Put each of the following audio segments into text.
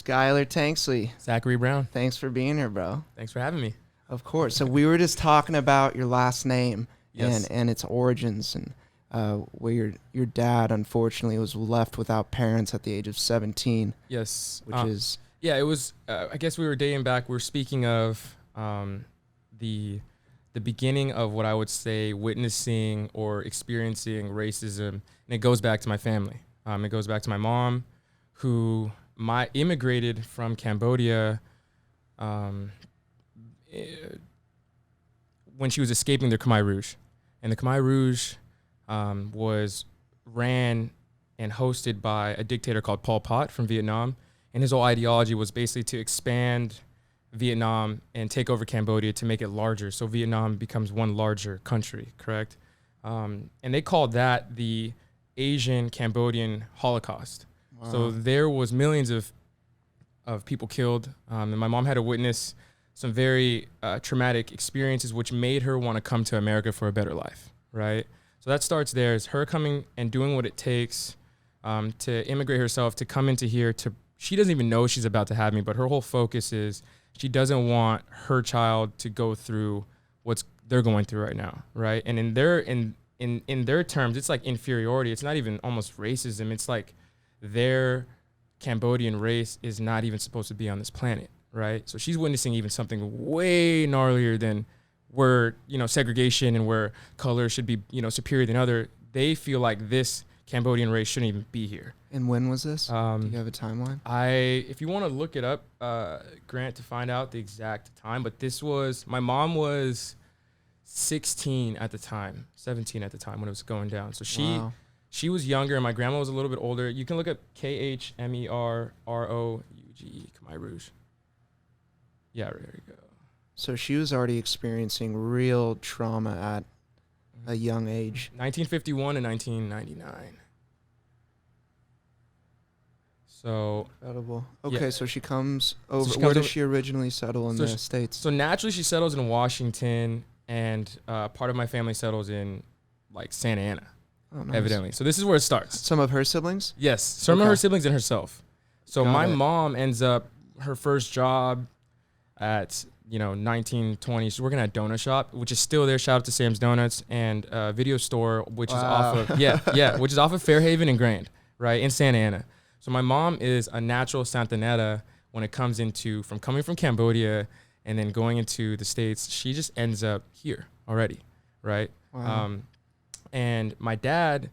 Skyler Tanksley. Zachary Brown. Thanks for being here, bro. Thanks for having me. Of course. So we were just talking about your last name Yes. and its origins, and where your dad unfortunately was left without parents at the age of 17. Yes. Which is yeah, it was. I guess we were dating back. We were speaking of the beginning of what I would say witnessing or experiencing racism, and it goes back to my family. It goes back to my mom, who immigrated from Cambodia when she was escaping the Khmer Rouge. And the Khmer Rouge was ran and hosted by a dictator called Pol Pot from Vietnam. And his whole ideology was basically to expand Vietnam and take over Cambodia to make it larger. So Vietnam becomes one larger country, correct? And they called that the Asian Cambodian Holocaust. Wow. So there was millions of people killed. And my mom had to witness some very traumatic experiences, which made her want to come to America for a better life, right? So that starts there, is her coming and doing what it takes to immigrate herself, to come into here. She doesn't even know she's about to have me, but her whole focus is she doesn't want her child to go through what they're going through right now, right? And in their terms, it's like inferiority. It's not even almost racism. It's like their Cambodian race is not even supposed to be on this planet, right? So she's witnessing even something way gnarlier than where, segregation and where color should be, superior than other. They feel like this Cambodian race shouldn't even be here. And when was this? Do you have a timeline? If you want to look it up, Grant, to find out the exact time, but my mom was 17 at the time when it was going down. So she was younger, and my grandma was a little bit older. You can look up Khmerouge, Khmer Rouge. Yeah, there you go. So she was already experiencing real trauma at a young age. 1951 and 1999. So incredible. Okay, yeah. So she comes over. Where does she originally settle in the States? So naturally she settles in Washington, and part of my family settles in like Santa Ana, evidently. So this is where it starts. Some of her siblings? Yes, some of her siblings and herself. So my mom ends up, her first job at 1920, she's working at a donut shop, which is still there. Shout out to Sam's Donuts, and a video store, which is off of which is off of Fairhaven and Grand, right in Santa Ana. So my mom is a natural Santaneta when it comes from coming from Cambodia and then going into the States. She just ends up here already, right? Wow. And my dad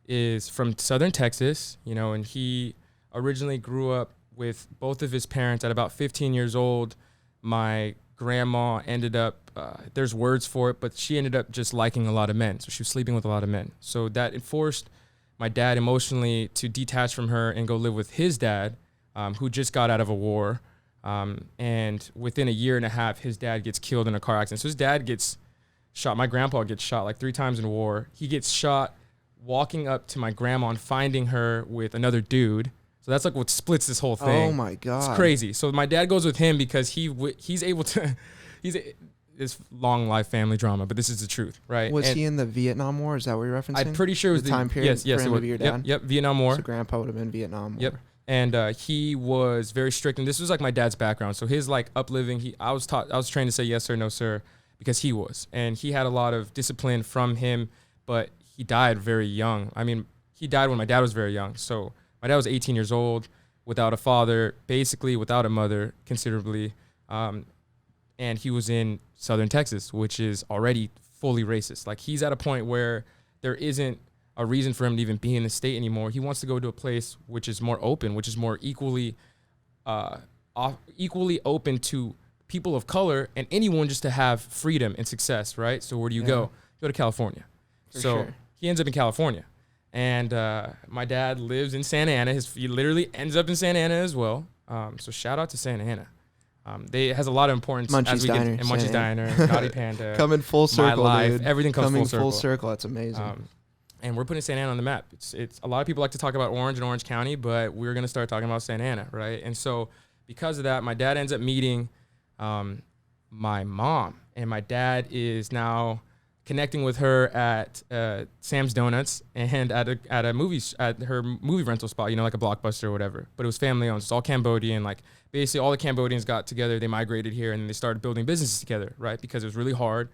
is from Southern Texas, and he originally grew up with both of his parents at about 15 years old. My grandma ended up, there's words for it, but she ended up just liking a lot of men. So she was sleeping with a lot of men. So that forced my dad emotionally to detach from her and go live with his dad, who just got out of a war. And within a year and a half, his dad gets killed in a car accident. So his dad gets shot. My grandpa gets shot like 3 times in war. He gets shot walking up to my grandma and finding her with another dude. So that's like what splits this whole thing. Oh my God. It's crazy. So my dad goes with him because he's able to, this long life family drama, but this is the truth, right? Was he in the Vietnam War? Is that what you're referencing? I'm pretty sure it was the time period. Yes, it was your dad? Yep, Vietnam War. So grandpa would have been Vietnam War. Yep. And he was very strict, and this was like my dad's background. So his like upliving, I was trained to say yes sir, no sir, because he was, and he had a lot of discipline from him, but he died very young. I mean, he died when my dad was very young. So my dad was 18 years old, without a father, basically without a mother, considerably, and he was in Southern Texas, which is already fully racist. Like, he's at a point where there isn't a reason for him to even be in the state anymore. He wants to go to a place which is more open, which is more equally open to people of color and anyone just to have freedom and success, right? So where do you go? You go to California. For sure. He ends up in California. And my dad lives in Santa Ana. He literally ends up in Santa Ana as well. So shout out to Santa Ana. It has a lot of importance. Munchie's Diner. And Munchie's Diner, Naughty Panda. Coming full circle, My Life, dude. everything comes full circle. Full circle. That's amazing. And we're putting Santa Ana on the map. It's a lot of people like to talk about Orange and Orange County, but we're going to start talking about Santa Ana, right? And so because of that, my dad ends up meeting my mom, and my dad is now connecting with her at Sam's Donuts and at her movie rental spot, like a Blockbuster or whatever. But it was family owned. It's all Cambodian. Like basically all the Cambodians got together. They migrated here and they started building businesses together, right? Because it was really hard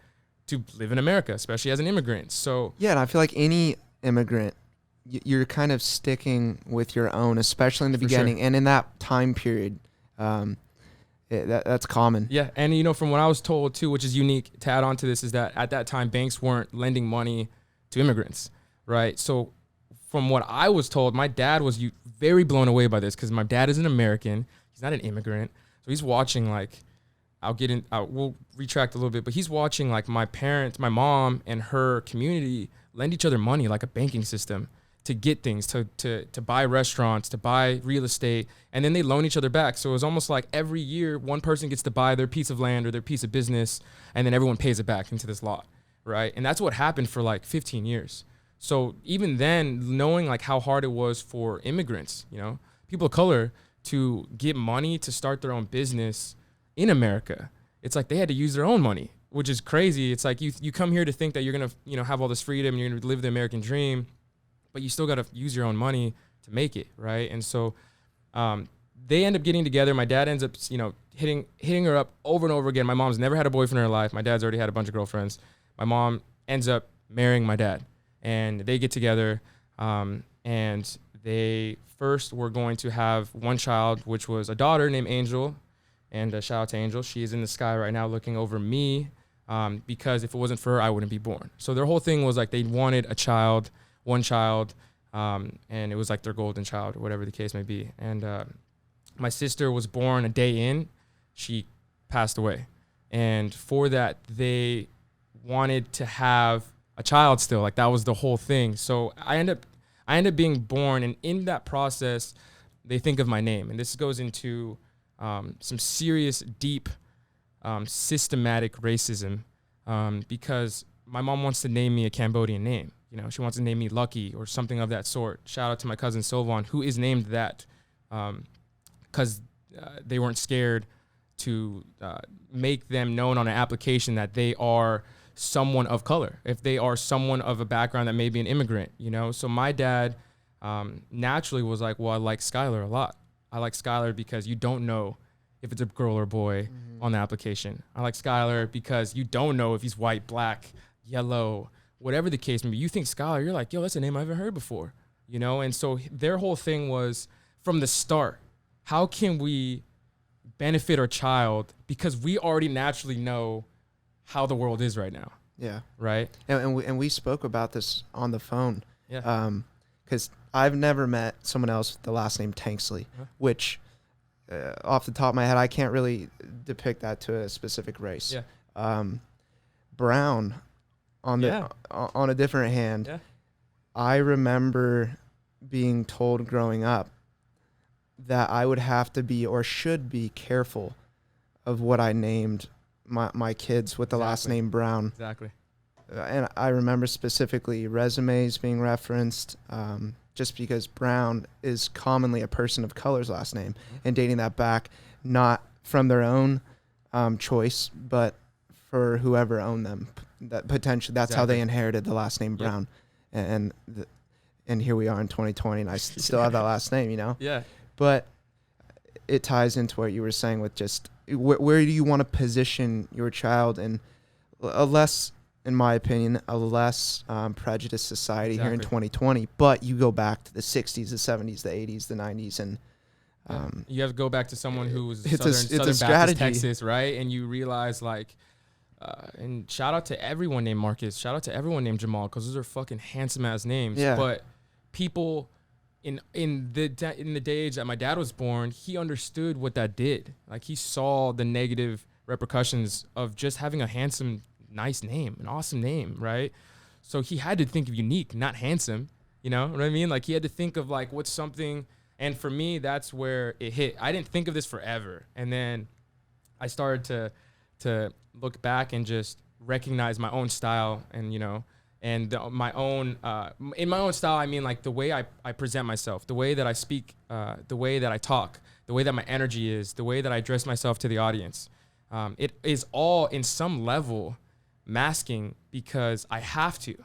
to live in America, especially as an immigrant. So yeah, and I feel like any immigrant, you're kind of sticking with your own, especially in the beginning, and in that time period. That's common. Yeah, and from what I was told too, which is unique to add on to this, is that at that time banks weren't lending money to immigrants, right? So from what I was told, my dad was very blown away by this because my dad is an American. He's not an immigrant. So he's watching we'll retract a little bit, but he's watching like my mom and her community lend each other money like a banking system to get things, to buy restaurants, to buy real estate, and then they loan each other back. So it was almost like every year one person gets to buy their piece of land or their piece of business, and then everyone pays it back into this lot, right? And that's what happened for like 15 years. So even then, knowing like how hard it was for immigrants, people of color to get money to start their own business in America, it's like they had to use their own money, which is crazy. It's like you come here to think that you're gonna have all this freedom and you're gonna live the American dream, but you still got to use your own money to make it, right? And so they end up getting together. My dad ends up, hitting her up over and over again. My mom's never had a boyfriend in her life. My dad's already had a bunch of girlfriends. My mom ends up marrying my dad, and they get together, and they first were going to have one child, which was a daughter named Angel, and shout out to Angel. She is in the sky right now looking over me, because if it wasn't for her, I wouldn't be born. So their whole thing was like they wanted one child, and it was like their golden child or whatever the case may be. And my sister was born a day in, she passed away. And for that, they wanted to have a child still. Like that was the whole thing. So I end up being born, and in that process, they think of my name. And this goes into some serious, deep, systematic racism, because my mom wants to name me a Cambodian name. She wants to name me Lucky or something of that sort. Shout out to my cousin Sylvan, who is named that, because they weren't scared to make them known on an application that they are someone of color, if they are someone of a background that may be an immigrant, So my dad naturally was like, well, I like Skyler a lot. I like Skyler because you don't know if it's a girl or boy on the application. I like Skyler because you don't know if he's white, black, yellow, whatever the case may be. You think Skyler, you're like, yo, that's a name I haven't heard before, And so their whole thing was from the start, how can we benefit our child? Because we already naturally know how the world is right now. Yeah. Right. And we spoke about this on the phone. Yeah. Because I've never met someone else with the last name Tanksley, which off the top of my head, I can't really depict that to a specific race. Yeah. Brown, on a different hand, I remember being told growing up that I would have to be or should be careful of what I named my kids with the last name Brown. Exactly. And I remember specifically resumes being referenced, just because Brown is commonly a person of color's last name, and dating that back, not from their own choice, but for whoever owned them. That potentially, that's how they inherited the last name Brown. Yep. And here we are in 2020, and I still have that last name, Yeah. But it ties into what you were saying with just where do you want to position your child in a less, in my opinion, a less prejudiced society here in 2020. But you go back to the 60s, the 70s, the 80s, the 90s, and you have to go back to someone who was it's Southern a Baptist, Texas, right? And you realize and shout out to everyone named Marcus, shout out to everyone named Jamal, because those are fucking handsome ass names. Yeah. But people in the day age that my dad was born, he understood what that did. Like he saw the negative repercussions of just having a handsome, nice name, an awesome name, right? So he had to think of unique, not handsome. You know what I mean? Like he had to think of like what's something. And for me, that's where it hit. I didn't think of this forever, and then I started to look back and just recognize my own style, and my own in my own style. I mean, like the way I present myself, the way that I speak, the way that I talk, the way that my energy is, the way that I address myself to the audience. It is all in some level masking because I have to.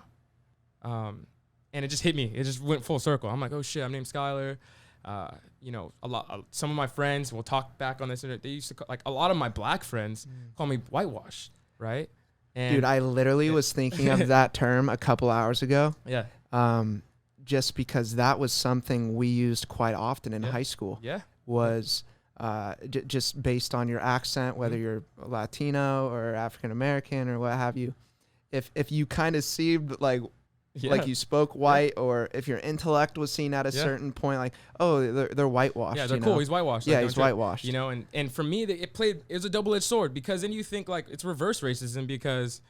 And it just hit me. It just went full circle. I'm like, oh shit, I'm named Skyler. You know, some of my friends will talk back on this. They used to like a lot of my black friends call me whitewashed, right? And Dude, I literally was thinking of that term a couple hours ago. Yeah. Just because that was something we used quite often in high school. Yeah. Was just based on your accent, whether you're Latino or African American or what have you. If you kind of seemed like you spoke white, or if your intellect was seen at a certain point, like, oh, they're whitewashed. Yeah, they're cool. He's whitewashed. Yeah, like, he's whitewashed. You know, and for me, it was a double-edged sword, because then you think like it's reverse racism, because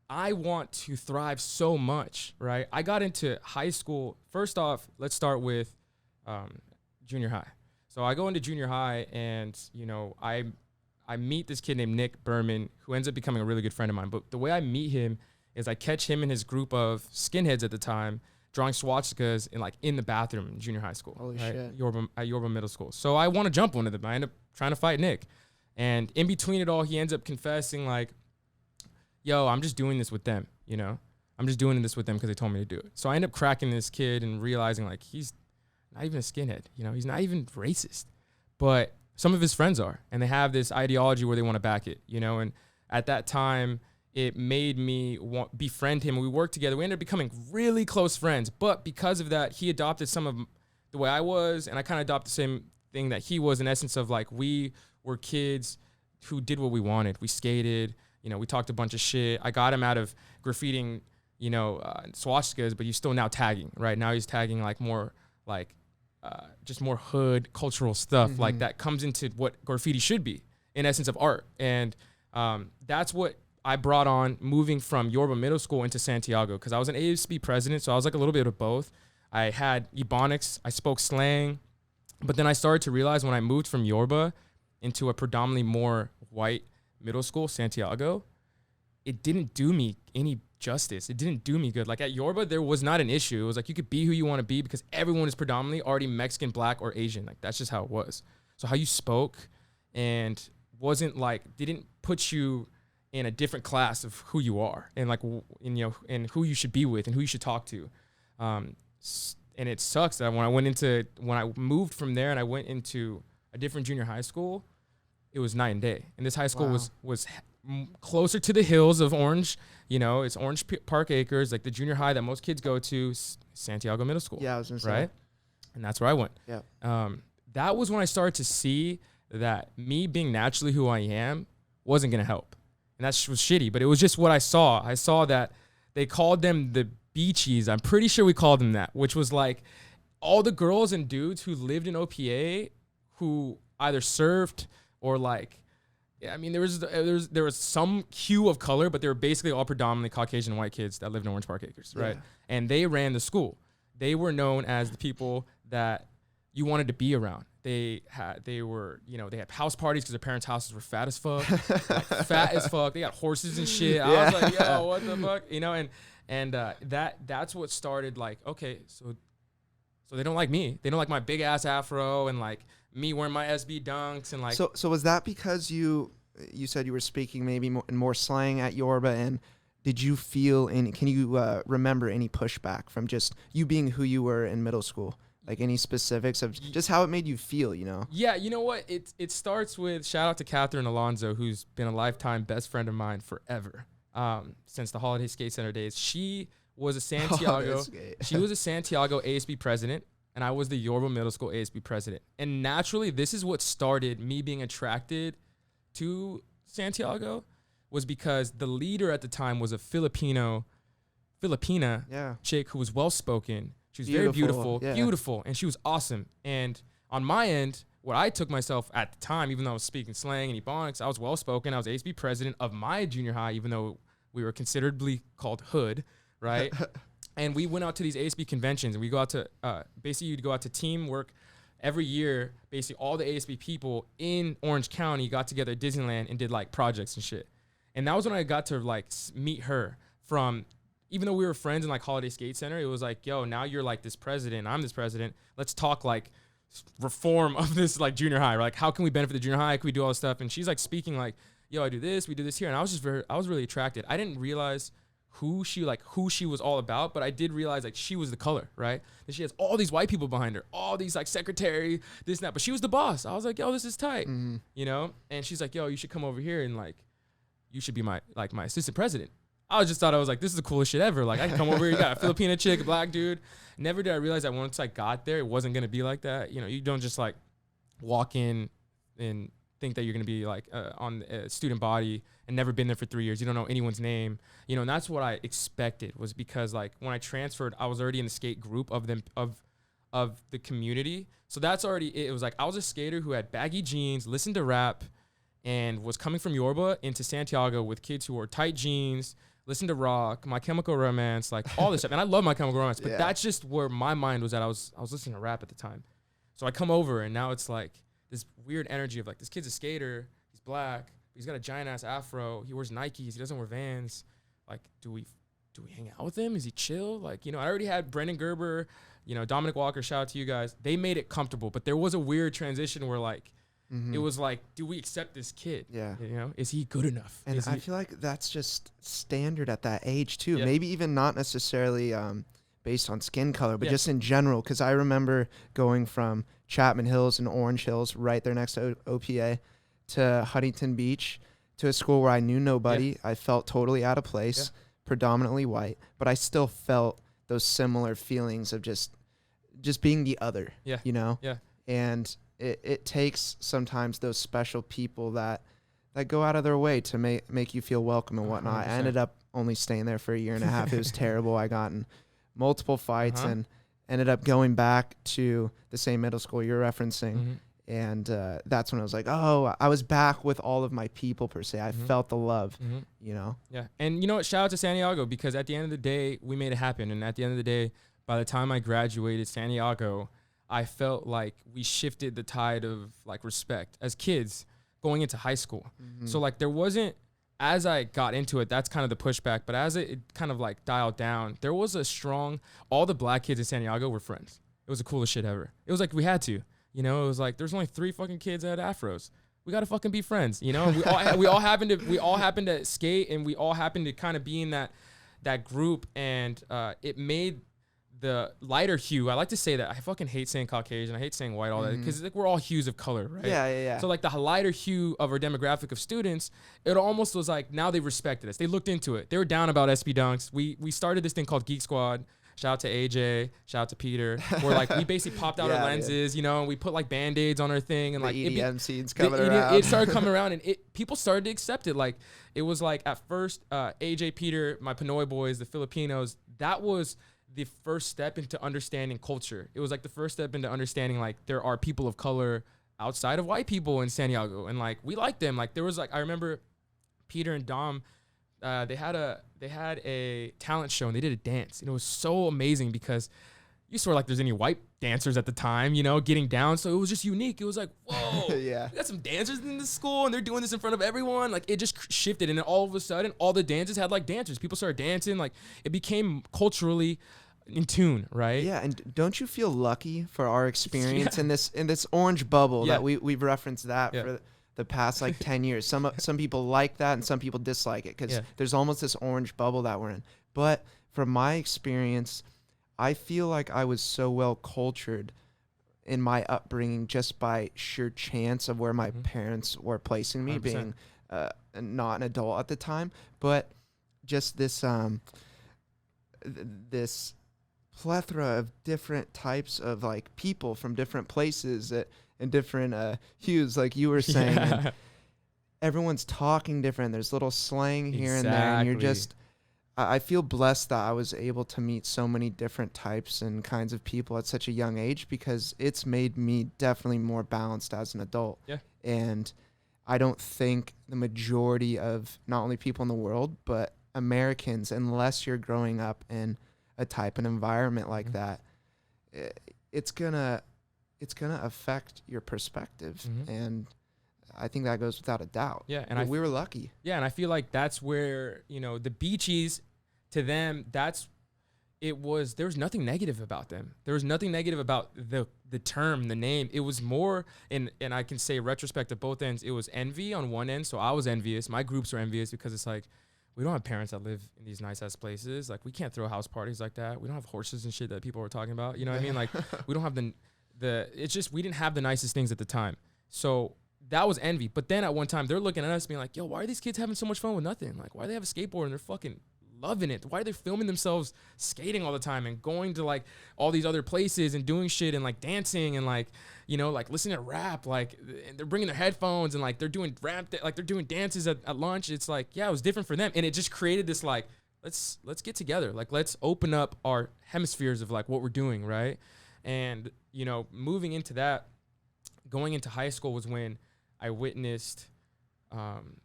I want to thrive so much, right? I got into high school. First off, let's start with junior high. So I go into junior high, and you know, I meet this kid named Nick Berman, who ends up becoming a really good friend of mine. But the way I meet him is I catch him and his group of skinheads at the time drawing swastikas in the bathroom in junior high school. Holy right? shit. At Yorba Middle School. So I want to jump one of them. I end up trying to fight Nick. And in between it all, he ends up confessing like, yo, I'm just doing this with them, you know? I'm just doing this with them because they told me to do it. So I end up cracking this kid and realizing like he's not even a skinhead, you know? He's not even racist. But some of his friends are, and they have this ideology where they want to back it, you know? And at that time, it made me befriend him. We worked together. We ended up becoming really close friends. But because of that, he adopted some of the way I was, and I kind of adopted the same thing that he was, in essence of like, we were kids who did what we wanted. We skated, you know, we talked a bunch of shit. I got him out of graffitiing, you know, swastikas, but he's still now tagging, right? Now he's tagging like more like just more hood cultural stuff like that comes into what graffiti should be, in essence of art. And that's what I brought on moving from Yorba Middle School into Santiago, because I was an ASB president, so I was like a little bit of both. I had Ebonics, I spoke slang, but then I started to realize when I moved from Yorba into a predominantly more white middle school, Santiago, it didn't do me any justice. It didn't do me good. Like at Yorba, there was not an issue. It was like you could be who you want to be because everyone is predominantly already Mexican, black, or Asian. Like that's just how it was. So how you spoke and wasn't like, didn't put you in a different class of who you are and like, you know, and who you should be with and who you should talk to. And it sucks that when I moved from there and I went into a different junior high school, it was night and day. And this high school was closer to the hills of Orange. You know, it's Orange Park Acres, like the junior high that most kids go to, Santiago Middle School. Yeah, I was gonna say. Right? And that's where I went. Yeah. That was when I started to see that me being naturally who I am wasn't going to help. And that was shitty, but it was just what I saw. I saw that they called them the Beachies. I'm pretty sure we called them that, which was like all the girls and dudes who lived in OPA who either served or like, I mean, there was some hue of color, but they were basically all predominantly Caucasian white kids that lived in Orange Park Acres, right? Yeah. And they ran the school. They were known as the people that you wanted to be around. They were, you know, they had house parties because their parents' houses were fat as fuck. Fat as fuck. They got horses and shit. I was like, yo, what the fuck? You know, and that's what started like, okay, so they don't like me. They don't like my big ass afro and like me wearing my SB dunks and like. So was that because you said you were speaking maybe more slang at Yorba, and did you feel can you remember any pushback from just you being who you were in middle school? Like any specifics of just how it made you feel, you know? Yeah, you know what? It starts with shout out to Catherine Alonzo, who's been a lifetime best friend of mine forever, since the Holiday Skate Center days. She was a Santiago. She was a Santiago ASB president, and I was the Yorba Middle School ASB president. And naturally, this is what started me being attracted to Santiago, was because the leader at the time was a Filipina chick who was well spoken. She was very beautiful, and she was awesome. And on my end, what I took myself at the time, even though I was speaking slang and ebonics, I was well-spoken. I was ASB president of my junior high, even though we were considerably called hood, right? And we went out to these ASB conventions, and we go out to, basically you'd go out to teamwork every year. Basically all the ASB people in Orange County got together at Disneyland and did like projects and shit. And that was when I got to like meet her from, even though we were friends in like Holiday Skate Center, it was like, yo, now you're like this president, I'm this president. Let's talk like reform of this like junior high. Like, how can we benefit the junior high? Can we do all this stuff? And she's like speaking like, yo, I do this, we do this here. And I was really attracted. I didn't realize who she was all about, but I did realize like she was the color, right? And she has all these white people behind her, all these like secretary, this and that, but she was the boss. I was like, yo, this is tight, you know? And she's like, yo, you should come over here and like, you should be my assistant president. I just thought, I was like, this is the coolest shit ever. Like I can come over here, you got a Filipina chick, a black dude. Never did I realize that once I got there, it wasn't going to be like that. You know, you don't just like walk in and think that you're going to be like on a student body and never been there for 3 years. You don't know anyone's name, you know, and that's what I expected, was because like when I transferred, I was already in the skate group of the community. So that's already, it was like, I was a skater who had baggy jeans, listened to rap, and was coming from Yorba into Santiago with kids who wore tight jeans, listened to rock, My Chemical Romance, like all this stuff. And I love My Chemical Romance, but that's just where my mind was at. I was listening to rap at the time. So I come over and now it's like this weird energy of like, this kid's a skater, he's black, he's got a giant ass afro, he wears Nikes, he doesn't wear Vans. Like, do we hang out with him? Is he chill? Like, you know, I already had Brendan Gerber, you know, Dominic Walker, shout out to you guys. They made it comfortable, but there was a weird transition where like, it was like, do we accept this kid? Yeah. You know, is he good enough? And I feel like that's just standard at that age too. Maybe even not necessarily based on skin color, but just in general. Because I remember going from Chapman Hills and Orange Hills, right there next to OPA, to Huntington Beach, to a school where I knew nobody. I felt totally out of place, predominantly white, but I still felt those similar feelings of just being the other, you know? And it takes sometimes those special people that go out of their way to make you feel welcome and whatnot. 100%. I ended up only staying there for a year and a half. It was terrible. I got in multiple fights and ended up going back to the same middle school you're referencing. And that's when I was like, oh, I was back with all of my people, per se. I felt the love, you know? Yeah. And you know what? Shout out to Santiago, because at the end of the day, we made it happen. And at the end of the day, by the time I graduated Santiago, I felt like we shifted the tide of like respect as kids going into high school. So like there wasn't, as I got into it, that's kind of the pushback, but as it kind of like dialed down, there was a strong, all the black kids in Santiago were friends. It was the coolest shit ever. It was like we had to, you know, it was like there's only 3 fucking kids that had afros. We got to fucking be friends, you know? We all happened to skate, and we all happened to kind of be in that group, and it made the lighter hue. I like to say that. I fucking hate saying Caucasian. I hate saying white, all that, because like we're all hues of color, right? Yeah. So like the lighter hue of our demographic of students, it almost was like, now they respected us. They looked into it. They were down about SB dunks. We started this thing called Geek Squad. Shout out to AJ, shout out to Peter. Where like we basically popped out our lenses, you know, and we put like Band-Aids on our thing, and the like EDM scenes coming around. It started coming around, and people started to accept it. Like it was like at first, AJ, Peter, my Pinoy boys, the Filipinos, that was the first step into understanding culture. It was like the first step into understanding like there are people of color outside of white people in Santiago, and like we like them. Like there was like, I remember Peter and Dom, they had a talent show, and they did a dance, and it was so amazing because you swear like there's any white dancers at the time, you know, getting down. So it was just unique. It was like, whoa, we got some dancers in this school, and they're doing this in front of everyone. Like it just shifted, and then all of a sudden all the dances had like dancers. People started dancing. Like it became culturally in tune, right? Yeah, and don't you feel lucky for our experience in this orange bubble that we've referenced that for the past like 10 years. Some people like that, and some people dislike it, because there's almost this orange bubble that we're in. But from my experience, I feel like I was so well cultured in my upbringing just by sheer chance of where my parents were placing me, 100%. Being not an adult at the time, but just this this plethora of different types of like people from different places and different hues, like you were saying. And everyone's talking different. There's little slang here and there, and you're just, I feel blessed that I was able to meet so many different types and kinds of people at such a young age, because it's made me definitely more balanced as an adult. And I don't think the majority of not only people in the world, but Americans, unless you're growing up in a type of environment like that, it's gonna affect your perspective. And I think that goes without a doubt. And we were lucky. And I feel like that's where, you know, the beachies, to them, that's, there was nothing negative about them. There was nothing negative about the term, the name. It was more, and I can say retrospect at both ends, it was envy on one end. So I was envious. My groups were envious because it's like, we don't have parents that live in these nice ass places. Like, we can't throw house parties like that. We don't have horses and shit that people were talking about. You know what I mean? Like, we don't have it's just, we didn't have the nicest things at the time. So that was envy. But then at one time they're looking at us being like, yo, why are these kids having so much fun with nothing? Like, why do they have a skateboard and they're fucking loving it? Why are they filming themselves skating all the time and going to like all these other places and doing shit and like dancing and like, you know, like listening to rap, like, and they're bringing their headphones and like they're doing like they're doing dances at lunch. It's like, yeah, it was different for them. And it just created this like, let's get together. Like, let's open up our hemispheres of like what we're doing. Right. And, you know, moving into that, going into high school was when I witnessed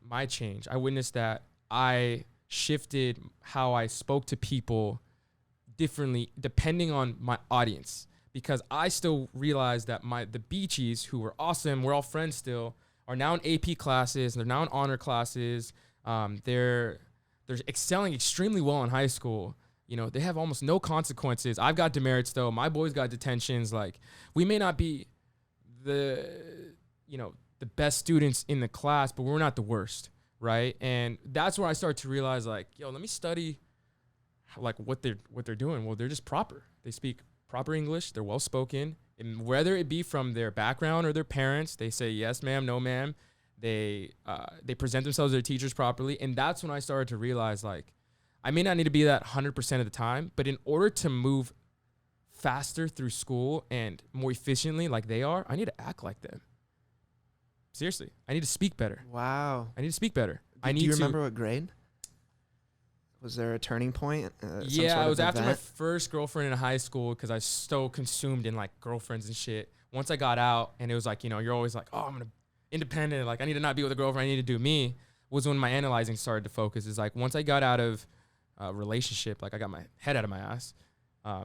my change. I witnessed that I shifted how I spoke to people differently depending on my audience, because I still realized that the Beachies, who were awesome, we're all friends still, are now in AP classes, they're now in honor classes. They're excelling extremely well in high school. You know, they have almost no consequences. I've got demerits though. My boys got detentions. Like, we may not be the best students in the class, but we're not the worst. Right. And that's where I started to realize, like, yo, let me study like what they're doing. Well, they're just proper. They speak proper English. They're well spoken. And whether it be from their background or their parents, they say yes, ma'am, no, ma'am. They present themselves to their teachers properly. And that's when I started to realize, like, I may not need to be that 100% of the time, but in order to move faster through school and more efficiently like they are, I need to act like them. Seriously, I need to speak better. Wow. I need to speak better. Do you remember what grade? Was there a turning point? Yeah, it was after my first girlfriend in high school, because I was so consumed in like girlfriends and shit. Once I got out, and it was like, you know, you're always like, oh, I'm gonna independent. Like, I need to not be with a girlfriend. I need to do me. Was when my analyzing started to focus. Is like, once I got out of a relationship, like I got my head out of my ass,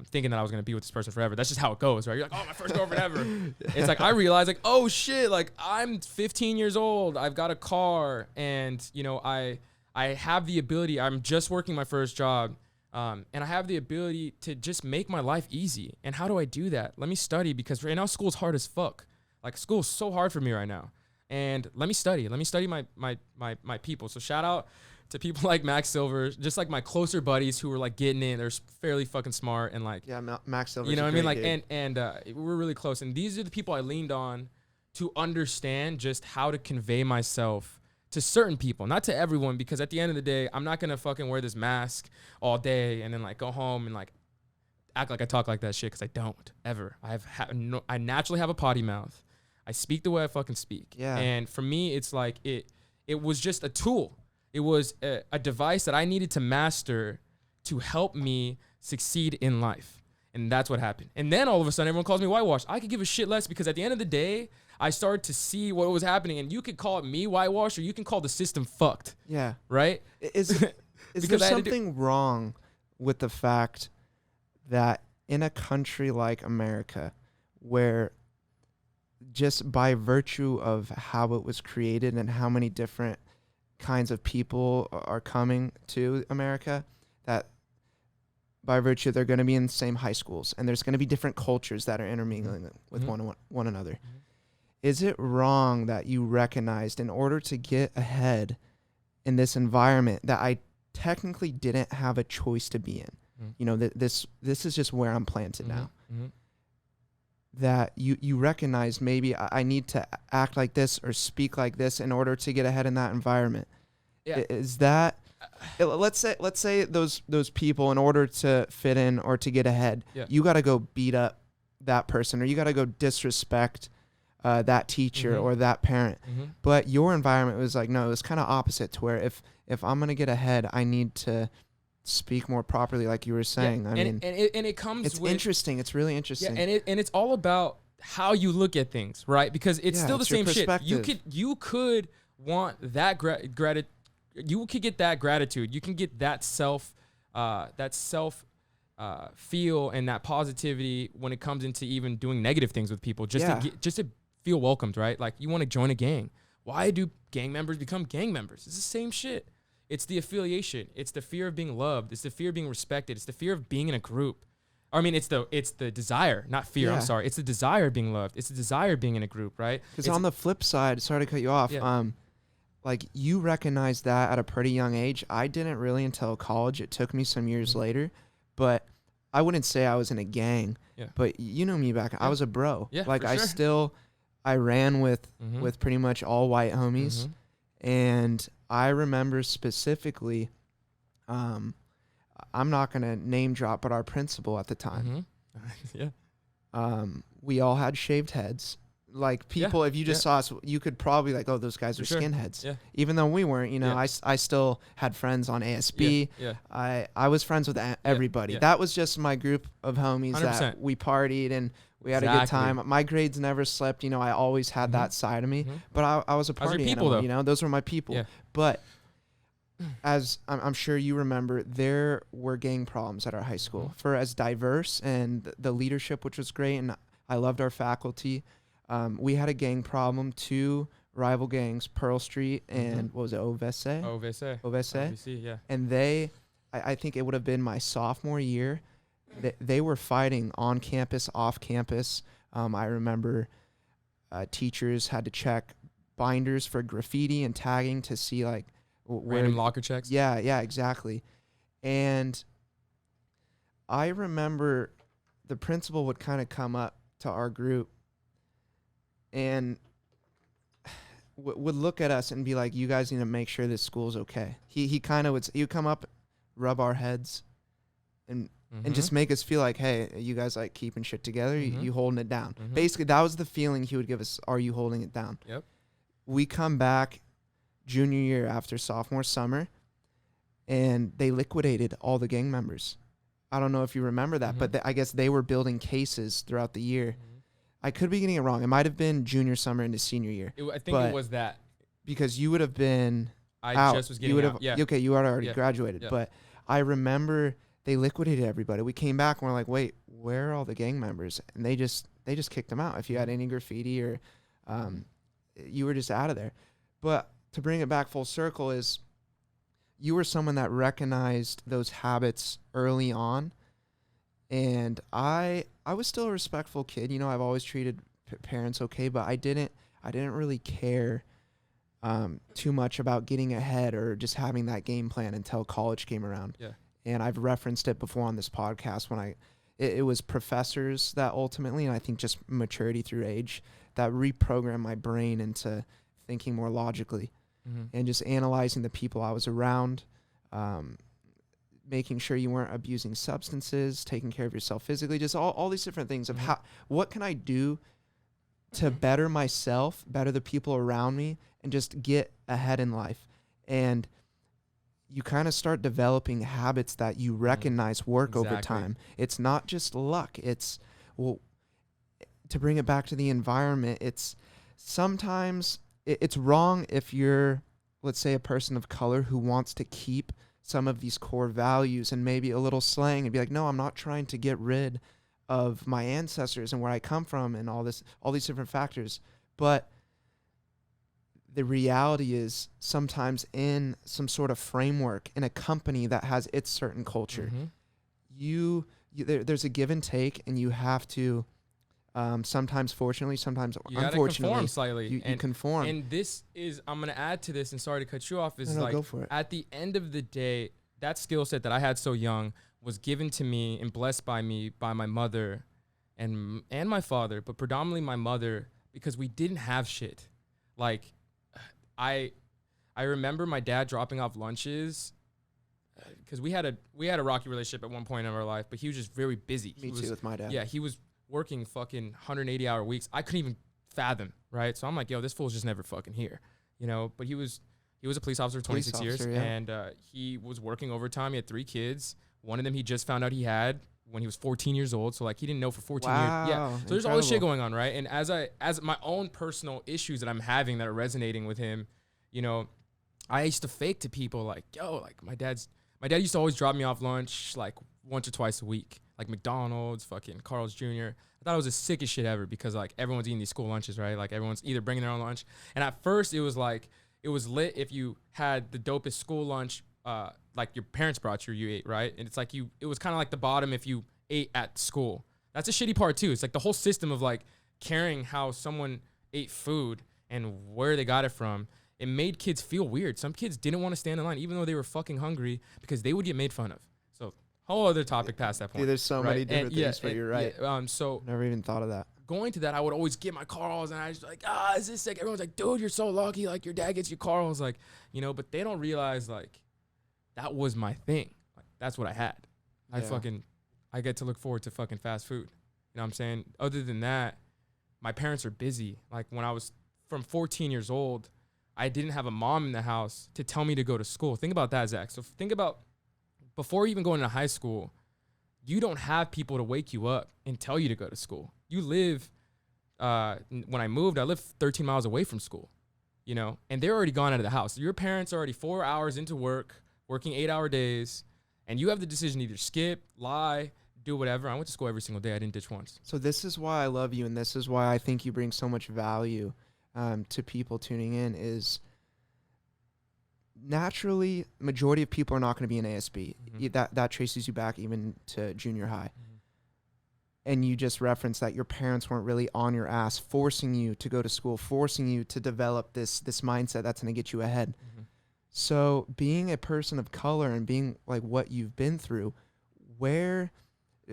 thinking that I was going to be with this person forever. That's just how it goes, right? You're like, oh, my first girlfriend ever. It's like, I realized, like, oh shit, like, I'm 15 years old. I've got a car, and, you know, I have the ability. I'm just working my first job. And I have the ability to just make my life easy. And how do I do that? Let me study, because right now school's hard as fuck. Like, school's so hard for me right now. And let me study. Let me study my people. So shout out to people like Max Silver, just like my closer buddies who were like getting in. They're fairly fucking smart and like, yeah, Max Silver. You know what I mean? Like, and we're really close. And these are the people I leaned on to understand just how to convey myself to certain people, not to everyone, because at the end of the day, I'm not gonna fucking wear this mask all day and then like go home and like act like I talk like that shit, because I don't ever. I naturally have a potty mouth. I speak the way I fucking speak. Yeah. And for me, it's like it was just a tool. It was a device that I needed to master to help me succeed in life. And that's what happened. And then all of a sudden, everyone calls me whitewashed. I could give a shit less, because at the end of the day, I started to see what was happening. And you could call it me whitewashed, or you can call the system fucked. Yeah. Right? Is there something wrong with the fact that in a country like America, where just by virtue of how it was created and how many different kinds of people are coming to America, that by virtue they're going to be in the same high schools, and there's going to be different cultures that are intermingling with one another. Mm-hmm. Is it wrong that you recognized, in order to get ahead in this environment that I technically didn't have a choice to be in, you know, this is just where I'm planted now, that you recognize maybe I need to act like this or speak like this in order to get ahead in that environment? Yeah. Is that, let's say those people, in order to fit in or to get ahead, you got to go beat up that person, or you got to go disrespect that teacher or that parent. But your environment was like, no, it was kind of opposite, to where if I'm going to get ahead, I need to speak more properly, like you were saying. I mean, it comes it's with, interesting. It's really interesting. Yeah, and it's all about how you look at things, right? Because it's still the same shit. You could want that gratitude. You could get that gratitude. You can get that self feel and that positivity when it comes into even doing negative things with people, just to feel welcomed, right? Like, you want to join a gang. Why do gang members become gang members? It's the same shit. It's the affiliation. It's the fear of being loved. It's the fear of being respected. It's the fear of being in a group. I mean, it's the desire, not fear. I'm sorry. It's the desire of being loved. It's the desire of being in a group, right? Because on the flip side, sorry to cut you off, like you recognize that at a pretty young age. I didn't really until college. It took me some years later, but I wouldn't say I was in a gang. Yeah. But you know me back. I was a bro. Yeah, like I ran with pretty much all white homies, and I remember specifically, I'm not gonna name drop, but our principal at the time, we all had shaved heads. Like people, if you just saw us, you could probably like, oh, those guys are skinheads. Yeah. Even though we weren't, you know, I still had friends on ASB. I was friends with everybody. That was just my group of homies 100%. That we partied and we had a good time. My grades never slipped. You know, I always had that side of me, but I was a party animal, though. You know, those were my people. Yeah. But as I'm sure you remember, there were gang problems at our high school for as diverse and the leadership, which was great. And I loved our faculty. We had a gang problem, 2 rival gangs, Pearl Street and what was it, Ovese? Ovese, yeah. And I think it would have been my sophomore year. They were fighting on campus, off campus. I remember teachers had to check binders for graffiti and tagging to see like random locker checks. Yeah, exactly. And I remember the principal would kind of come up to our group and would look at us and be like, you guys need to make sure this school's okay. He kind of would come up, rub our heads and just make us feel like, hey, you guys like keeping shit together? You holding it down? Basically, that was the feeling he would give us. Are you holding it down? Yep. We come back junior year after sophomore summer and they liquidated all the gang members. I don't know if you remember that, but I guess they were building cases throughout the year. I could be getting it wrong. It might have been junior summer into senior year. I think it was that. Because you would have been just was getting out. Yeah. Okay, you had already graduated. Yeah. But I remember they liquidated everybody. We came back and we're like, wait, where are all the gang members? And they just kicked them out. If you had any graffiti or you were just out of there. But to bring it back full circle is you were someone that recognized those habits early on. And I was still a respectful kid. You know, I've always treated parents okay, but I didn't really care too much about getting ahead or just having that game plan until college came around. Yeah. And I've referenced it before on this podcast when it was professors that ultimately, and I think just maturity through age, that reprogrammed my brain into thinking more logically and just analyzing the people I was around, making sure you weren't abusing substances, taking care of yourself physically, just all these different things of what can I do to better myself, better the people around me, and just get ahead in life. And you kind of start developing habits that you recognize work over time. It's not just luck. It's, well, to bring it back to the environment, it's sometimes it's wrong if you're, let's say, a person of color who wants to keep some of these core values and maybe a little slang and be like, no, I'm not trying to get rid of my ancestors and where I come from and all these different factors. But the reality is sometimes in some sort of framework in a company that has its certain culture, there's a give and take, and you have to sometimes fortunately, sometimes unfortunately, conform slightly. You conform. And this is, I'm going to add to this, and sorry to cut you off, is go for it. At the end of the day, that skill set that I had so young was given to me and blessed by me by my mother and my father, but predominantly my mother, because we didn't have shit. Like, I remember my dad dropping off lunches because we had a rocky relationship at one point in our life, but he was just very busy. Me too with my dad. Yeah, he was working fucking 180-hour weeks. I couldn't even fathom, right? So I'm like, yo, this fool's just never fucking here, you know? But he was a police officer for 26 years, and he was working overtime. He had 3 kids. One of them he just found out he had when he was 14 years old. So like he didn't know for 14 years. Yeah. So incredible. There's all this shit going on, right? And as my own personal issues that I'm having that are resonating with him, you know, I used to fake to people like, yo, like my dad used to always drop me off lunch like once or twice a week, like McDonald's, fucking Carl's Jr. I thought it was the sickest shit ever because like everyone's eating these school lunches, right? Like everyone's either bringing their own lunch. And at first it was like, it was lit if you had the dopest school lunch, like your parents brought you ate, right? And it's like it was kind of like the bottom if you ate at school. That's a shitty part too. It's like the whole system of like caring how someone ate food and where they got it from. It made kids feel weird. Some kids didn't want to stand in line even though they were fucking hungry because they would get made fun of. So whole other topic past that point. Dude, there's so many different things, but you're right. So never even thought of that. Going to that, I would always get my Carls, and I was like, is this sick? Everyone's like, dude, you're so lucky. Like, your dad gets you Carls. Like, but they don't realize, like, that was my thing. Like, that's what I had. Yeah. I get to look forward to fucking fast food. You know what I'm saying? Other than that, my parents are busy. Like, when I was from 14 years old, I didn't have a mom in the house to tell me to go to school. Think about that, Zach. So think about before even going to high school, you don't have people to wake you up and tell you to go to school. You live, when I moved, I lived 13 miles away from school, and they're already gone out of the house. Your parents are already 4 hours into work, working 8-hour days, and you have the decision to either skip, lie, do whatever. I went to school every single day. I didn't ditch once. So this is why I love you, and this is why I think you bring so much value to people tuning in is naturally, majority of people are not going to be in ASB. Mm-hmm. That traces you back even to junior high. Mm-hmm. And you just referenced that your parents weren't really on your ass, forcing you to go to school, forcing you to develop this mindset that's going to get you ahead. Mm-hmm. So being a person of color and being like what you've been through, where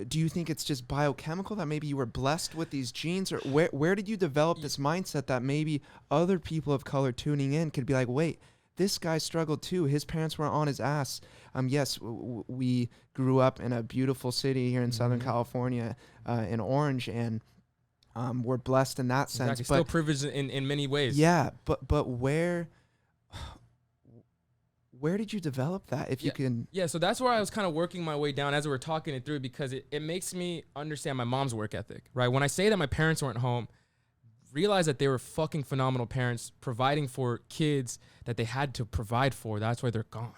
do you think it's just biochemical that maybe you were blessed with these genes, or where did you develop this mindset that maybe other people of color tuning in could be like, wait, this guy struggled too. His parents were on his ass. Yes, we grew up in a beautiful city here in Southern California, in Orange, and we're blessed in that sense. Exactly. Still privileged in many ways. Yeah, but where did you develop that? If you can. Yeah, so that's where I was kind of working my way down as we were talking it through, because it makes me understand my mom's work ethic, right? When I say that my parents weren't home, realize that they were fucking phenomenal parents providing for kids that they had to provide for. That's why they're gone.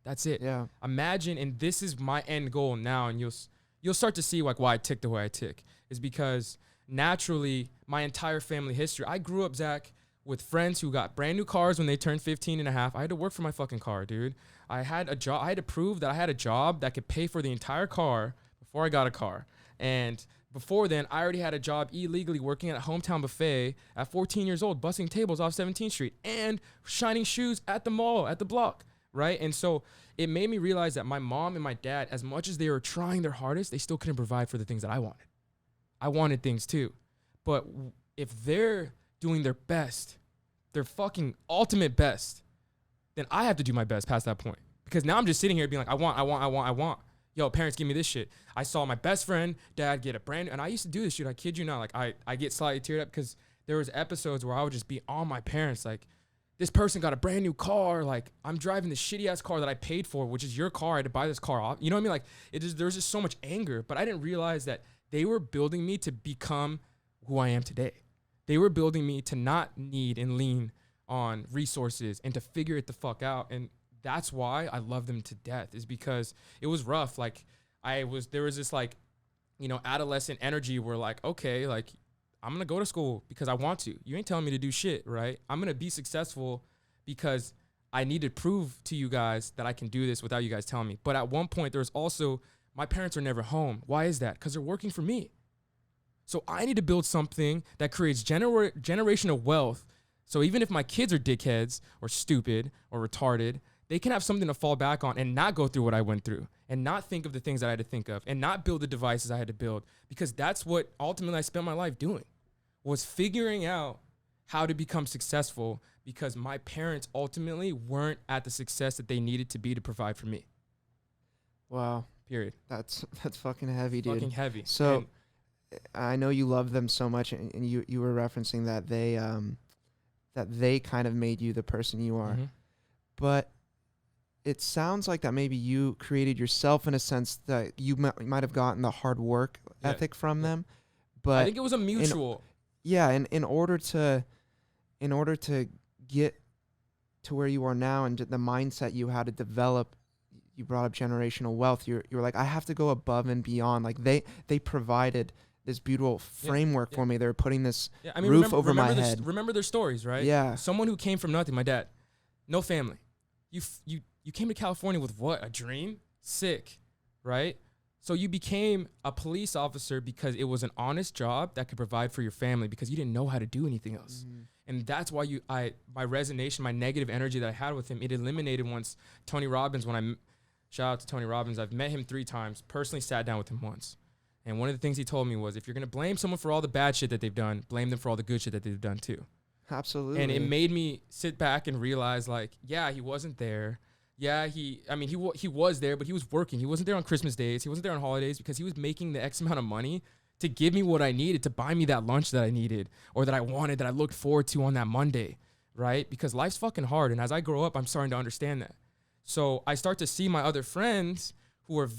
That's it. Yeah. Imagine, and this is my end goal now, and you'll start to see like why I tick the way I tick, is because naturally my entire family history, I grew up, Zach, with friends who got brand new cars when they turned 15 and a half. I had to work for my fucking car, dude. I had a job. I had to prove that I had a job that could pay for the entire car before I got a car. And before then, I already had a job illegally working at a hometown buffet at 14 years old, busting tables off 17th Street and shining shoes at the mall, at the block, right? And so it made me realize that my mom and my dad, as much as they were trying their hardest, they still couldn't provide for the things that I wanted. I wanted things too. But if they're doing their best, their fucking ultimate best, then I have to do my best past that point. Because now I'm just sitting here being like, I want. Yo, parents, give me this shit. I saw my best friend, dad, get a brand new, and I used to do this shit. I kid you not. Like, I get slightly teared up because there was episodes where I would just be on my parents. Like, this person got a brand new car. Like, I'm driving this shitty ass car that I paid for, which is your car. I had to buy this car off. You know what I mean? Like, there's just so much anger, but I didn't realize that they were building me to become who I am today. They were building me to not need and lean on resources and to figure it the fuck out. And that's why I love them to death, is because it was rough. Like there was this like, adolescent energy where like, okay, like I'm going to go to school because I want to. You ain't telling me to do shit, right? I'm going to be successful because I need to prove to you guys that I can do this without you guys telling me. But at one point there was also, my parents are never home. Why is that? Because they're working for me. So I need to build something that creates generational wealth. So even if my kids are dickheads or stupid or retarded, they can have something to fall back on and not go through what I went through and not think of the things that I had to think of and not build the devices I had to build, because that's what ultimately I spent my life doing, was figuring out how to become successful, because my parents ultimately weren't at the success that they needed to be to provide for me. Wow. Period. That's fucking heavy, dude. Fucking heavy. So I know you love them so much, and you were referencing that they kind of made you the person you are. Mm-hmm. But it sounds like that maybe you created yourself in a sense, that you might have gotten the hard work ethic from them. But I think it was a mutual. In order to get to where you are now and the mindset you had to develop, you brought up generational wealth. You were like, I have to go above and beyond. Like they provided this beautiful framework for me. They were putting this roof over my head. Remember their stories, right? Yeah. Someone who came from nothing, my dad. no family. You came to California with what? A dream? Sick, right? So you became a police officer because it was an honest job that could provide for your family because you didn't know how to do anything else. Mm-hmm. And that's why my resignation, my negative energy that I had with him, it eliminated once Tony Robbins, shout out to Tony Robbins, I've met him 3 times, personally sat down with him once. And one of the things he told me was, if you're going to blame someone for all the bad shit that they've done, blame them for all the good shit that they've done too. Absolutely. And it made me sit back and realize, like, yeah, he wasn't there. Yeah, he was there, but he was working. He wasn't there on Christmas days. He wasn't there on holidays because he was making the X amount of money to give me what I needed, to buy me that lunch that I needed or that I wanted, that I looked forward to on that Monday, right? Because life's fucking hard. And as I grow up, I'm starting to understand that. So I start to see my other friends who are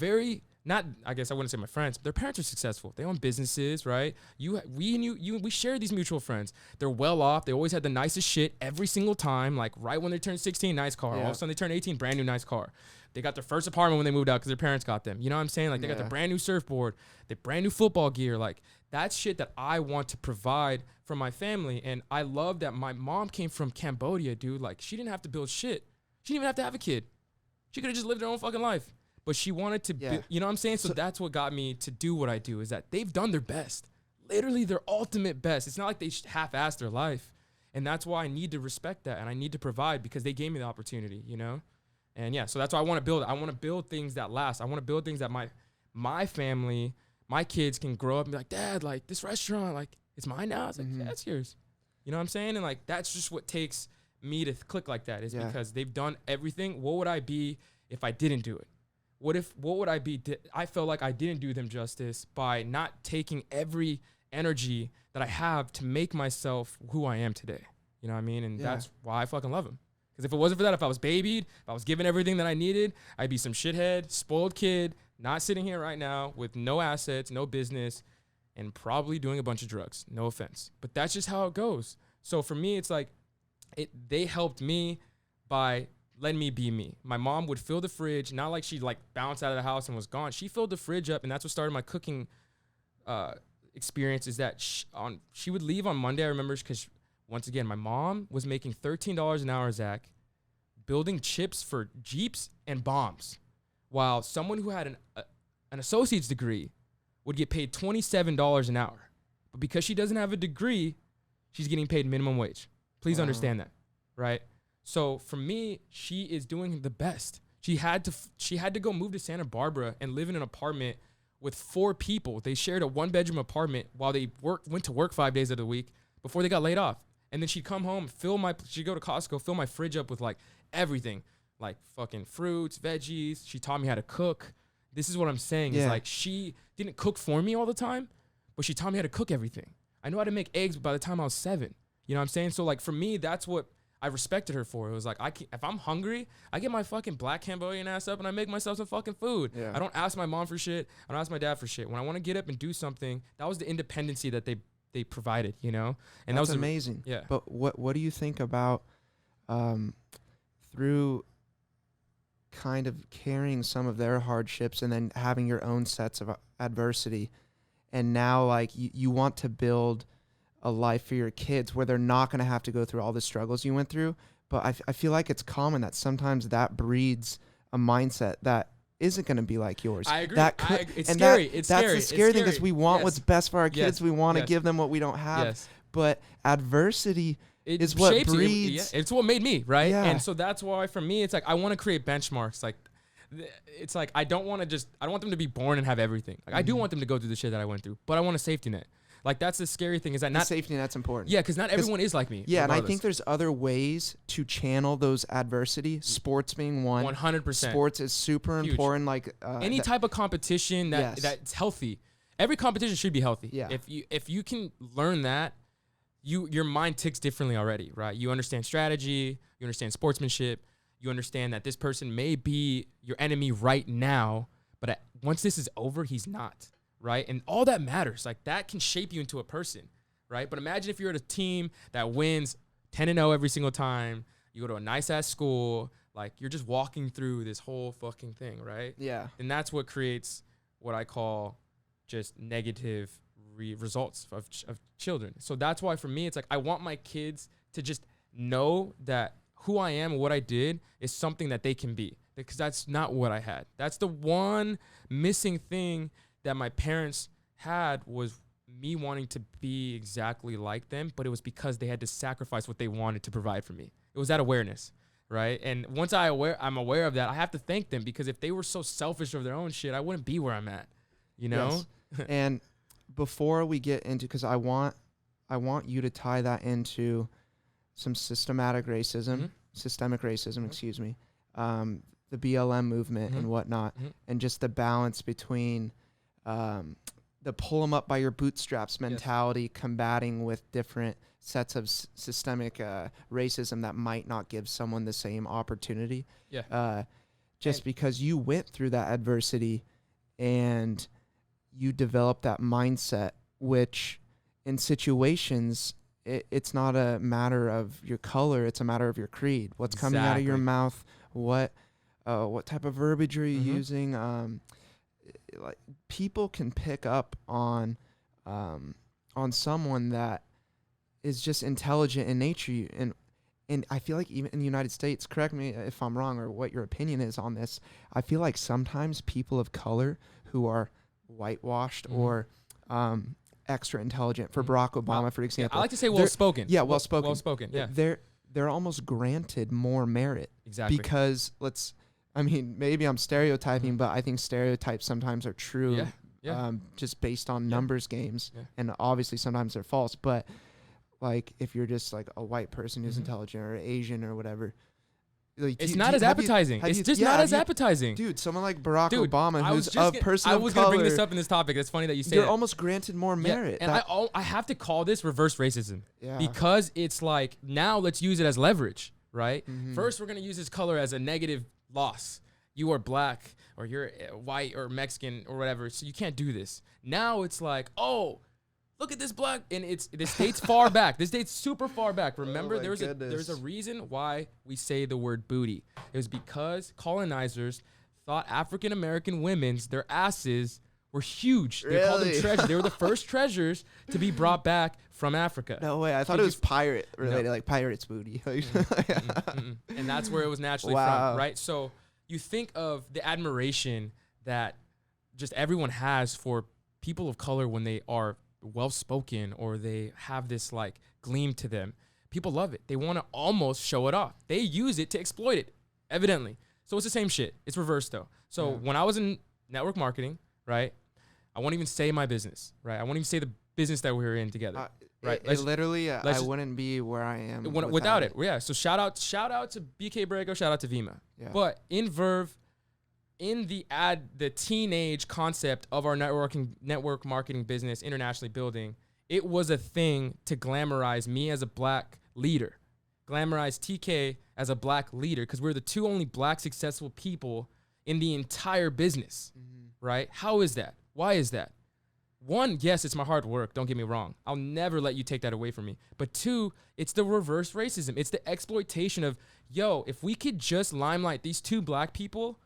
I guess I wouldn't say my friends, but their parents are successful. They own businesses, right? We share these mutual friends. They're well off. They always had the nicest shit every single time. Like right when they turn 16, nice car. Yeah. All of a sudden they turn 18, brand new nice car. They got their first apartment when they moved out because their parents got them. You know what I'm saying? Like they got their brand new surfboard, their brand new football gear. Like that's shit that I want to provide for my family. And I love that my mom came from Cambodia, dude. Like she didn't have to build shit. She didn't even have to have a kid. She could have just lived her own fucking life. But she wanted to, you know what I'm saying? So that's what got me to do what I do, is that they've done their best. Literally their ultimate best. It's not like they half-assed their life. And that's why I need to respect that and I need to provide because they gave me the opportunity, you know? And yeah, so that's why I want to build it. I want to build things that last. I want to build things that my family, my kids can grow up and be like, Dad, like this restaurant, like it's mine now. It's like, yeah, it's yours. You know what I'm saying? And like, that's just what takes me to click like that is because they've done everything. What would I be if I didn't do it? What would I be? I felt like I didn't do them justice by not taking every energy that I have to make myself who I am today. You know what I mean? And that's why I fucking love them. Because if it wasn't for that, if I was babied, if I was given everything that I needed, I'd be some shithead, spoiled kid, not sitting here right now with no assets, no business, and probably doing a bunch of drugs. No offense. But that's just how it goes. So for me, it's like they helped me by letting me be me. My mom would fill the fridge, not like she'd like bounce out of the house and was gone. She filled the fridge up, and that's what started my cooking experience. Is that she would leave on Monday, I remember, because once again, my mom was making $13 an hour, Zach, building chips for Jeeps and bombs, while someone who had an associate's degree would get paid $27 an hour. But because she doesn't have a degree, she's getting paid minimum wage. Please understand that, right? So for me, she is doing the best. She had to go move to Santa Barbara and live in an apartment with 4 people. They shared a 1-bedroom apartment while they went to work 5 days of the week before they got laid off. And then she'd come home, she'd go to Costco, fill my fridge up with like everything, like fucking fruits, veggies. She taught me how to cook. This is what I'm saying. Is like she didn't cook for me all the time, but she taught me how to cook everything. I know how to make eggs by the time I was 7. You know what I'm saying? So like for me, that's what I respected her for. It was like, if I'm hungry, I get my fucking black Cambodian ass up and I make myself some fucking food. Yeah. I don't ask my mom for shit. I don't ask my dad for shit. When I want to get up and do something, that was the independency that they provided, you know? And that's that was amazing. Yeah. But what do you think about through kind of carrying some of their hardships and then having your own sets of adversity, and now like you want to build a life for your kids where they're not going to have to go through all the struggles you went through. But I feel like it's common that sometimes that breeds a mindset that isn't going to be like yours. I agree. It's scary. That's the scary thing is we want what's best for our kids. We want to give them what we don't have. But adversity is what breeds. It's what made me, right? Yeah. And so that's why for me, it's like I want to create benchmarks. Like it's like I don't want them to be born and have everything. Like I do want them to go through the shit that I went through, but I want a safety net. Like that's the scary thing is that not safety net's important. Yeah, because not everyone is like me. Yeah, regardless. And I think there's other ways to channel those adversity. Sports being one. 100%. Sports is super important. Like any type of competition that's healthy. Every competition should be healthy. Yeah. If you can learn that, your mind ticks differently already, right? You understand strategy. You understand sportsmanship. You understand that this person may be your enemy right now, but once this is over, he's not. Right? And all that matters. Like that can shape you into a person, right? But imagine if you're at a team that wins 10-0 every single time, you go to a nice ass school, like you're just walking through this whole fucking thing, right? Yeah. And that's what creates what I call just negative results of children. So that's why for me, it's like, I want my kids to just know that who I am, what I did is something that they can be, because that's not what I had. That's the one missing thing that my parents had, was me wanting to be exactly like them, but it was because they had to sacrifice what they wanted to provide for me. It was that awareness, right? And once I'm aware of that, I have to thank them, because if they were so selfish of their own shit, I wouldn't be where I'm at, you know? Yes. And before we get into, because I want you to tie that into some systemic racism, excuse me, the BLM movement and whatnot, and just the balance between the pull them up by your bootstraps mentality, combating with different sets of systemic racism that might not give someone the same opportunity. Just because you went through that adversity and you developed that mindset, which in situations, it's not a matter of your color, it's a matter of your creed. What's coming out of your mouth, what type of verbiage are you using? Like, people can pick up on someone that is just intelligent in nature, and I feel like even in the United States, correct me if I'm wrong or what your opinion is on this, I feel like sometimes people of color who are whitewashed or extra intelligent, for Barack Obama, for example. I like to say well-spoken. Yeah, well-spoken. Well-spoken, yeah. They're almost granted more merit. Exactly. Because maybe I'm stereotyping, but I think stereotypes sometimes are true, just based on numbers games. Yeah. And obviously sometimes they're false. But like, if you're just like a white person who's intelligent or Asian or whatever, like, it's not as appetizing. It's just not as appetizing. Dude, someone like Barack Obama, who's a person of color. I was going to bring this up in this topic. It's funny that you say you're almost granted more merit. And I have to call this reverse racism. Yeah. Because it's like, now let's use it as leverage, right? First, we're going to use this color as a negative loss. You are black, or you're white or Mexican or whatever, so you can't do this. Now it's like, oh, look at this black, and this dates far back. This dates super far back. Remember, there's a reason why we say the word booty. It was because colonizers thought African American women's, their asses were huge. They called them treasures. They were the first treasures to be brought back from Africa. No way. I thought it was pirate related, like pirates booty. And that's where it was naturally from, right? So you think of the admiration that just everyone has for people of color when they are well-spoken, or they have this like gleam to them. People love it. They want to almost show it off. They use it to exploit it, evidently. So it's the same shit. It's reversed though. So when I was in network marketing, right, I won't even say my business, right? I won't even say the business that we were in together, right? I wouldn't be where I am without it. Yeah. So shout out to BK Brego, shout out to Vima. Yeah. But in Verve, in the teenage concept of our network marketing business, internationally building, it was a thing to glamorize me as a black leader, glamorize TK as a black leader, because we're the two only black successful people in the entire business, right? How is that? Why is that? One, yes, it's my hard work. Don't get me wrong. I'll never let you take that away from me. But two, it's the reverse racism. It's the exploitation of, if we could just limelight these two black people,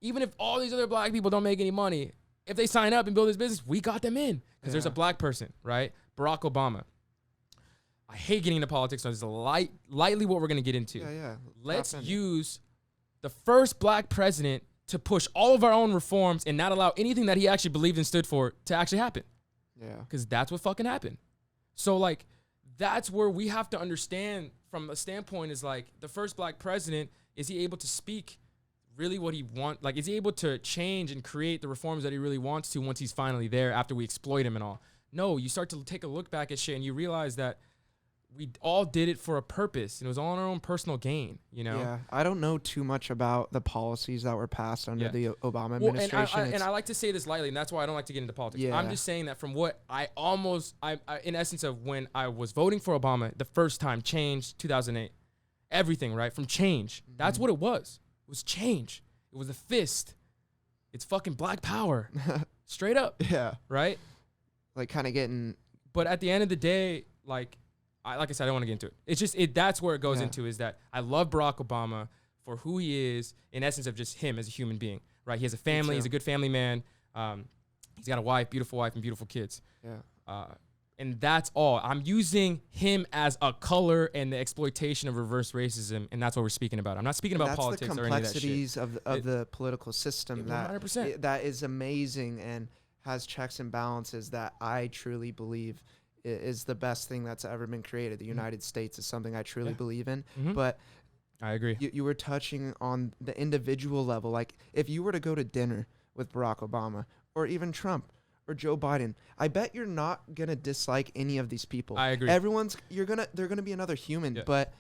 even if all these other black people don't make any money, if they sign up and build this business, we got them in. Because there's a black person, right? Barack Obama. I hate getting into politics, so this is lightly what we're going to get into. Let's use the first black president to push all of our own reforms and not allow anything that he actually believed and stood for to actually happen. Yeah. Because that's what fucking happened. So, like, that's where we have to understand from a standpoint is, like, the first black president, is he able to speak really what he wants? Like, is he able to change and create the reforms that he really wants to once he's finally there after we exploit him and all? No, you start to take a look back at shit and you realize that we all did it for a purpose, and it was all on our own personal gain, you know? Yeah, I don't know too much about the policies that were passed under the Obama administration. And I like to say this lightly, and that's why I don't like to get into politics. I'm just saying that from what I in essence of when I was voting for Obama the first time, change, 2008, everything, right? From change. That's what it was. It was change. It was a fist. It's fucking black power. Straight up. Yeah. Right? Like, kind of getting... But at the end of the day, like I said, I don't want to get into it. It's just, that's where it goes into, is that I love Barack Obama for who he is, in essence of just him as a human being, right? He has a family. He's a good family man. He's got a wife, beautiful and beautiful kids. Yeah. And that's all. I'm using him as a color and the exploitation of reverse racism, and that's what we're speaking about. I'm not speaking about politics or any of that shit. That's the complexities of the political system 100%. that is amazing and has checks and balances that I truly believe is the best thing that's ever been created. The United States is something I truly believe in. But I agree. You were touching on the individual level. Like if you were to go to dinner with Barack Obama or even Trump or Joe Biden, I bet you're not gonna dislike any of these people. I agree. They're gonna be another human, but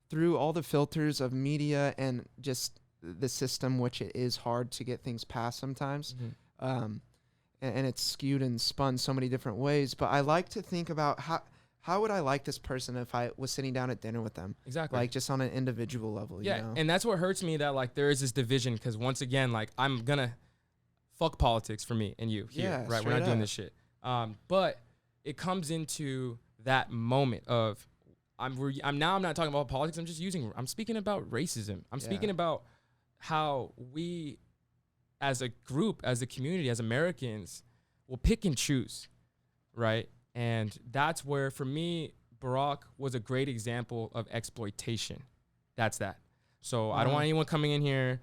through all the filters of media and just the system, which it is hard to get things past sometimes, and it's skewed and spun so many different ways. But I like to think about how would I like this person if I was sitting down at dinner with them? Exactly. Like just on an individual level. Yeah, you know? and that's what hurts me, that like there is this division, because once again, like I'm gonna fuck politics for me and you here, right? We're not doing this shit. But it comes into that moment of I'm not talking about politics. I'm speaking about racism. I'm speaking about how we as a group, as a community, as Americans will pick and choose, right? And that's where, for me, Barack was a great example of exploitation. That's that. So I don't want anyone coming in here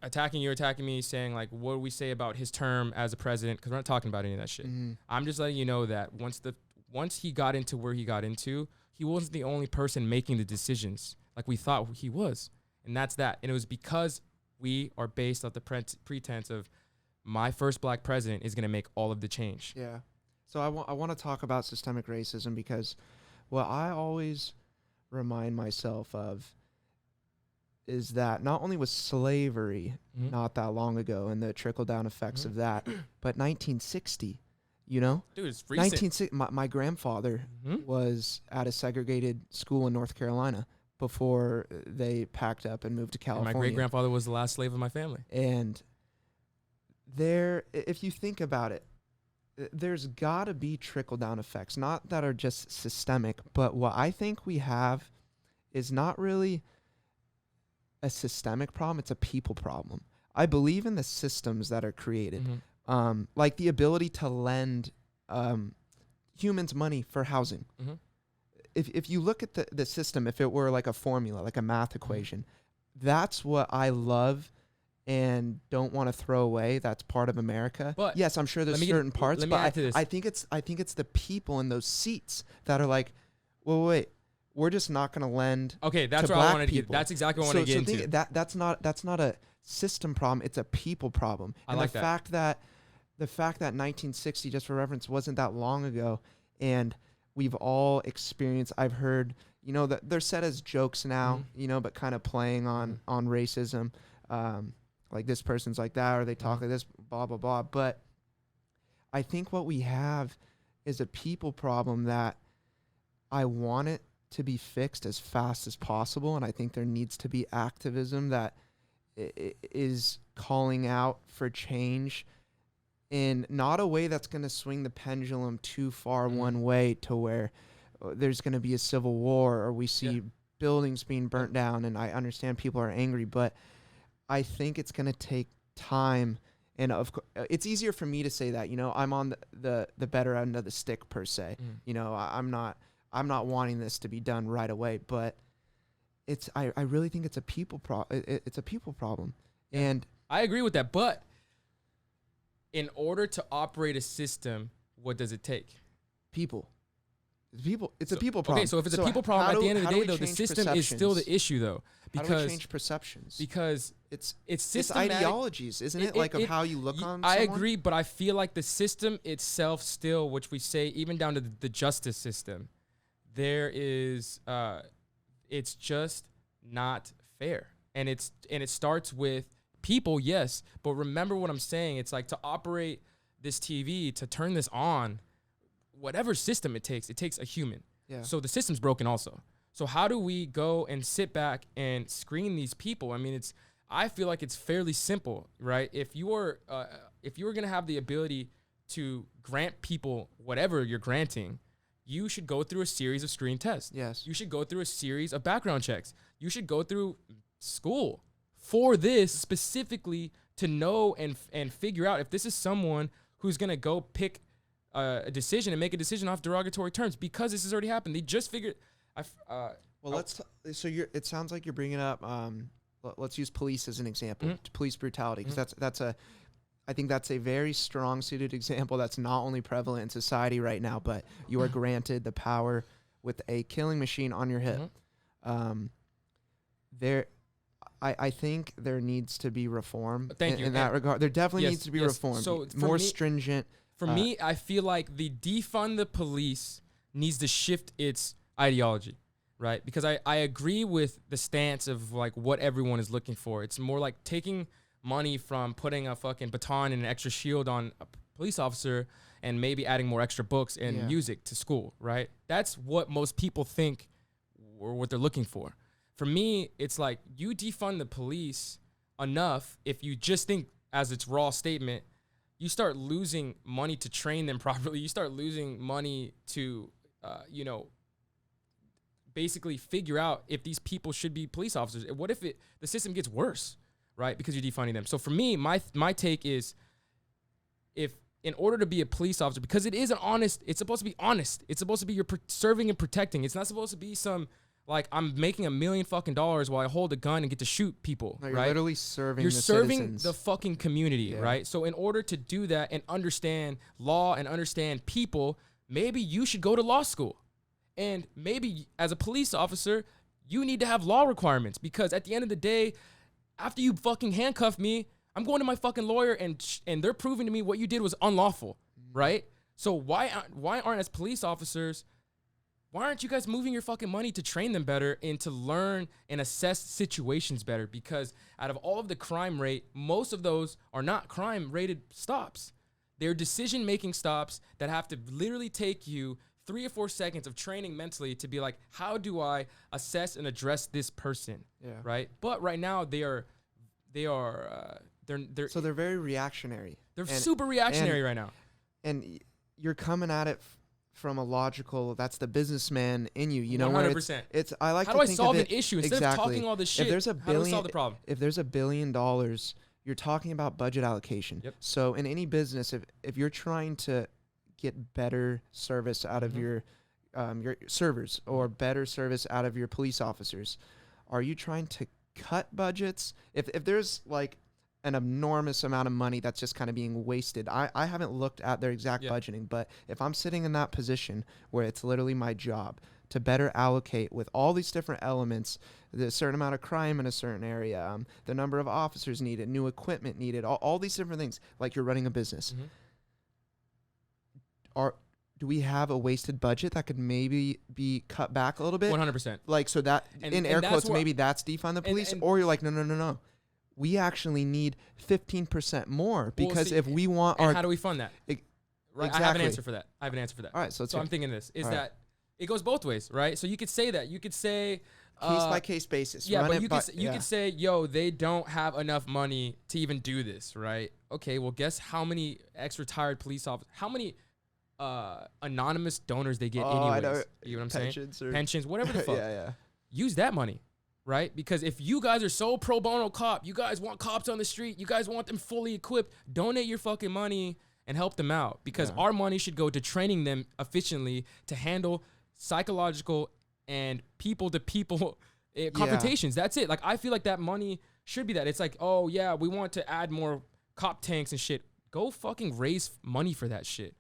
attacking you, attacking me, saying like, what do we say about his term as a president? Because we're not talking about any of that shit. I'm just letting you know that once he got into where he got into, he wasn't the only person making the decisions like we thought he was. And that's that. And it was because we are based off the pretense of my first black president is going to make all of the change. Yeah. So I want to talk about systemic racism because what I always remind myself of is that not only was slavery not that long ago and the trickle-down effects of that, but 1960, you know? Dude, it's recent. My grandfather was at a segregated school in North Carolina before they packed up and moved to California. And my great-grandfather was the last slave of my family. And if you think about it, there's got to be trickle-down effects, not that are just systemic, but what I think we have is not really a systemic problem, it's a people problem. I believe in the systems that are created, like the ability to lend humans money for housing. If you look at the system, if it were like a formula, like a math equation, that's what I love and don't want to throw away. That's part of America. But yes, I'm sure there's certain parts, but I think it's the people in those seats that are like, well, wait, we're just not going to lend. Okay, that's what I wanted to get. That's exactly what I wanted to get into. That's not a system problem. It's a people problem. And I like the fact that 1960, just for reference, wasn't that long ago, and we've all experienced. I've heard, that they're set as jokes now, but kind of playing on racism. Like this person's like that, or they talk like this, blah, blah, blah. But I think what we have is a people problem that I want it to be fixed as fast as possible. And I think there needs to be activism that is calling out for change in not a way that's going to swing the pendulum too far one way to where there's going to be a civil war or we see buildings being burnt down. And I understand people are angry, but I think it's going to take time, and of course, it's easier for me to say that. I'm on the better end of the stick per se. I'm not wanting this to be done right away, but I really think it's a people it's a people problem, and I agree with that. But in order to operate a system, what does it take? People. It's a people problem. Okay, so if it's a people problem, at the end of the day, though, the system is still the issue, though. Because how do we change perceptions? Because it's systematic. It's ideologies, isn't it? Of how you look on someone? I agree, but I feel like the system itself still, which we say even down to the justice system, there is, it's just not fair. And it starts with people, yes, but remember what I'm saying. It's like to operate this TV, to turn this on, whatever system it takes a human. Yeah. So the system's broken also. So how do we go and sit back and screen these people? I mean, I feel like it's fairly simple, right? If you were going to have the ability to grant people whatever you're granting, you should go through a series of screen tests. Yes. You should go through a series of background checks. You should go through school for this specifically to know and figure out if this is someone who's going to go pick a decision and make a decision off derogatory terms because this has already happened. They just figured. It sounds like you're bringing up. Let's use police as an example. Police brutality, because I think that's a very strong suited example that's not only prevalent in society right now, but you are granted the power with a killing machine on your hip. I think there needs to be reform in that regard. There definitely needs to be reform. So more stringent. For me, I feel like the defund the police needs to shift its ideology, right? Because I agree with the stance of like what everyone is looking for. It's more like taking money from putting a fucking baton and an extra shield on a police officer and maybe adding more extra books and music to school, right? That's what most people think or what they're looking for. For me, it's like you defund the police enough if you just think as its raw statement, you start losing money to train them properly. You start losing money to, basically figure out if these people should be police officers. What if the system gets worse, right? Because you're defunding them. So for me, my take is if in order to be a police officer, because it's supposed to be honest. It's supposed to be you're serving and protecting. It's not supposed to be some, like, I'm making $1 million fucking dollars while I hold a gun and get to shoot people. No, you're right? Literally serving. You're the serving citizens. the fucking community, right? So in order to do that and understand law and understand people, maybe you should go to law school, and maybe as a police officer, you need to have law requirements because at the end of the day, after you fucking handcuff me, I'm going to my fucking lawyer and they're proving to me what you did was unlawful, right? So why aren't as police officers? Why aren't you guys moving your fucking money to train them better and to learn and assess situations better? Because out of all of the crime rate, most of those are not crime rated stops. They're decision-making stops that have to literally take you 3 or 4 seconds of training mentally to be like, how do I assess and address this person? Yeah. Right. But right now they're so they're very reactionary. They're super reactionary right now. And you're coming at it from a logical, that's the businessman in you, 100%. It's I like how to do I think solve of an issue instead of talking all this shit? If there's a billion, how do I solve the problem? If there's $1 billion, you're talking about budget allocation. Yep. So in any business, if you're trying to get better service out of your servers or better service out of your police officers, are you trying to cut budgets? If there's like an enormous amount of money that's just kind of being wasted. I haven't looked at their exact budgeting, but if I'm sitting in that position where it's literally my job to better allocate with all these different elements, the certain amount of crime in a certain area, the number of officers needed, new equipment needed, all these different things, like you're running a business. Do we have a wasted budget that could maybe be cut back a little bit? 100%. Like, so that, in air quotes, maybe that's defund the police, or you're like, no. We actually need 15% more because if we want our... how do we fund that? Right. Exactly. I have an answer for that. All right. So I'm thinking this, is that it goes both ways, right? So you could say that. You could say... case by case basis. Yeah, but you could say, yo, they don't have enough money to even do this, right? Okay, well, guess how many ex-retired police officers... How many... anonymous donors they get anyways. I know. You know what I'm saying? Or... Pensions, whatever the fuck. Yeah. Use that money, right? Because if you guys are so pro bono cop, you guys want cops on the street, you guys want them fully equipped, donate your fucking money and help them out. Because our money should go to training them efficiently to handle psychological and people-to-people confrontations. That's it. Like, I feel like that money should be that. It's like, oh, yeah, we want to add more cop tanks and shit. Go fucking raise money for that shit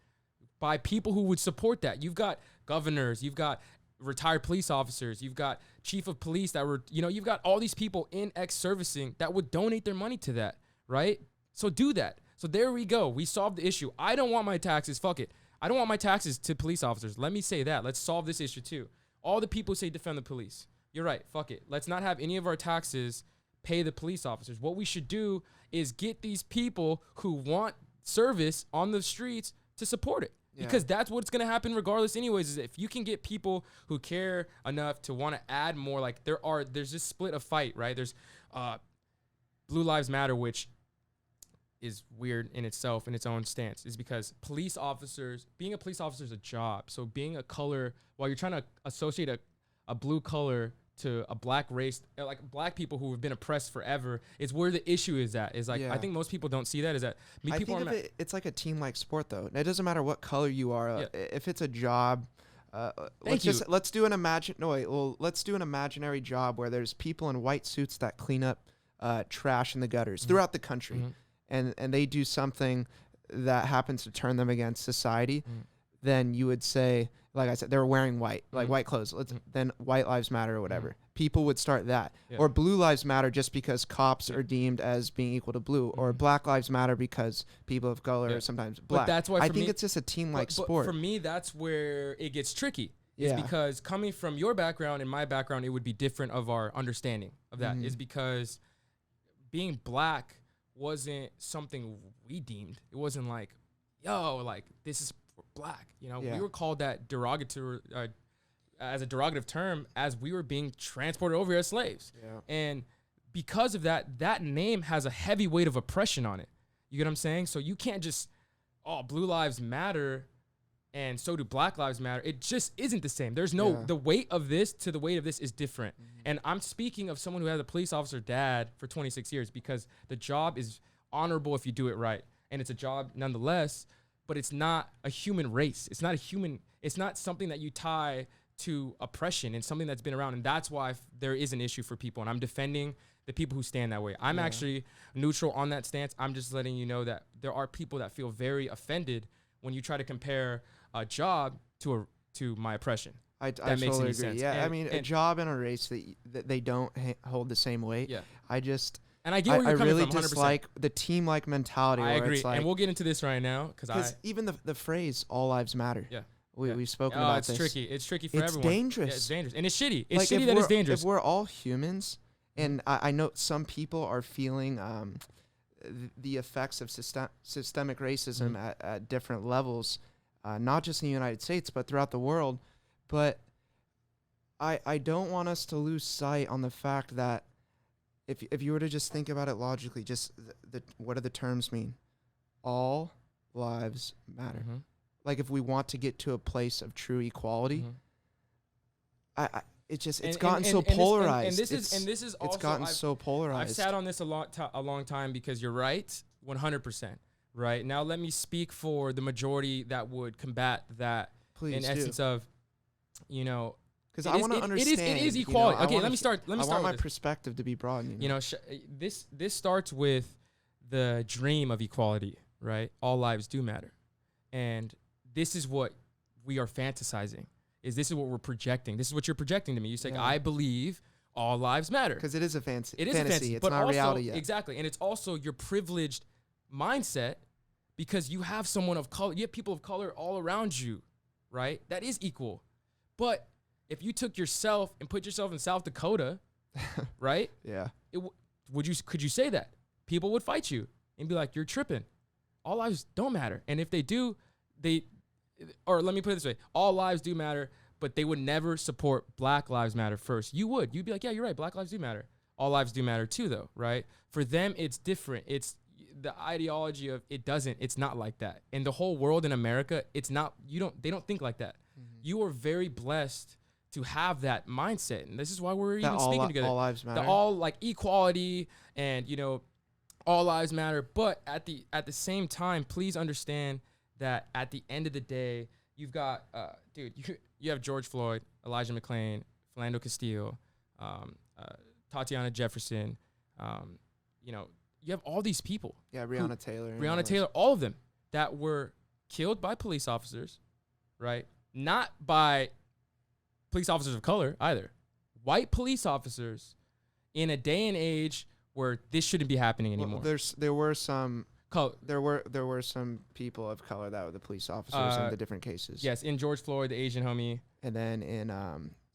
by people who would support that. You've got governors, you've got retired police officers, you've got chief of police that were, you've got all these people in ex-servicing that would donate their money to that, right? So do that. So there we go. We solved the issue. I don't want my taxes. Fuck it. I don't want my taxes to police officers. Let me say that. Let's solve this issue too. All the people say defend the police. You're right. Fuck it. Let's not have any of our taxes pay the police officers. What we should do is get these people who want service on the streets to support it. Because that's what's going to happen regardless anyways, is if you can get people who care enough to want to add more, like there's this split of fight, right? There's Blue Lives Matter, which is weird in itself, in its own stance, is because being a police officer is a job. So being a color, while you're trying to associate a blue color to a black race, like black people who have been oppressed forever, is where the issue is at. Is like, I think most people don't see that. Is that I think it's like a team-like sport, though. It doesn't matter what color you are. If it's a job, let's do an imaginary job where there's people in white suits that clean up trash in the gutters throughout the country, and they do something that happens to turn them against society. Then you would say, like I said, they're wearing white, like white clothes. Then white lives matter or whatever. People would start that. Or blue lives matter just because cops are deemed as being equal to blue. Or black lives matter because people of color are sometimes black. But that's why I think it's just a team-like sport. For me, that's where it gets tricky. Is because coming from your background and my background, it would be different of our understanding of that. Is because being black wasn't something we deemed. It wasn't like, yo, like this is black, we were called that derogatory as a derogative term as we were being transported over here as slaves. And because of that name has a heavy weight of oppression on it. You get what I'm saying? So you can't just, blue lives matter and so do black lives matter. It just isn't the same. There's no, the weight of this to the weight of this is different. And I'm speaking of someone who had a police officer dad for 26 years because the job is honorable if you do it right. And it's a job nonetheless, but it's not a human race. It's not something that you tie to oppression and something that's been around. And that's why there is an issue for people. And I'm defending the people who stand that way. I'm actually neutral on that stance. I'm just letting you know that there are people that feel very offended when you try to compare a job to my oppression. I totally agree. Sense. Yeah, and a job and a race that they don't hold the same weight. Yeah. And I get where you're coming really from, 100%. dislike the team-like mentality. I agree, it's like, and we'll get into this right now because even the phrase "all lives matter." Yeah, we've spoken about this. It's tricky. It's tricky for everyone. It's dangerous. Yeah, it's dangerous, and it's shitty. It's shitty that it's dangerous. If we're all humans, and I know some people are feeling the effects of systemic racism at different levels, not just in the United States but throughout the world. But I don't want us to lose sight on the fact that. If you were to just think about it logically, just what do the terms mean? All lives matter. Like if we want to get to a place of true equality, it's gotten so polarized. It's gotten so polarized. I've sat on this a long time because you're right, 100%. Right now, let me speak for the majority that would combat that. Please in essence of, because I want to understand. It is equality. Okay, let me start. I want my perspective to be broad. This starts with the dream of equality, right? All lives do matter, and this is what we are fantasizing. This is what we're projecting. This is what you're projecting to me. You say, I believe all lives matter because it is a fantasy. It is a fantasy. It's not reality yet. Exactly, and it's also your privileged mindset because you have someone of color. You have people of color all around you, right? That is equal, but if you took yourself and put yourself in South Dakota, right? Yeah. Could you say that? People would fight you and be like, you're tripping. All lives don't matter. And if they do, or let me put it this way, all lives do matter, but they would never support Black Lives Matter first. You'd be like, yeah, you're right. Black lives do matter. All lives do matter too, though, right? For them, it's different. It's the ideology of it's not like that. In the whole world in America, they don't think like that. You are very blessed to have that mindset, and this is why we're even speaking together. All lives matter. Like equality, and all lives matter. But at the same time, please understand that at the end of the day, you've got you have George Floyd, Elijah McClain, Philando Castile, Tatiana Jefferson. You have all these people. Yeah, Breonna Taylor. Breonna Taylor, all of them that were killed by police officers, right? Not by police officers of color either. White police officers in a day and age where this shouldn't be happening anymore. Well, there were some people of color that were the police officers in the different cases. Yes, in George Floyd, the Asian homie, and then in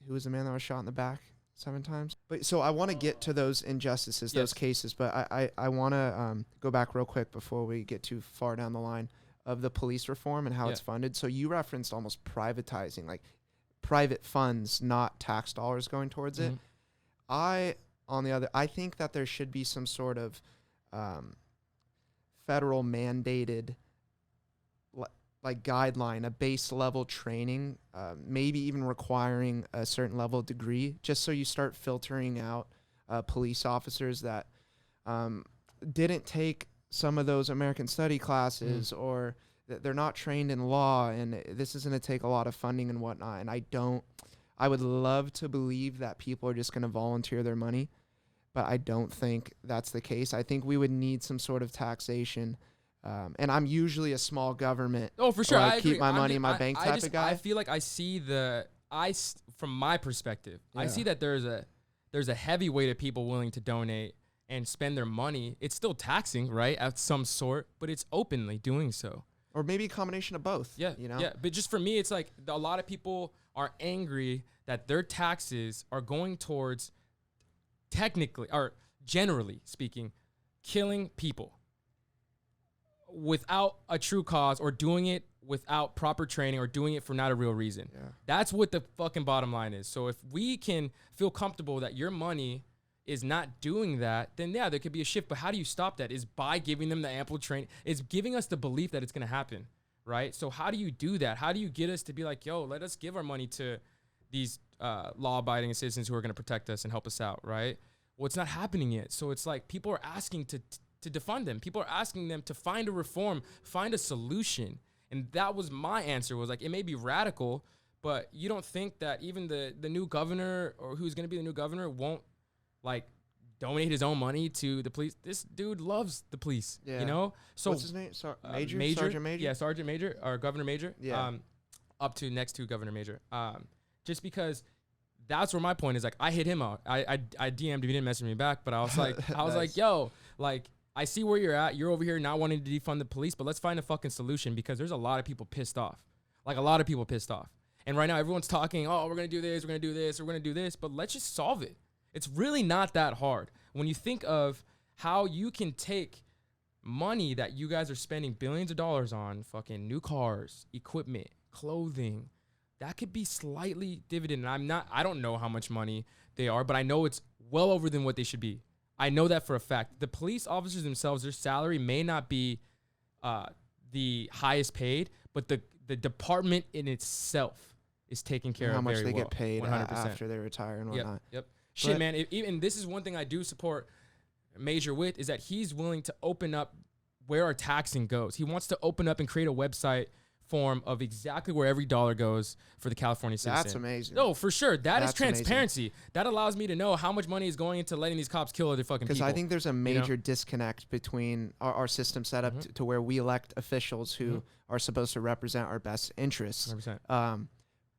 who was the man that was shot in the back 7 times? But so I want to get to those injustices, those cases, but I want to go back real quick before we get too far down the line of the police reform and how it's funded. So you referenced almost privatizing, like private funds, not tax dollars going towards it. I think that there should be some sort of federal mandated like guideline, a base level training, maybe even requiring a certain level of degree, just so you start filtering out police officers that didn't take some of those American study classes, or that they're not trained in law, and this is going to take a lot of funding and whatnot. And I would love to believe that people are just going to volunteer their money, but I don't think that's the case. I think we would need some sort of taxation. And I'm usually a small government. Oh, for sure. I keep my money in my bank type of guy. I feel like I see from my perspective, I see that there's a heavy weight of people willing to donate and spend their money. It's still taxing, right, at some sort, but it's openly doing so. Or maybe a combination of both. Yeah, you know? Yeah, but just for me, it's like a lot of people are angry that their taxes are going towards, technically, or generally speaking, killing people without a true cause, or doing it without proper training, or doing it for not a real reason. Yeah. That's what the fucking bottom line is. So if we can feel comfortable that your money is not doing that, then yeah, there could be a shift. But how do you stop that? Is by giving them the ample training. It's giving us the belief that it's going to happen, right? So how do you do that? How do you get us to be like, yo, let us give our money to these law-abiding citizens who are going to protect us and help us out, right? Well, it's not happening yet. So it's like people are asking to defund them. People are asking them to find a reform, find a solution. And that was my answer, was like, it may be radical, but you don't think that even the new governor, or who's going to be the new governor, won't like donate his own money to the police? This dude loves the police, you know? So what's his name? Major? Sergeant Major? Yeah, Sergeant Major, or Governor Major. Yeah. Up to next to Governor Major. Just because that's where my point is. Like, I hit him out. I DM'd him, he didn't message me back, but I was like, Nice. yo, like, I see where you're at. You're over here not wanting to defund the police, but let's find a fucking solution, because there's a lot of people pissed off. Like, a lot of people pissed off. And right now everyone's talking, oh, we're going to do this, we're going to do this, we're going to do this, but let's just solve it. It's really not that hard. When you think of how you can take money that you guys are spending billions of dollars on, fucking new cars, equipment, clothing, that could be slightly dividend. And I don't know how much money they are, but I know it's well over than what they should be. I know that for a fact. The police officers themselves, their salary may not be the highest paid, but the department in itself is taking care of how much very they well. get paid 100%. after they retire and whatnot. Yep. Shit, man. Even this is one thing I do support Major with, is that he's willing to open up where our taxing goes. He wants to open up and create a website form of exactly where every dollar goes for the California citizen. That's amazing. No, for sure. That's transparency. Amazing. That allows me to know how much money is going into letting these cops kill other fucking people. Because I think there's a major disconnect between our system set up to where we elect officials who are supposed to represent our best interests. 100%.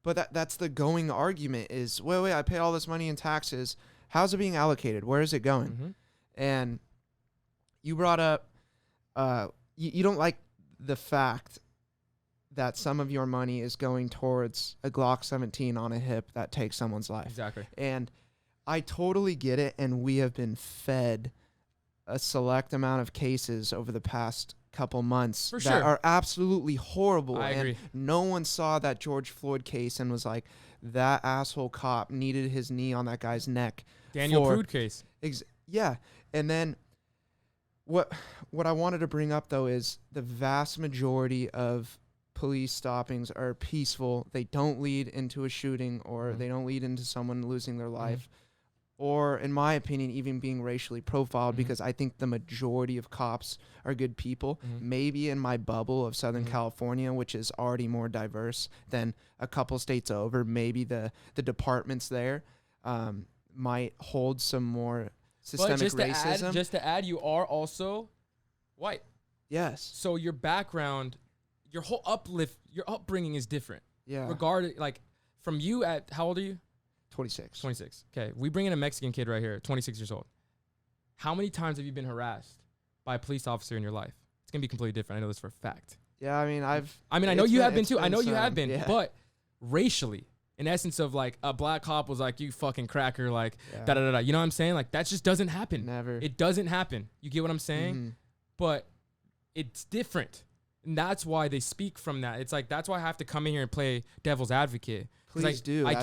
But that's the going argument is, wait, I pay all this money in taxes. How's it being allocated? Where is it going? And you brought up, you don't like the fact that some of your money is going towards a Glock 17 on a hip that takes someone's life. Exactly. And I totally get it. And we have been fed a select amount of cases over the past couple months that are absolutely horrible. I agree. And no one saw that George Floyd case and was like, that asshole cop needed his knee on that guy's neck. Daniel Prude case. Yeah. And then what I wanted to bring up, though, is the vast majority of police stoppings are peaceful. They don't lead into a shooting, or they don't lead into someone losing their life, or, in my opinion, even being racially profiled, because I think the majority of cops are good people. Maybe in my bubble of Southern California, which is already more diverse than a couple states over, maybe the departments there might hold some more systemic racism. Just to add, you are also white. Yes. So your background, your whole your upbringing is different. Yeah. Regarded, like, from you at, how old are you? 26. 26. Okay. We bring in a Mexican kid right here, 26 years old. How many times have you been harassed by a police officer in your life? It's going to be completely different. I know this for a fact. Yeah, I mean, I know you have been too. I know you have been, but racially, in essence of like a black cop was like, you fucking cracker, like da-da-da-da. You know what I'm saying? Like, that just doesn't happen. Never. It doesn't happen. You get what I'm saying? But it's different. And that's why they speak from that. It's like, that's why I have to come in here and play devil's advocate. Please do. I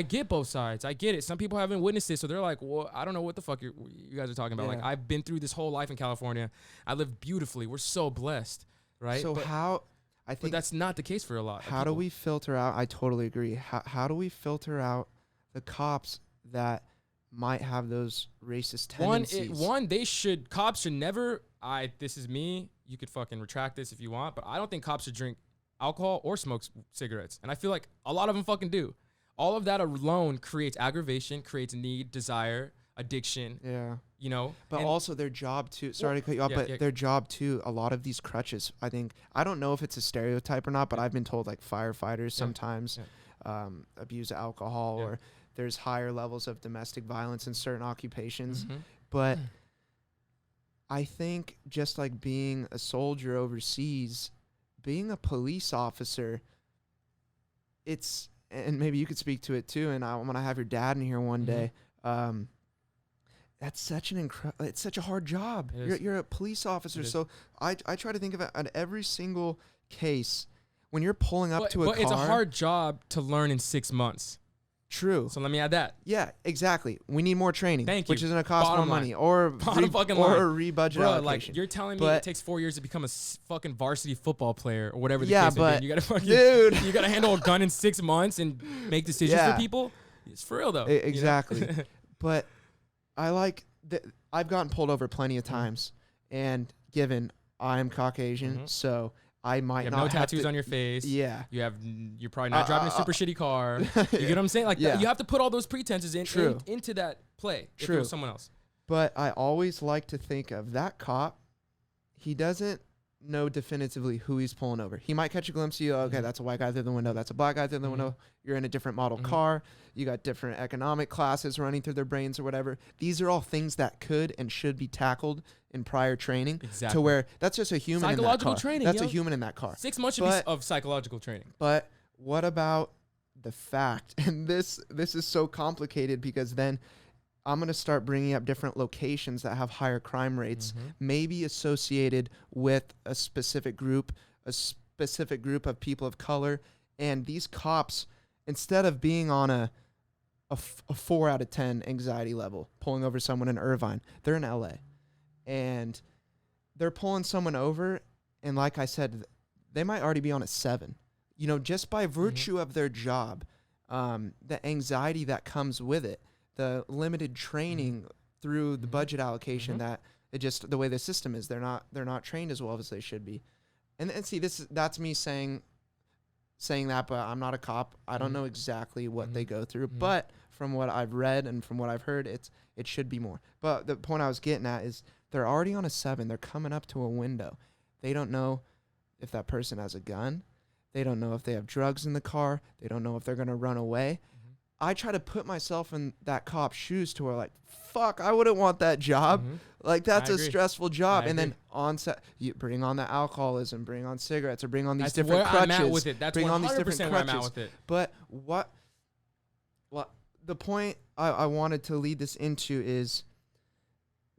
get both sides. I get it. Some people haven't witnessed it, so they're like, well, I don't know what the fuck you guys are talking about. Like, I've been through this whole life in California. I live beautifully. We're so blessed, right? So I think But that's not the case for a lot of how do people. we filter out? I totally agree. How do we filter out the cops that might have those racist tendencies? Cops should never, this is me, you could fucking retract this if you want, but I don't think cops should drink alcohol or smoke cigarettes. And I feel like a lot of them fucking do. All of that alone creates aggravation, creates need, desire, addiction. Yeah. You know? But also their job too. Sorry to cut you off, but their job too. A lot of these crutches, I think. I don't know if it's a stereotype or not, but I've been told like firefighters sometimes abuse alcohol, or there's higher levels of domestic violence in certain occupations. But I think just like being a soldier overseas, being a police officer, it's, and maybe you could speak to it too. And I'm gonna have your dad in here one day. That's such it's such a hard job. You're a police officer. So I try to think of it on every single case when you're pulling up to a car. But it's a hard job to learn in 6 months. True. So let me add that. Yeah, exactly. We need more training. Thank you. Which is going to cost Bottom more line. money or fucking or line. a rebudget Bro, allocation. like you're telling me it takes 4 years to become a fucking varsity football player or whatever the case may but be. You gotta fucking, dude, you gotta handle a gun in 6 months and make decisions for people. It's for real though. Exactly. You know? But I like that. I've gotten pulled over plenty of times, and given I'm Caucasian, so I might you have not no have tattoos to, on your face. Yeah. You're probably not driving a super shitty car. You get what I'm saying? Like Yeah. you have to put all those pretenses into that play. If True. it was someone else. But I always like to think of that cop. He doesn't know definitively who he's pulling over. He might catch a glimpse of you. Okay, that's a white guy through the window. That's a black guy through the window. You're in a different model car. You got different economic classes running through their brains or whatever. These are all things that could and should be tackled in prior training. Exactly. To where that's just a human in that car. Psychological training. That's a human in that car. 6 months should be of psychological training. But what about the fact, and this is so complicated because then I'm going to start bringing up different locations that have higher crime rates, maybe associated with a specific group of people of color. And these cops, instead of being on a 4 out of 10 anxiety level, pulling over someone in Irvine, they're in LA. And they're pulling someone over, and like I said, they might already be on a 7. You know, just by virtue of their job, the anxiety that comes with it, the limited training through the budget allocation, that it just the way the system is, they're not trained as well as they should be. And see, that's me saying that, but I'm not a cop. I don't know exactly what they go through, but from what I've read and from what I've heard, it should be more. But the point I was getting at is they're already on a 7. They're coming up to a window. They don't know if that person has a gun. They don't know if they have drugs in the car. They don't know if they're going to run away. I try to put myself in that cop's shoes to where, like, fuck, I wouldn't want that job. Like, that's a stressful job. And then on set, you bring on the alcoholism, bring on cigarettes, or bring on these different crutches. I'm at with it. That's 100% where I'm at with it. But the point I wanted to lead this into is,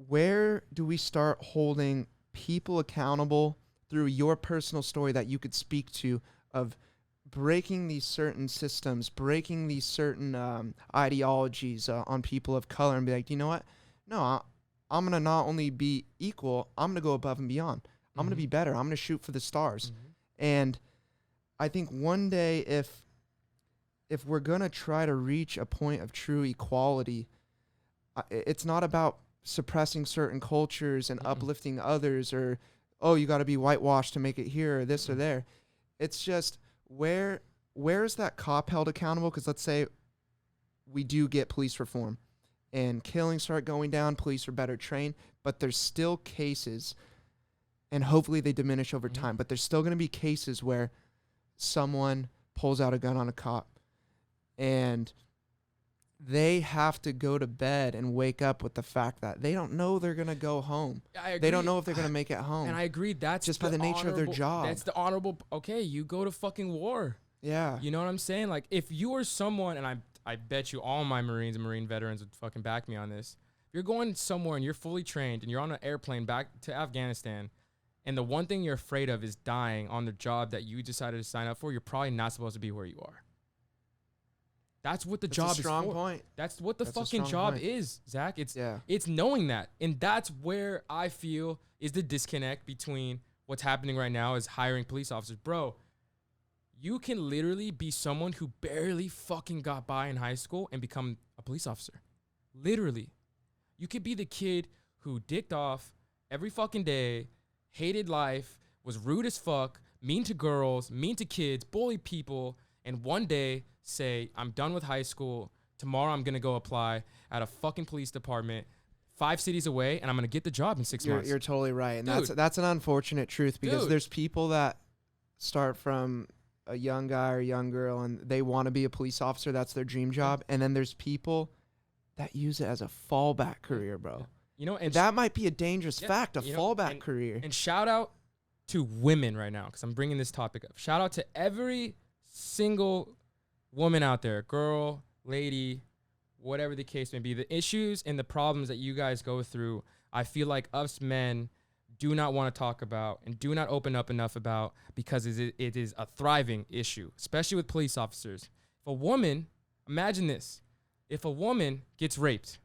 where do we start holding people accountable through your personal story that you could speak to of breaking these certain systems, breaking these certain ideologies on people of color, and be like, you know what? No, I'm going to not only be equal, I'm going to go above and beyond. I'm going to be better. I'm going to shoot for the stars. And I think one day if we're going to try to reach a point of true equality, it's not about suppressing certain cultures and uplifting others, or, oh, you got to be whitewashed to make it here or this or there. It's just, where is that cop held accountable? Because let's say we do get police reform and killings start going down, police are better trained, but there's still cases, and hopefully they diminish over time, but there's still going to be cases where someone pulls out a gun on a cop and they have to go to bed and wake up with the fact that they don't know they're going to go home. They don't know if they're going to make it home. And I agree. That's just by the nature of their job. That's the honorable. Okay, you go to fucking war. Yeah. You know what I'm saying? Like, if you are someone, and I bet you all my Marines and Marine veterans would fucking back me on this. If you're going somewhere and you're fully trained and you're on an airplane back to Afghanistan, and the one thing you're afraid of is dying on the job that you decided to sign up for, you're probably not supposed to be where you are. That's what the job is for. That's a strong point. That's what the fucking job is, Zach. It's knowing that. And that's where I feel is the disconnect between what's happening right now is hiring police officers. Bro, you can literally be someone who barely fucking got by in high school and become a police officer. Literally. You could be the kid who dicked off every fucking day, hated life, was rude as fuck, mean to girls, mean to kids, bully people, and one day say, I'm done with high school. Tomorrow I'm going to go apply at a fucking police department 5 cities away, and I'm going to get the job in 6 months. You're totally right. And Dude. that's an unfortunate truth because Dude. there's people that start from a young guy or young girl and they want to be a police officer. That's their dream job. And then there's people that use it as a fallback career, bro. You know, and that might be a dangerous fact, a fallback career. And shout out to women right now, because I'm bringing this topic up. Shout out to every single woman out there, girl, lady, whatever the case may be. The issues and the problems that you guys go through, I feel like us men do not want to talk about and do not open up enough about, because it is a thriving issue, especially with police officers. If a woman, imagine this, if a woman gets raped,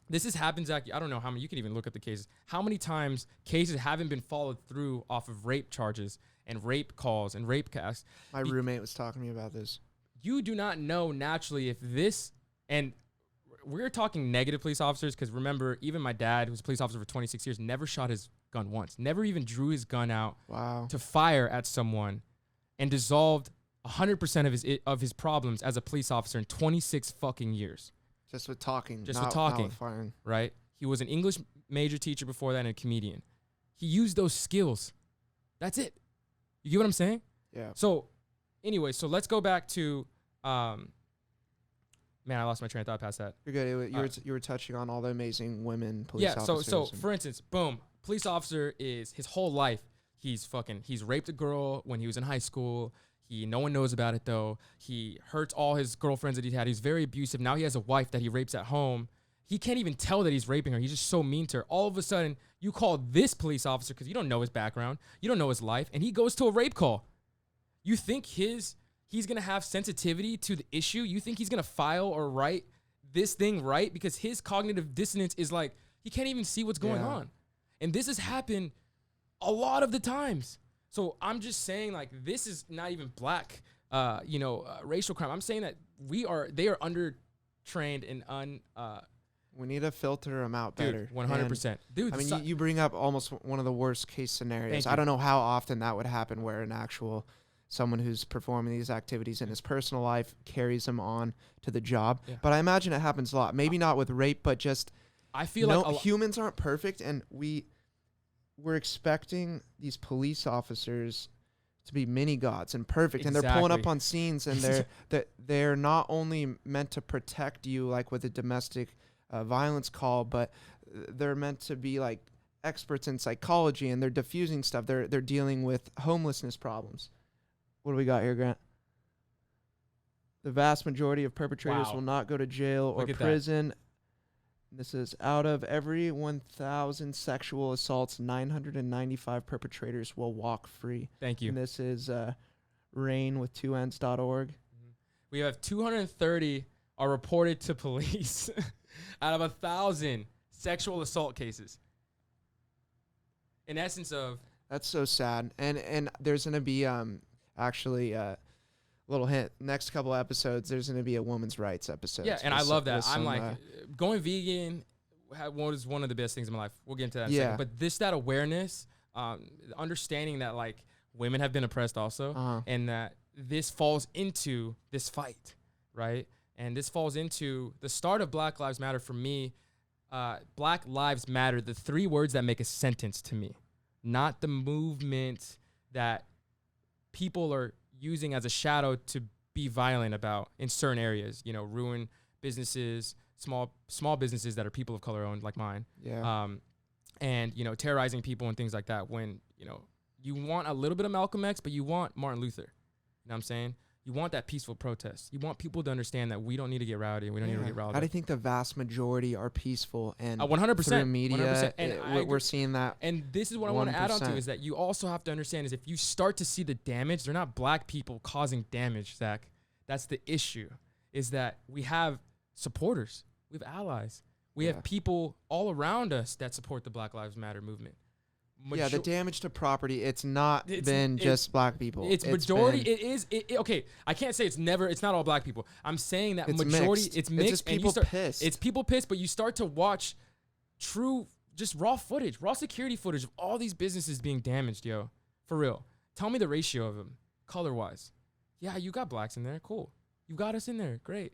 this has happened, Zach. I don't know how many, you can even look at the cases. How many times cases haven't been followed through off of rape charges and rape calls and rape casts? My roommate was talking to me about this. You do not know naturally if this, and we're talking negative police officers, because remember, even my dad, who was a police officer for 26 years, never shot his gun once, never even drew his gun out to fire at someone, and dissolved 100% of his problems as a police officer in 26 fucking years. Just with talking. Not with firing. Right? He was an English major teacher before that and a comedian. He used those skills. That's it. You get what I'm saying? Yeah. So, anyway, so let's go back to, man, I lost my train of thought past that. You're good. You were touching on all the amazing women police officers. So for instance, boom, police officer is his whole life. He's raped a girl when he was in high school. No one knows about it though. He hurts all his girlfriends that he had. He's very abusive. Now he has a wife that he rapes at home. He can't even tell that he's raping her. He's just so mean to her. All of a sudden, you call this police officer, because you don't know his background, you don't know his life, and he goes to a rape call. You think he's gonna have sensitivity to the issue? You think he's gonna file or write this thing right? Because his cognitive dissonance is like, he can't even see what's going on. And this has happened a lot of the times. So I'm just saying, like, this is not even black, racial crime. I'm saying that they are under-trained and we need to filter them out better. 100%. Dude, I mean, you bring up almost one of the worst case scenarios. I don't know how often that would happen, where an actual someone who's performing these activities in his personal life carries them on to the job. Yeah. But I imagine it happens a lot. Maybe not with rape, but just I feel like humans aren't perfect, and we're expecting these police officers to be mini gods and perfect. Exactly. And they're pulling up on scenes, and they're not only meant to protect you, like with a domestic violence call, but they're meant to be like experts in psychology, and they're diffusing stuff. They're dealing with homelessness problems. What do we got here, Grant? The vast majority of perpetrators will not go to jail or prison. This is out of every 1,000 sexual assaults, 995 perpetrators will walk free. Thank you. And this is rainwith2ends.org. We have 230 are reported to police out of 1,000 sexual assault cases. In essence of... That's so sad. And there's going to be actually... little hint, next couple episodes, there's going to be a women's rights episode. Yeah, and I love that. I'm like, going vegan was one of the best things in my life. We'll get into that in a second. But that awareness, understanding that, like, women have been oppressed also, and that this falls into this fight, right? And this falls into the start of Black Lives Matter for me. Black Lives Matter, the 3 words that make a sentence to me, not the movement that people are using as a shadow to be violent about in certain areas, ruin businesses, small businesses that are people of color owned, like mine. Yeah. And, terrorizing people and things like that. When, you want a little bit of Malcolm X, but you want Martin Luther. You know what I'm saying? You want that peaceful protest. You want people to understand that we don't need to get rowdy. We don't need to get riled up. I think the vast majority are peaceful, and 100%, through media, 100%. And we're seeing that. And this is what I want to add on to, is that you also have to understand is if you start to see the damage, they're not black people causing damage, Zach. That's the issue, is that we have supporters. We have allies. We have people all around us that support the Black Lives Matter movement. the damage to property, it's not been just black people. It's majority. Okay, I can't say it's not all black people. I'm saying that majority. It's mixed. It's just people pissed. It's people pissed, but you start to watch true, just raw footage, raw security footage of all these businesses being damaged, yo. For real. Tell me the ratio of them, color-wise. Yeah, you got blacks in there. Cool. You got us in there. Great.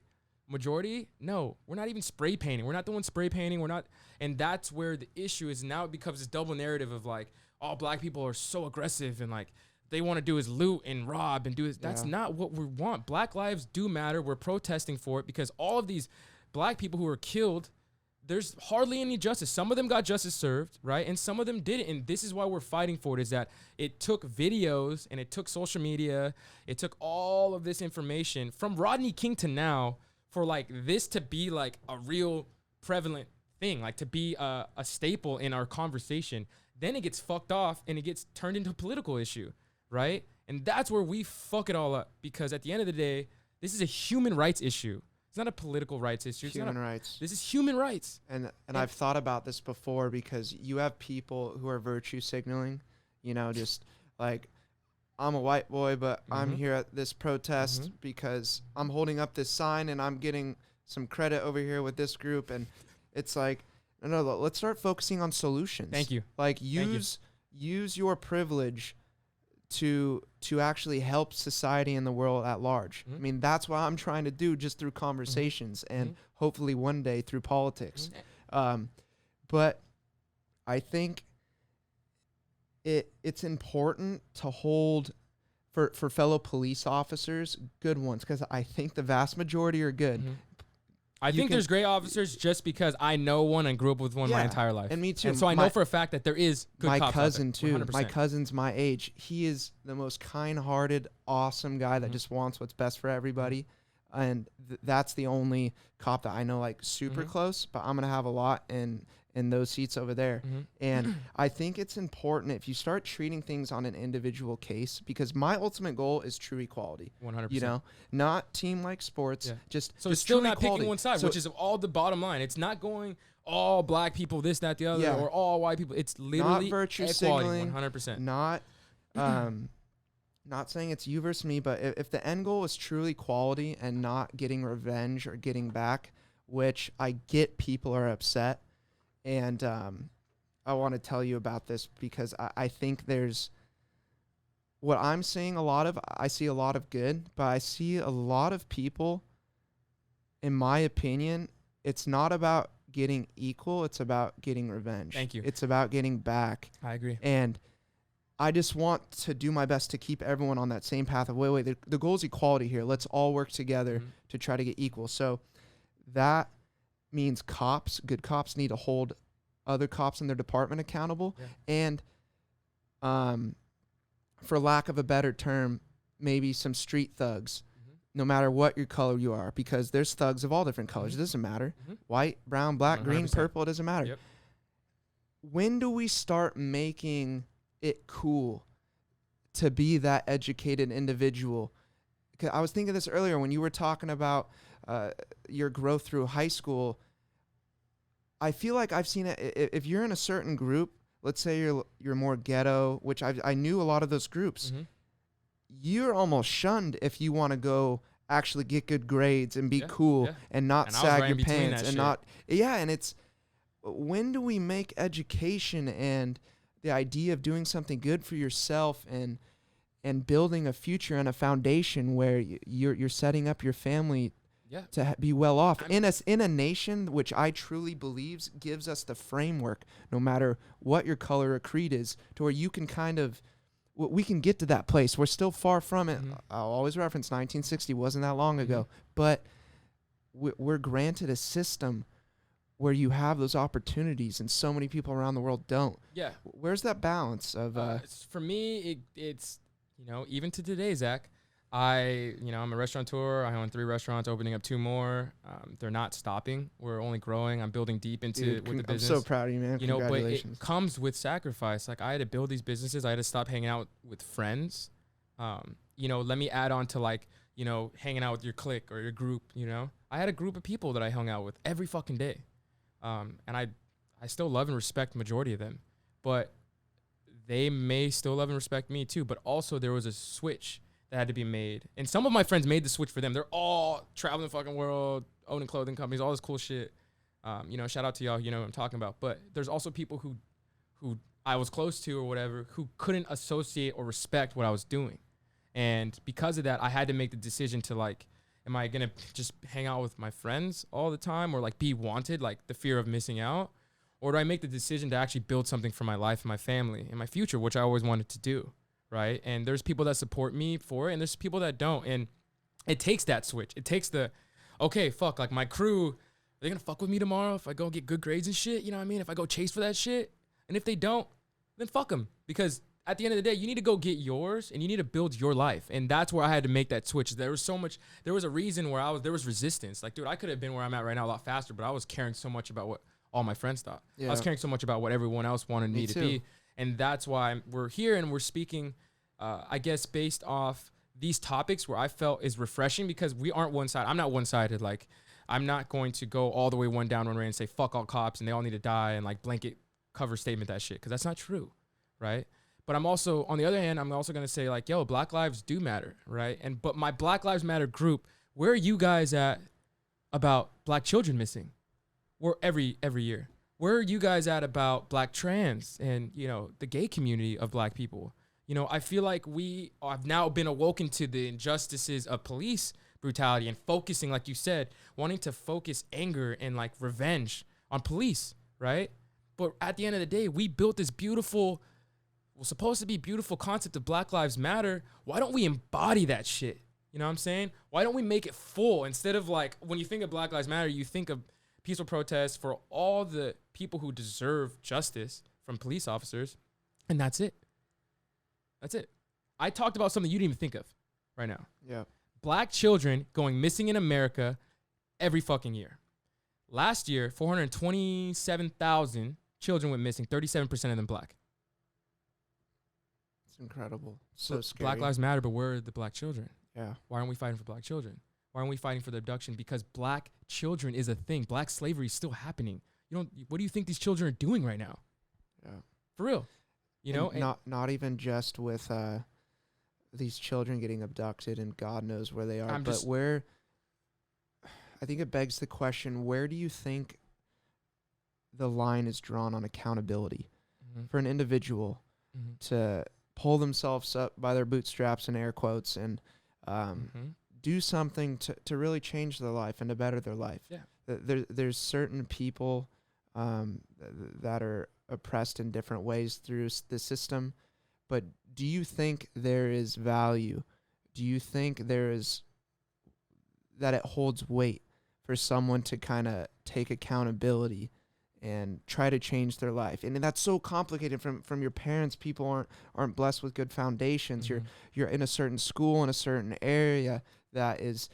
Majority? No. We're not even spray painting. We're not the ones spray painting. We're not. And that's where the issue is. Now it becomes this double narrative of like, all black people are so aggressive and like they want to do is loot and rob and do this. That's not what we want. Black lives do matter. We're protesting for it because all of these black people who were killed, there's hardly any justice. Some of them got justice served, right? And some of them didn't. And this is why we're fighting for it, is that it took videos and it took social media. It took all of this information from Rodney King to now for like this to be like a real prevalent thing, like to be a staple in our conversation. Then it gets fucked off and it gets turned into a political issue, right? And that's where we fuck it all up, because at the end of the day, this is a human rights issue. It's not a political rights issue. Human rights. This is human rights. And I've thought about this before, because you have people who are virtue signaling, just like, I'm a white boy, but I'm here at this protest because I'm holding up this sign and I'm getting some credit over here with this group. And it's like, no, let's start focusing on solutions. Thank you. Like use your privilege to actually help society and the world at large. I mean, that's what I'm trying to do, just through conversations and hopefully one day through politics. But I think it's important to hold for fellow police officers, good ones, because I think the vast majority are good. I think there's great officers just because I know one and grew up with one my entire life. And me too. And so I know for a fact that there is good cops out there. My cousin too. 100%. My cousin's my age. He is the most kind-hearted, awesome guy that just wants what's best for everybody. And that's the only cop that I know like super close, but I'm going to have a lot in those seats over there. And I think it's important if you start treating things on an individual case, because my ultimate goal is true equality. 100%. Not team like sports. So it's still not picking one side, which is all the bottom line. It's not going all black people, this, that, the other, or all white people. It's literally not virtue equality, signaling, 100%. Not saying it's you versus me, but if the end goal is truly quality and not getting revenge or getting back, which I get people are upset. And I want to tell you about this because I think there's what I'm seeing I see a lot of good, but I see a lot of people, in my opinion, it's not about getting equal. It's about getting revenge. Thank you. It's about getting back. I agree. And I just want to do my best to keep everyone on that same path of, wait, the goal is equality here. Let's all work together to try to get equal. So that means good cops need to hold other cops in their department accountable. And for lack of a better term, maybe some street thugs, no matter what your color you are, because there's thugs of all different colors. It doesn't matter. White, brown, black, 100%. Green, purple, it doesn't matter. When do we start making it cool to be that educated individual? Because I was thinking this earlier when you were talking about your growth through high school. I feel like I've seen it. If you're in a certain group, let's say you're more ghetto, which I knew a lot of those groups, you're almost shunned if you want to go actually get good grades and be cool and not sag your pants and not. And it's, when do we make education and the idea of doing something good for yourself and building a future and a foundation where you're setting up your family to be well off in a nation which I truly believes gives us the framework, no matter what your color or creed is, to where you can we can get to that place. We're still far from it. I'll always reference 1960 wasn't that long ago, but we're granted a system where you have those opportunities and so many people around the world don't. Where's that balance of for me it's even to today, Zach, I'm a restaurateur. I own 3 restaurants, opening up 2 more. They're not stopping. We're only growing. I'm building deep into with the business. I'm so proud of you, man. Congratulations. But it comes with sacrifice. Like, I had to build these businesses. I had to stop hanging out with friends. Let me add on to hanging out with your clique or your group. I had a group of people that I hung out with every fucking day. And I still love and respect the majority of them. But they may still love and respect me too. But also there was a switch that had to be made. And some of my friends made the switch for them. They're all traveling the fucking world, owning clothing companies, all this cool shit. You know, shout out to y'all, you know what I'm talking about. But there's also people who I was close to or whatever, who couldn't associate or respect what I was doing. And because of that, I had to make the decision to like, am I going to just hang out with my friends all the time or like be wanted, like the fear of missing out? Or do I make the decision to actually build something for my life and my family and my future, which I always wanted to do, right? And there's people that support me for it, and there's people that don't. And it takes that switch. It takes the, okay, fuck, like my crew, they're going to fuck with me tomorrow if I go get good grades and shit, you know what I mean? If I go chase for that shit. And if they don't, then fuck them. Because at the end of the day, you need to go get yours and you need to build your life. And that's where I had to make that switch. There was a reason where there was resistance. Like, dude, I could have been where I'm at right now a lot faster, but I was caring so much about what all my friends thought. Yeah. I was caring so much about what everyone else wanted me to be. And that's why we're here and we're speaking, I guess, based off these topics where I felt is refreshing because we aren't one side. I'm not one-sided. Like, I'm not going to go all the way one down, one way and say, fuck all cops and they all need to die and like blanket cover statement that shit. Cause that's not true. Right. But I'm also, on the other hand, I'm also going to say like, yo, Black lives do matter. Right. But my Black Lives Matter group, where are you guys at about Black children missing? Every year. Where are you guys at about Black trans and, you know, the gay community of Black people? You know, I feel like we have now been awoken to the injustices of police brutality and focusing, like you said, wanting to focus anger and like revenge on police, right? But at the end of the day, we built this beautiful, supposed to be beautiful concept of Black Lives Matter. Why don't we embody that shit? You know what I'm saying? Why don't we make it full instead of like, when you think of Black Lives Matter, you think of peaceful protests for all the people who deserve justice from police officers. And that's it. That's it. I talked about something you didn't even think of right now. Yeah. Black children going missing in America every fucking year. Last year, 427,000 children went missing, 37% of them Black. It's incredible. So scary. Black Lives Matter, but where are the Black children? Yeah. Why aren't we fighting for Black children? Why aren't we fighting for the abduction? Because Black children is a thing. Black slavery is still happening. What do you think these children are doing right now? Yeah. For real. You know? And not even just with these children getting abducted and God knows where they are, I think it begs the question, where do you think the line is drawn on accountability for an individual to pull themselves up by their bootstraps and air quotes and do something to really change their life and to better their life? Yeah. There's certain people that are oppressed in different ways through the system, but do you think there is value? Do you think that it holds weight for someone to kind of take accountability and try to change their life? And that's so complicated from your parents. People aren't blessed with good foundations. You're in a certain school in a certain area that is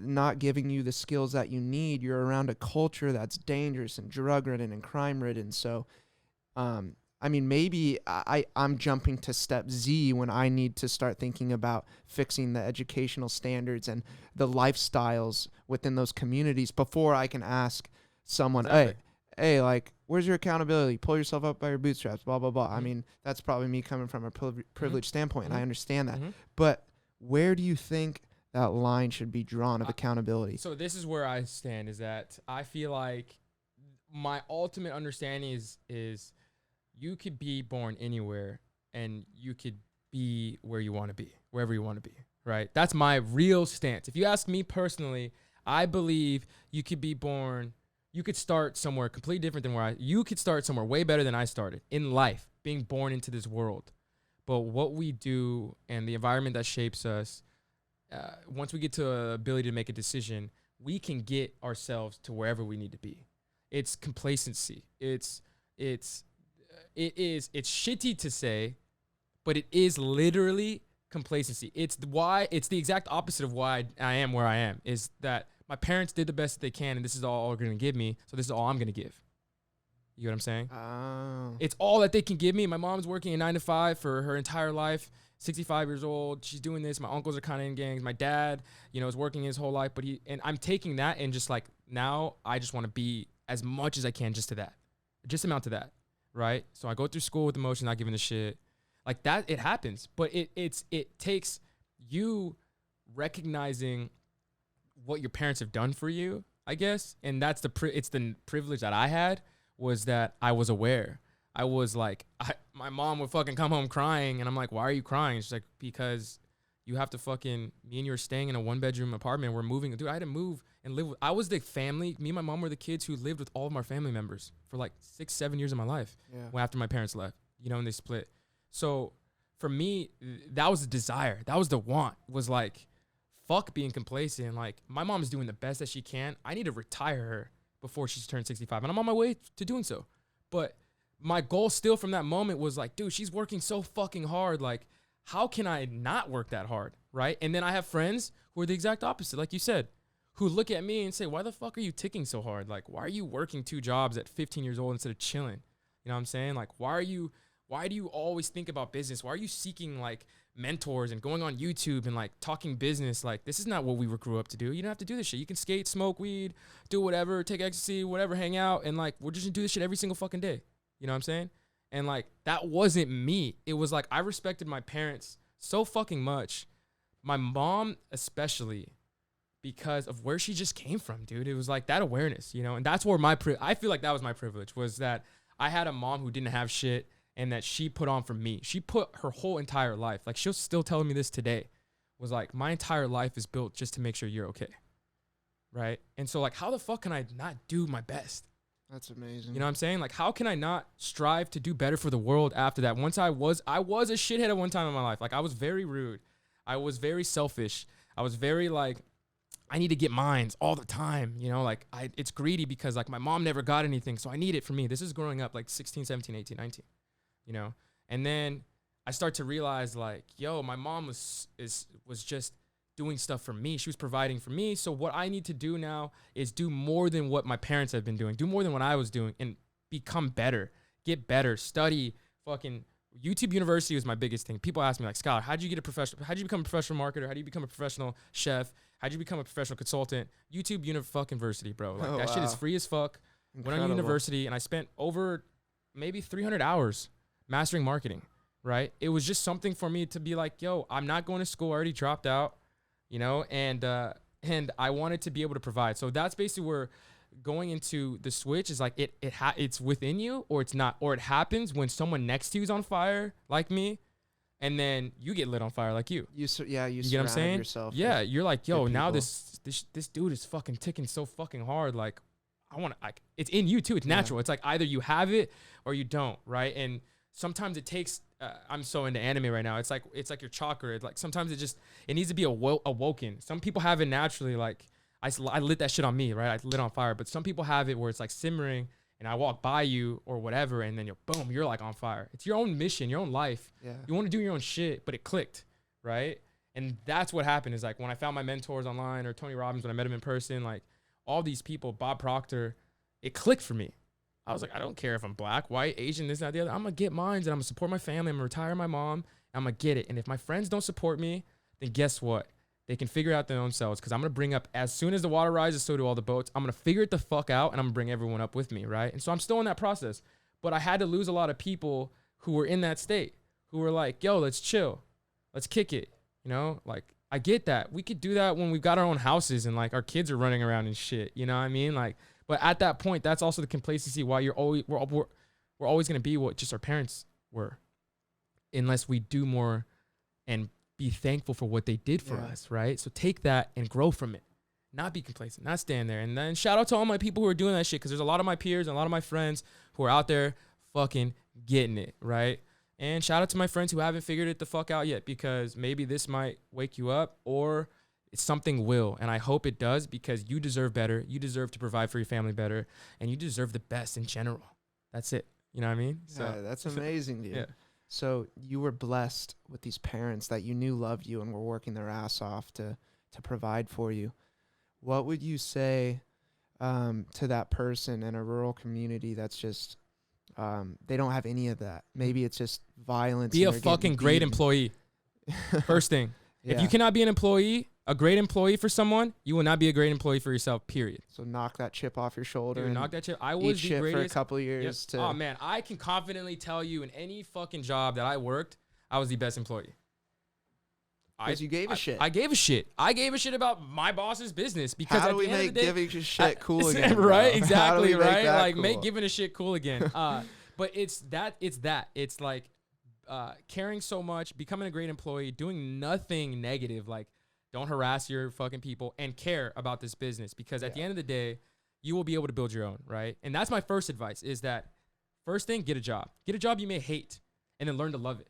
not giving you the skills that you need. You're around a culture that's dangerous and drug ridden and crime ridden. So I mean, maybe I'm jumping to step Z when I need to start thinking about fixing the educational standards and the lifestyles within those communities before I can ask someone, hey, like, where's your accountability? Pull yourself up by your bootstraps, blah, blah, blah. I mean, that's probably me coming from a privileged standpoint, and I understand that. But where do you think that line should be drawn of accountability? So this is where I stand, is that I feel like my ultimate understanding is you could be born anywhere and you could be where you want to be, wherever you want to be, right? That's my real stance. If you ask me personally, I believe you could be born, you could start somewhere completely different than you could start somewhere way better than I started in life, being born into this world. But what we do and the environment that shapes us, once we get to the ability to make a decision, we can get ourselves to wherever we need to be. It's complacency. It's shitty to say, but it is literally complacency. It's the exact opposite of why I am where I am, is that my parents did the best that they can, and this is all they're going to give me, so this is all I'm going to give. You get what I'm saying? Oh. It's all that they can give me. My mom's working a 9 to 5 for her entire life, 65 years old. She's doing this. My uncles are kind of in gangs. My dad, is working his whole life, and I'm taking that and just like, now I just want to be as much as I can just amount to that. Right? So I go through school with emotion, not giving a shit. Like that, it happens, but it takes you recognizing what your parents have done for you, I guess. And that's the privilege that I had, was that I was aware. I was like, my mom would fucking come home crying, and I'm like, why are you crying? She's like, because you have to fucking, me and you are staying in a 1-bedroom apartment. We're moving. Dude, I had to move and live with, I was the family, me and my mom were the kids who lived with all of our family members for like 6-7 years of my life. Yeah. After my parents left, you know, and they split. So for me, that was the desire. That was the want, was like, fuck being complacent. Like, my mom is doing the best that she can. I need to retire her before she's turned 65. And I'm on my way to doing so. But my goal still from that moment was like, dude, she's working so fucking hard. Like, how can I not work that hard, right? And then I have friends who are the exact opposite, like you said, who look at me and say, why the fuck are you ticking so hard? Like, why are you working 2 jobs at 15 years old instead of chilling? You know what I'm saying? Like, why do you always think about business? Why are you seeking like mentors and going on YouTube and like talking business? Like, this is not what we grew up to do. You don't have to do this shit. You can skate, smoke weed, do whatever, take ecstasy, whatever, hang out. And like, we're just gonna do this shit every single fucking day. You know what I'm saying? And like, that wasn't me. It was like, I respected my parents so fucking much. My mom, especially, because of where she just came from, dude. It was like that awareness, you know? And that's where I feel like that was my privilege, was that I had a mom who didn't have shit, and that she put on for me. She put her whole entire life, like she'll still tell me this today, was like, my entire life is built just to make sure you're okay. Right? And so like, how the fuck can I not do my best? That's amazing. You know what I'm saying? Like, how can I not strive to do better for the world after that? Once I was a shithead at one time in my life. Like, I was very rude. I was very selfish. I was very like, I need to get mines all the time. You know, like it's greedy because like my mom never got anything. So I need it for me. This is growing up like 16, 17, 18, 19, you know? And then I start to realize like, yo, my mom was just doing stuff for me. She was providing for me. So what I need to do now is do more than what my parents have been doing, do more than what I was doing, and become better, get better, study. Fucking YouTube University was my biggest thing. People ask me like, Skyler, how'd you become a professional marketer? How do you become a professional chef? How'd you become a professional consultant? YouTube University, bro. Like shit is free as fuck. Incredible. Went on university and I spent over maybe 300 hours mastering marketing, right? It was just something for me to be like, yo, I'm not going to school. I already dropped out. You know, and I wanted to be able to provide. So that's basically where going into the switch is like, it's within you, or it's not, or it happens when someone next to you is on fire like me, and then you get lit on fire like you. You get what I'm saying? Yourself. Yeah, you're like, yo, now this dude is fucking ticking so fucking hard. Like, I want to. Like, it's in you too. It's natural. It's like either you have it or you don't, right? And sometimes it takes. I'm so into anime right now. It's like your chakra. Like sometimes it needs to be awoken. Some people have it naturally. Like I lit that shit on me, right? I lit on fire. But some people have it where it's like simmering, and I walk by you or whatever, and then you're like on fire. It's your own mission, your own life. Yeah. You want to do your own shit, but it clicked, right? And that's what happened. Is like when I found my mentors online, or Tony Robbins when I met him in person, like all these people, Bob Proctor, it clicked for me. I was like, I don't care if I'm black, white, Asian, this, that, the other. I'm going to get mine, and I'm going to support my family. I'm going to retire my mom. I'm going to get it. And if my friends don't support me, then guess what? They can figure it out their own selves, because I'm going to bring up, as soon as the water rises, so do all the boats. I'm going to figure it the fuck out, and I'm going to bring everyone up with me, right? And so I'm still in that process. But I had to lose a lot of people who were in that state, who were like, yo, let's chill. Let's kick it. You know, like, I get that. We could do that when we've got our own houses and like our kids are running around and shit. You know what I mean? Like, but at that point, that's also the complacency why we're always going to be what just our parents were, unless we do more and be thankful for what they did for us, right? So take that and grow from it. Not be complacent, not stand there. And then shout out to all my people who are doing that shit, because there's a lot of my peers and a lot of my friends who are out there fucking getting it, right? And shout out to my friends who haven't figured it the fuck out yet, because maybe this might wake you up, or something will. And I hope it does, because you deserve better. You deserve to provide for your family better, and you deserve the best in general. That's it. You know what I mean? Yeah, that's amazing, dude. Yeah. So you were blessed with these parents that you knew loved you and were working their ass off to provide for you. What would you say to that person in a rural community that's just, they don't have any of that? Maybe it's just violence. Be a fucking great employee. First thing. If you cannot be a great employee for someone, you will not be a great employee for yourself, period. So knock that chip off your shoulder. Dude, knock that chip. I was the greatest. For a couple of years. Yep. Oh, man. I can confidently tell you, in any fucking job that I worked, I was the best employee. Because you gave a shit. I gave a shit. I gave a shit about my boss's business because how at do we the end make of the day, giving a shit cool again? Right? Bro? Exactly. Right? Like cool? make giving a shit cool again. But it's that. It's like caring so much, becoming a great employee, doing nothing negative. Like don't harass your fucking people and care about this business because at the end of the day, you will be able to build your own. Right? And that's my first advice: is that first thing, get a job. Get a job you may hate, and then learn to love it.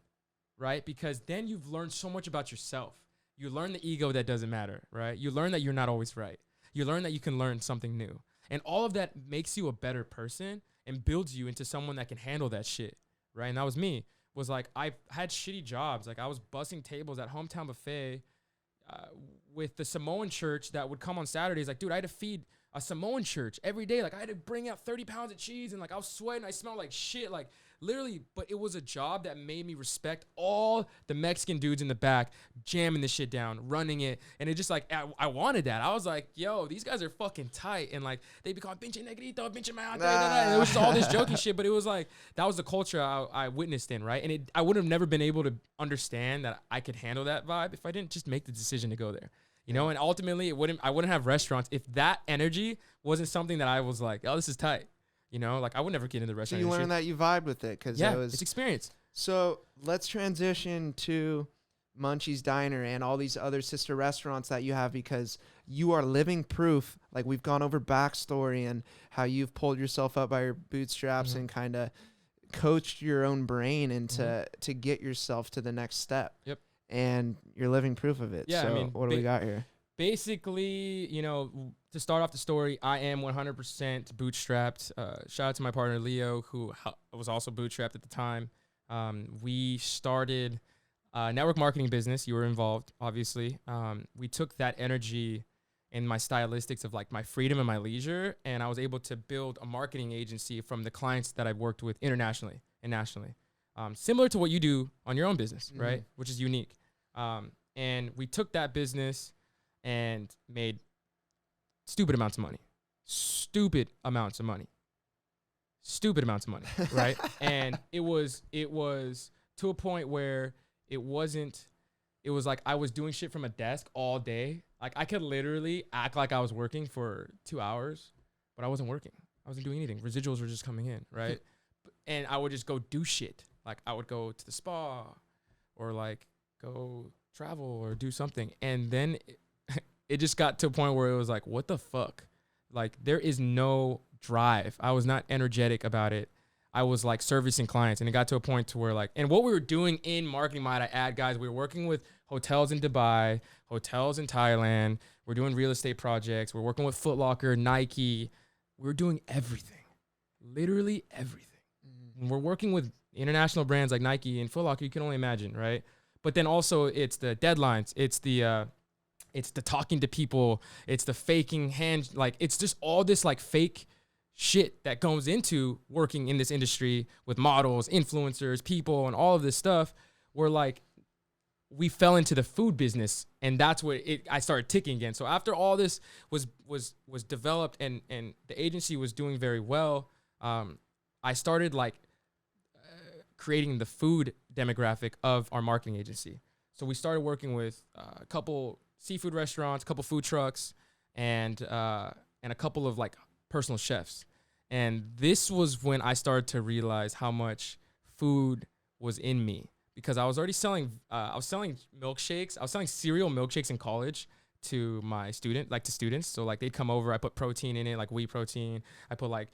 Right? Because then you've learned so much about yourself. You learn the ego that doesn't matter, right? You learn that you're not always right. You learn that you can learn something new. And all of that makes you a better person and builds you into someone that can handle that shit, right? And that was me. Was like, I had shitty jobs. Like I was bussing tables at Hometown Buffet with the Samoan church that would come on Saturdays. Like, dude, I had to feed a Samoan church every day. Like I had to bring out 30 pounds of cheese and like I was sweating. I smelled like shit. Like literally, but it was a job that made me respect all the Mexican dudes in the back, jamming this shit down, running it. And it just like, I wanted that. I was like, yo, these guys are fucking tight. And like, they'd be called pinche negrito, pinche mayate. And it was just all this joking shit. But it was like, that was the culture I witnessed in, right? And I would have never been able to understand that I could handle that vibe if I didn't just make the decision to go there. You know, and ultimately I wouldn't have restaurants if that energy wasn't something that I was like, oh, this is tight. You know, like I would never get into the restaurant So you industry. learned that you vibed with it because it's experience. So let's transition to Munchie's Diner and all these other sister restaurants that you have because you are living proof. Like we've gone over backstory and how you've pulled yourself up by your bootstraps and kind of coached your own brain into to get yourself to the next step. Yep. And you're living proof of it. Yeah, so I mean, what do we got here? Basically, you know, to start off the story, I am 100% bootstrapped. Shout out to my partner, Leo, who was also bootstrapped at the time. We started a network marketing business. You were involved, obviously. We took that energy and my stylistics of like my freedom and my leisure, and I was able to build a marketing agency from the clients that I've worked with internationally and nationally. Similar to what you do on your own business, right? Which is unique. And we took that business and made stupid amounts of money, right? And it was to a point where it was like I was doing shit from a desk all day. Like I could literally act like I was working for 2 hours, but I wasn't working. I wasn't doing anything. Residuals were just coming in, right? And I would just go do shit. Like I would go to the spa or like go travel or do something. And then it just got to a point where it was like, what the fuck? Like there is no drive. I was not energetic about it. I was like servicing clients, and it got to a point to where like, and what we were doing in marketing, might I add, guys, we were working with hotels in Dubai, hotels in Thailand. We're doing real estate projects. We're working with Foot Locker, Nike. We're doing everything, literally everything. When we're working with international brands like Nike and Foot Locker, you can only imagine, right? But then also it's the deadlines, it's the talking to people, it's the faking hand, like it's just all this like fake shit that goes into working in this industry with models, influencers, people, and all of this stuff. Where like we fell into the food business, and that's what I started ticking again. So after all this was developed and the agency was doing very well, I started like creating the food demographic of our marketing agency. So we started working with a couple seafood restaurants, a couple food trucks, and a couple of like personal chefs. And this was when I started to realize how much food was in me, because I was already selling, I was selling milkshakes. I was selling cereal milkshakes in college to my students. So like they'd come over, I put protein in it, like whey protein. I put like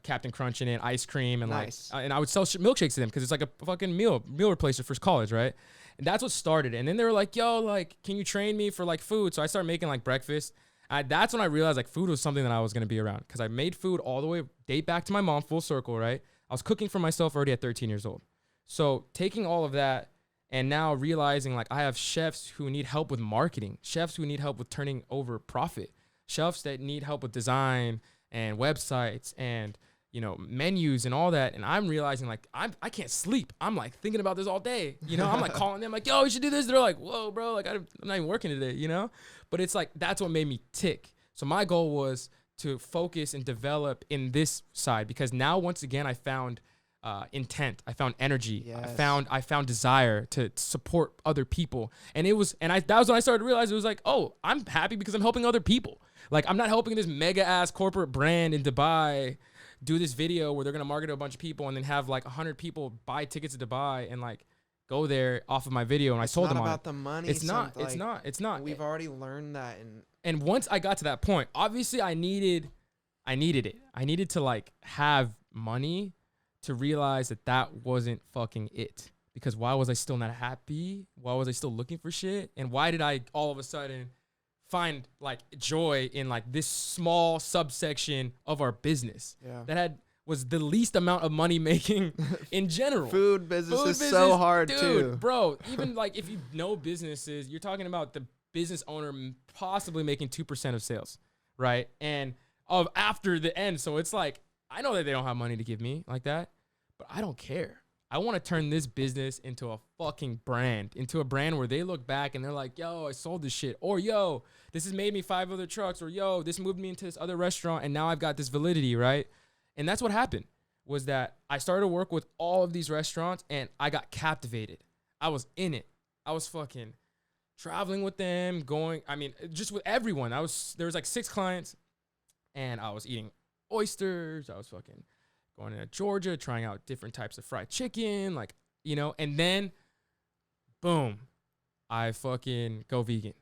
Captain Crunch in it, ice cream, and nice. And I would sell milkshakes to them because it's like a fucking meal replacer for college, right? And that's what started. And then they were like, yo, like, can you train me for like food? So I started making like breakfast. That's when I realized like food was something that I was going to be around, because I made food all the way, date back to my mom, full circle, right? I was cooking for myself already at 13 years old. So taking all of that and now realizing like I have chefs who need help with marketing, chefs who need help with turning over profit, chefs that need help with design and websites and, you know, menus and all that. And I'm realizing like I can't sleep. I'm like thinking about this all day. You know, I'm like calling them like, yo, we should do this. They're like, whoa, bro, like I'm not even working today, you know? But it's like, that's what made me tick. So my goal was to focus and develop in this side, because now once again, I found intent. I found energy. Yes. I found desire to support other people. And that was when I started to realize it was like, oh, I'm happy because I'm helping other people. Like, I'm not helping this mega ass corporate brand in Dubai do this video where they're going to market to a bunch of people and then have like 100 people buy tickets to Dubai and like go there off of my video. And I sold them on it. It's not about the money. It's not. We've already learned that. And once I got to that point, obviously I needed it. I needed to like have money to realize that wasn't fucking it. Because why was I still not happy? Why was I still looking for shit? And why did I all of a sudden find like joy in like this small subsection of our business that was the least amount of money making in general? Food business is so hard, dude, too. Bro, even like if you know businesses, you're talking about the business owner possibly making 2% of sales, right? And of after the end. So it's like, I know that they don't have money to give me like that, but I don't care. I want to turn this business into a fucking brand, into a brand where they look back and they're like, yo, I sold this shit. Or, yo, this has made me 5 other trucks. Or, yo, this moved me into this other restaurant and now I've got this validity, right? And that's what happened, was that I started to work with all of these restaurants and I got captivated. I was in it. I was fucking traveling with them, just with everyone. There was like 6 clients and I was eating oysters. I was fucking going to Georgia, trying out different types of fried chicken, like, and then boom, I fucking go vegan,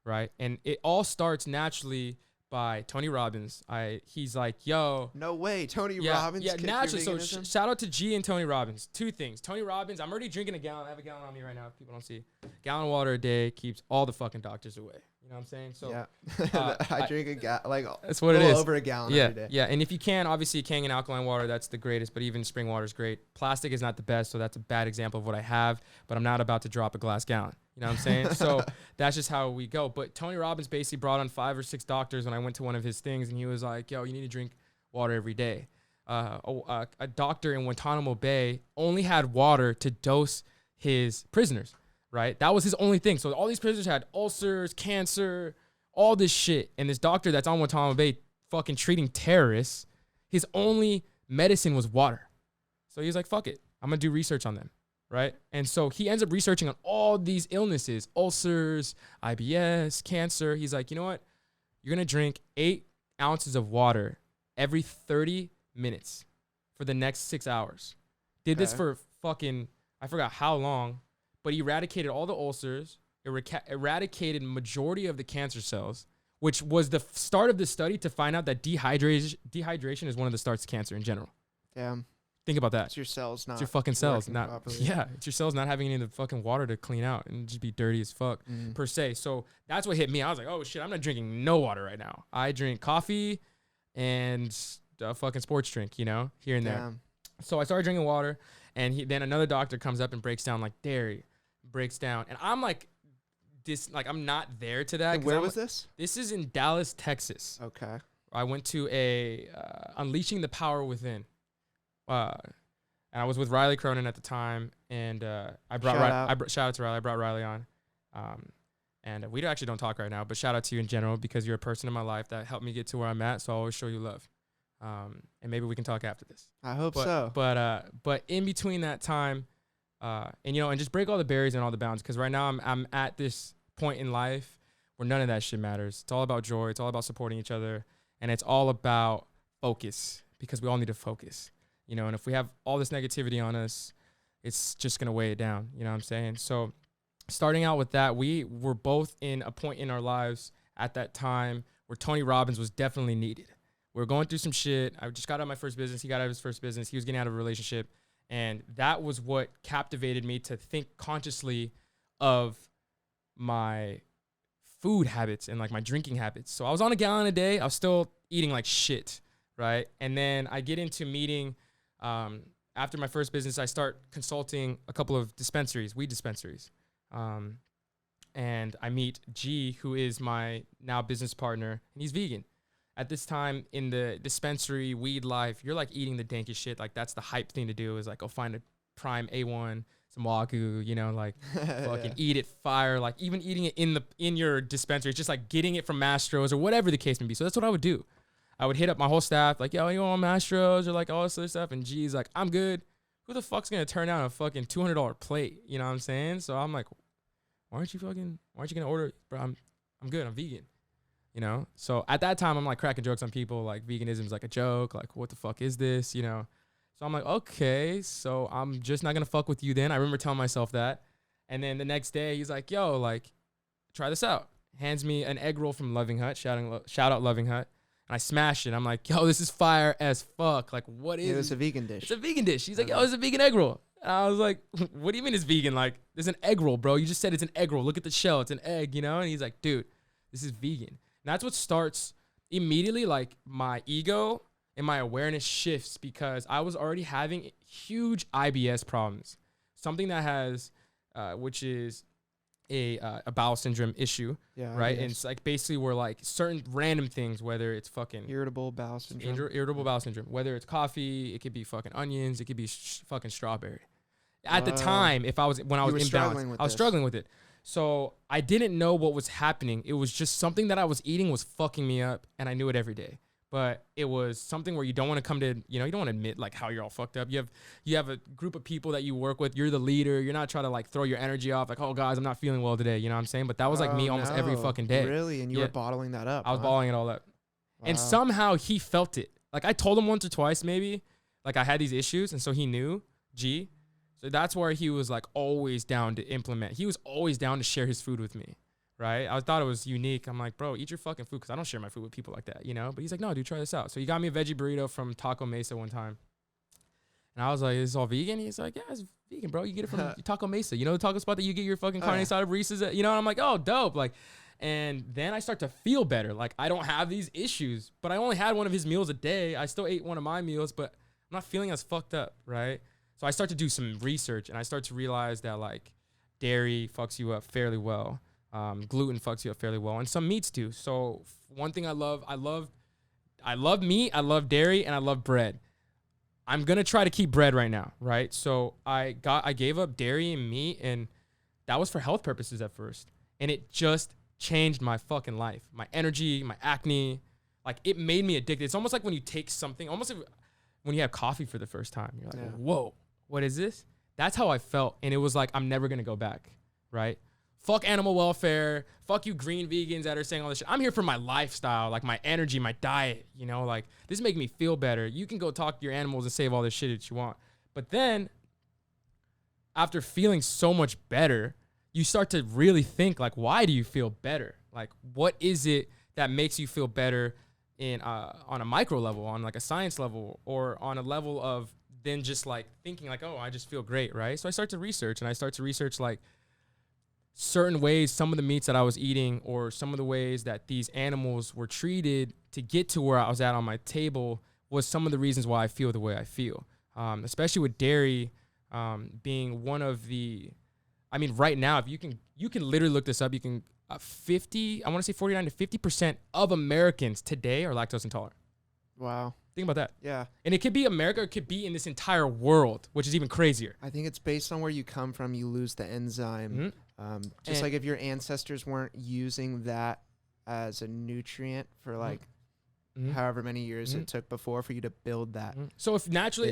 right? And it all starts naturally by Tony Robbins. He's like, yo. No way, Tony Robbins. Yeah, naturally. So shout out to G and Tony Robbins. 2 things. Tony Robbins, I'm already drinking a gallon. I have a gallon on me right now if people don't see. Gallon of water a day keeps all the fucking doctors away. You know what I'm saying? So yeah, I drink a gallon, that's what it is. Over a gallon every day. Yeah, and if you can, obviously Kangen and alkaline water, that's the greatest, but even spring water is great. Plastic is not the best, so that's a bad example of what I have, but I'm not about to drop a glass gallon. You know what I'm saying? So that's just how we go. But Tony Robbins basically brought on 5 or 6 doctors when I went to one of his things, and he was like, yo, you need to drink water every day. A doctor in Guantanamo Bay only had water to dose his prisoners, right? That was his only thing. So all these prisoners had ulcers, cancer, all this shit. And this doctor that's on Guantanamo Bay fucking treating terrorists, his only medicine was water. So he was like, fuck it. I'm going to do research on them, right? And so he ends up researching on all these illnesses, ulcers, IBS, cancer. He's like, you know what? You're going to drink 8 ounces of water every 30 minutes for the next 6 hours. Did this for fucking, I forgot how long, but he eradicated all the ulcers, eradicated majority of the cancer cells, which was the start of the study to find out that dehydration is one of the starts of cancer in general. Damn. Think about that. It's your cells not. It's your fucking cells not. Properly. Yeah, it's your cells not having any of the fucking water to clean out and just be dirty as fuck per se. So that's what hit me. I was like, oh shit, I'm not drinking no water right now. I drink coffee and a fucking sports drink, here and there. So I started drinking water, and then another doctor comes up and breaks down like dairy, and I'm like, I'm not there to that. And where was this? This is in Dallas, Texas. Okay. I went to a Unleashing the Power Within. And I was with Riley Cronin at the time, and I brought shout out to Riley. I brought Riley on, and we actually don't talk right now, but shout out to you in general because you're a person in my life that helped me get to where I'm at. So I always show you love, and maybe we can talk after this. I hope so. But in between that time, and just break all the barriers and all the bounds, because right now I'm at this point in life where none of that shit matters. It's all about joy. It's all about supporting each other, and it's all about focus, because we all need to focus. And if we have all this negativity on us, it's just going to weigh it down. You know what I'm saying? So starting out with that, we were both in a point in our lives at that time where Tony Robbins was definitely needed. We were going through some shit. I just got out of my first business. He got out of his first business. He was getting out of a relationship. And that was what captivated me to think consciously of my food habits and like my drinking habits. So I was on a gallon a day. I was still eating like shit, right? And then I get into meeting... after my first business, I start consulting a couple of weed dispensaries. And I meet G, who is my now business partner, and he's vegan. At this time in the dispensary weed life, you're like eating the dankest shit. Like that's the hype thing to do, is like go find a prime A1, some Wagyu, fucking eat it fire. Like even eating it in your dispensary, it's just like getting it from Mastro's or whatever the case may be. So that's what I would do. I would hit up my whole staff, like, yo, you want Mastros or like all this other stuff? And G's like, I'm good. who the fuck's gonna turn down a fucking $200 plate? You know what I'm saying? So I'm like, why aren't you gonna order? Bro, I'm good. I'm vegan. You know? So at that time, I'm like cracking jokes on people. Like veganism is like a joke. Like, what the fuck is this? You know? So I'm like, okay, so I'm just not gonna fuck with you then. I remember telling myself that. And then the next day, he's like, yo, like, try this out. Hands me an egg roll from Loving Hut. Shout out Loving Hut. And I smashed it. I'm like, yo, this is fire as fuck. Like, what is it? It's a vegan dish. It's a vegan dish. He's like, yo, it's a vegan egg roll. And I was like, what do you mean it's vegan? Like, there's an egg roll, bro. You just said it's an egg roll. Look at the shell. It's an egg, you know? And he's like, dude, this is vegan. And that's what starts immediately, like, my ego and my awareness shifts because I was already having huge IBS problems. Something that has, which is a bowel syndrome issue, right? And it's like basically where like certain random things, whether it's fucking irritable bowel syndrome, irritable bowel syndrome, whether it's coffee, it could be fucking onions, it could be fucking strawberry. At the time, when I was imbalanced, I was struggling with it. So I didn't know what was happening. It was just something that I was eating was fucking me up, and I knew it every day. But it was something where you don't want to come to, you know, you don't want to admit like how you're all fucked up. You have a group of people that you work with. You're the leader. You're not trying to like throw your energy off like, oh guys, I'm not feeling well today. You know what I'm saying? But that was like me almost every fucking day. Really? And you were bottling that up? I was bottling it all up. Wow. And somehow he felt it. Like I told him once or twice maybe, like I had these issues. And so he knew, So that's where he was like always down to implement. He was always down to share his food with me. Right? I thought it was unique. I'm like, bro, eat your fucking food because I don't share my food with people like that, you know? But he's like, no, dude, try this out. So he got me a veggie burrito from Taco Mesa one time. And I was like, is this all vegan? He's like, yeah, it's vegan, bro. You get it from Taco Mesa. You know the taco spot that you get your fucking carne asada burritos at? You know? And I'm like, oh, dope. Like, and then I start to feel better. Like, I don't have these issues. But I only had one of his meals a day. I still ate one of my meals, but I'm not feeling as fucked up, right? So I start to do some research, and I start to realize that, like, dairy fucks you up fairly well. Gluten fucks you up fairly well, and some meats do. So one thing I love meat, I love dairy, and I love bread. I'm gonna try to keep bread right now, right? So I gave up dairy and meat, and that was for health purposes at first, and it just changed my fucking life, my energy, my acne. Like it made me addicted. It's almost like when you take something, almost like when you have coffee for the first time, you're like, whoa, what is this? That's how I felt, and it was like I'm never gonna go back, right? Fuck animal welfare. Fuck you green vegans that are saying all this shit. I'm here for my lifestyle, like my energy, my diet, you know, like this is making me feel better. You can go talk to your animals and save all this shit that you want. But then after feeling so much better, you start to really think like, why do you feel better? Like, what is it that makes you feel better in on a micro level, on like a science level, or on a level of then just like thinking like, oh, I just feel great, right? So I start to research like certain ways, some of the meats that I was eating, or some of the ways that these animals were treated to get to where I was at on my table was some of the reasons why I feel the way I feel. Especially with dairy being one of the, I mean, right now, if you can literally look this up, you can, 49 to 50% of Americans today are lactose intolerant. Wow. Think about that. Yeah. And it could be America, it could be in this entire world, which is even crazier. I think it's based on where you come from, you lose the enzyme. Mm-hmm. Just like if your ancestors weren't using that as a nutrient for like however many years it took before for you to build that. So if naturally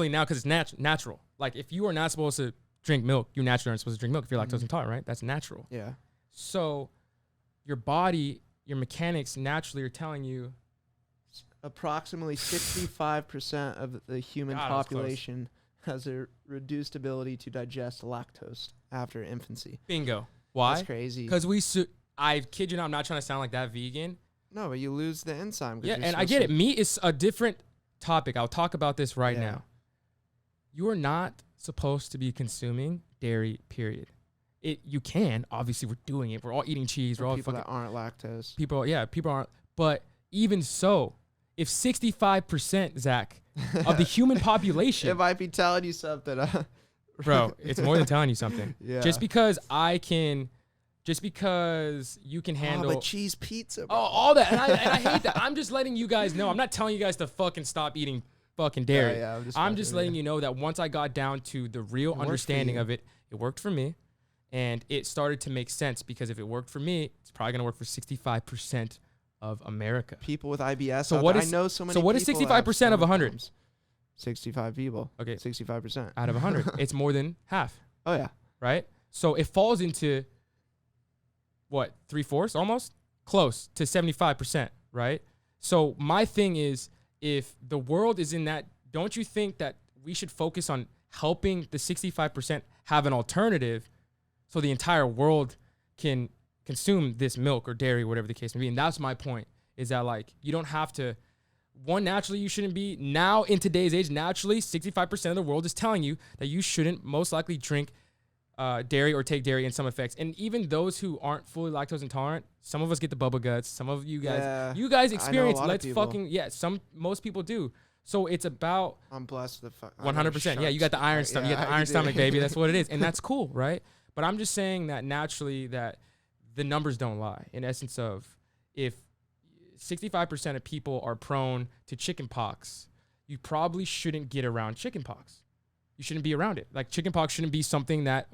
now, because it's natural. Like if you are not supposed to drink milk, you naturally aren't supposed to drink milk if you're lactose intolerant, right? That's natural. Yeah. So your body, your mechanics naturally are telling you. Approximately 65% of the human population has a reduced ability to digest lactose after infancy. Bingo. Why? That's crazy. Because I kid you not, I'm not trying to sound like that vegan. No, but you lose the enzyme. Yeah, and I get it. Meat is a different topic. I'll talk about this right now. You are not supposed to be consuming dairy, period. You can. Obviously, we're doing it. We're all eating cheese. We're all people that aren't lactose. People aren't. But even so, if 65%, Zach, of the human population. It might be telling you something. Bro, it's more than telling you something. Yeah. Just because you can handle. But cheese pizza, bro. Oh, all that. And I hate that. I'm just letting you guys know. I'm not telling you guys to fucking stop eating fucking dairy. Yeah, I'm just letting you know that once I got down to the real understanding of it, it worked for me. And it started to make sense because if it worked for me, it's probably going to work for 65% of America. People with IBS. So I know so many. So what is people 65% of 100? 65 people. Okay. 65%. Out of 100. It's more than half. Oh, yeah. Right? So it falls into, what, 3/4 almost? Close to 75%, right? So my thing is, if the world is in that, don't you think that we should focus on helping the 65% have an alternative so the entire world can consume this milk or dairy, whatever the case may be? And that's my point, is that, like, you don't have to, one, naturally you shouldn't be, now in today's age, naturally 65% of the world is telling you that you shouldn't most likely drink dairy or take dairy in some effects. And even those who aren't fully lactose intolerant, some of us get the bubble guts, some of you guys experience, most people do. So it's about, I'm blessed with 100%. Yeah, you got the iron stomach. You got the iron stomach, baby. That's what it is. And that's cool, right? But I'm just saying that naturally that the numbers don't lie. In essence of, if 65% of people are prone to chicken pox, you probably shouldn't get around chicken pox. You shouldn't be around it. Like, chicken pox shouldn't be something that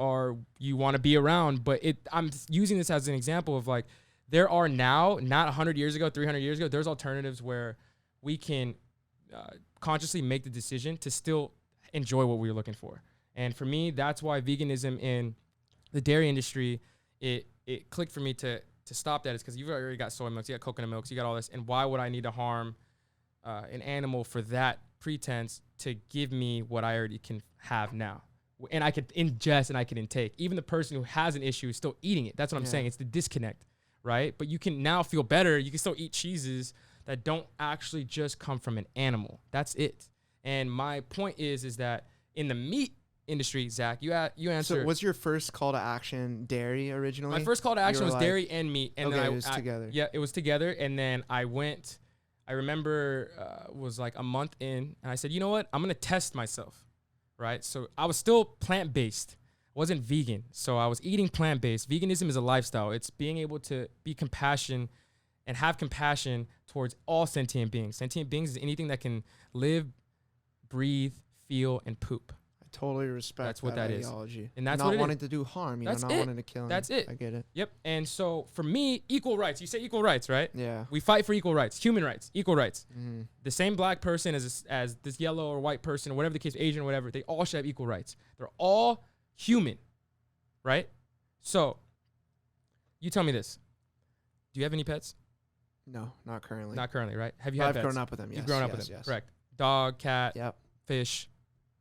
you want to be around. But I'm using this as an example of, like, there are now, not 100 years ago, 300 years ago, there's alternatives where we can consciously make the decision to still enjoy what we're looking for. And for me, that's why veganism in the dairy industry, it clicked for me to stop that, is because you've already got soy milks, you got coconut milks, you got all this. And why would I need to harm an animal for that pretense to give me what I already can have now? And I could ingest and I could intake. Even the person who has an issue is still eating it. That's what I'm saying. It's the disconnect, right? But you can now feel better. You can still eat cheeses that don't actually just come from an animal. That's it. And my point is that in the meat industry, Zach, you answered. So was your first call to action dairy originally? My first call to action was dairy and meat. And then it was together. Yeah, it was together. And then I remember was like a month in, and I said, you know what? I'm going to test myself, right? So I was still plant-based. I wasn't vegan. So I was eating plant-based. Veganism is a lifestyle. It's being able to be compassionate and have compassion towards all sentient beings. Sentient beings is anything that can live, breathe, feel, and poop. I totally respect that's what that ideology. Is. And that's not what it wanting is. to do harm, that's not wanting to kill. That's it. I get it. Yep. And so for me, equal rights. You say equal rights, right? Yeah. We fight for equal rights, human rights, equal rights. Mm-hmm. The same black person as this yellow or white person, or whatever the case, Asian or whatever, they all should have equal rights. They're all human, right? So you tell me this. Do you have any pets? No, not currently. Not currently, right? Have you had pets? I've grown up with them, yes. You've grown up with them, yes. correct. Dog, cat, yep. Fish,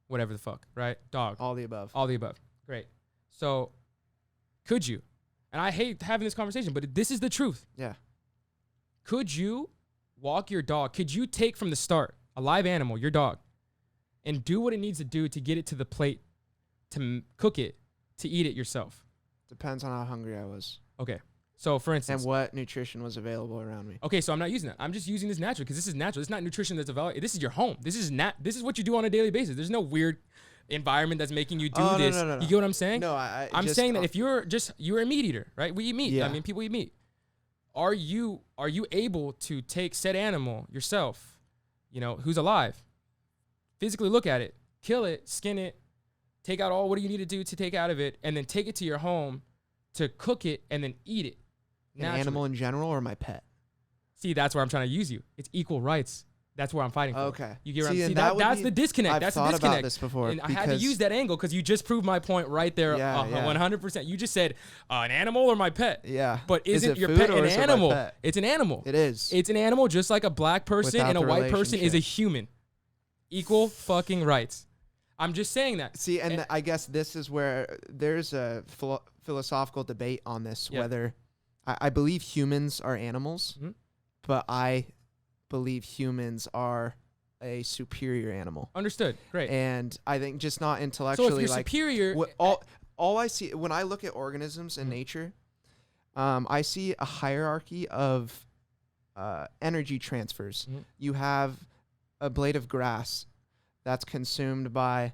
whatever the fuck, right? Dog. All the above. All the above. Great. So could you, and I hate having this conversation, but this is the truth. Yeah. Could you walk your dog? Could you take from the start a live animal, your dog, and do what it needs to do to get it to the plate, to cook it, to eat it yourself? Depends on how hungry I was. Okay. So, for instance, and what nutrition was available around me. Okay, so I'm not using that. I'm just using this naturally because this is natural. It's not nutrition that's available. This is your home. This is what you do on a daily basis. There's no weird environment that's making you do this. No. You get what I'm saying? No, I'm saying that if you're a meat eater, right? We eat meat. Yeah. I mean, people eat meat. Are you able to take said animal yourself, who's alive, physically look at it, kill it, skin it, take out what do you need to do to take out of it, and then take it to your home to cook it and then eat it? An animal in general or my pet? See, that's where I'm trying to use you. It's equal rights. That's where I'm fighting for. Okay. You get what I'm saying? That's the disconnect. I've that's thought the disconnect. about this before. And I had to use that angle because you just proved my point right there. Yeah, 100%. You just said an animal or my pet. Yeah. But isn't your food pet or an is it my animal? pet? It's an animal. It is. It's an animal just like a black person Without and a the white person is a relationship. human. Equal fucking rights. I'm just saying that. See, and I guess this is where there's a philosophical debate on this, whether I believe humans are animals, but I believe humans are a superior animal. Understood. Great. And I think just not intellectually. So if you're like superior, all I see when I look at organisms in nature, I see a hierarchy of energy transfers. You have a blade of grass that's consumed by,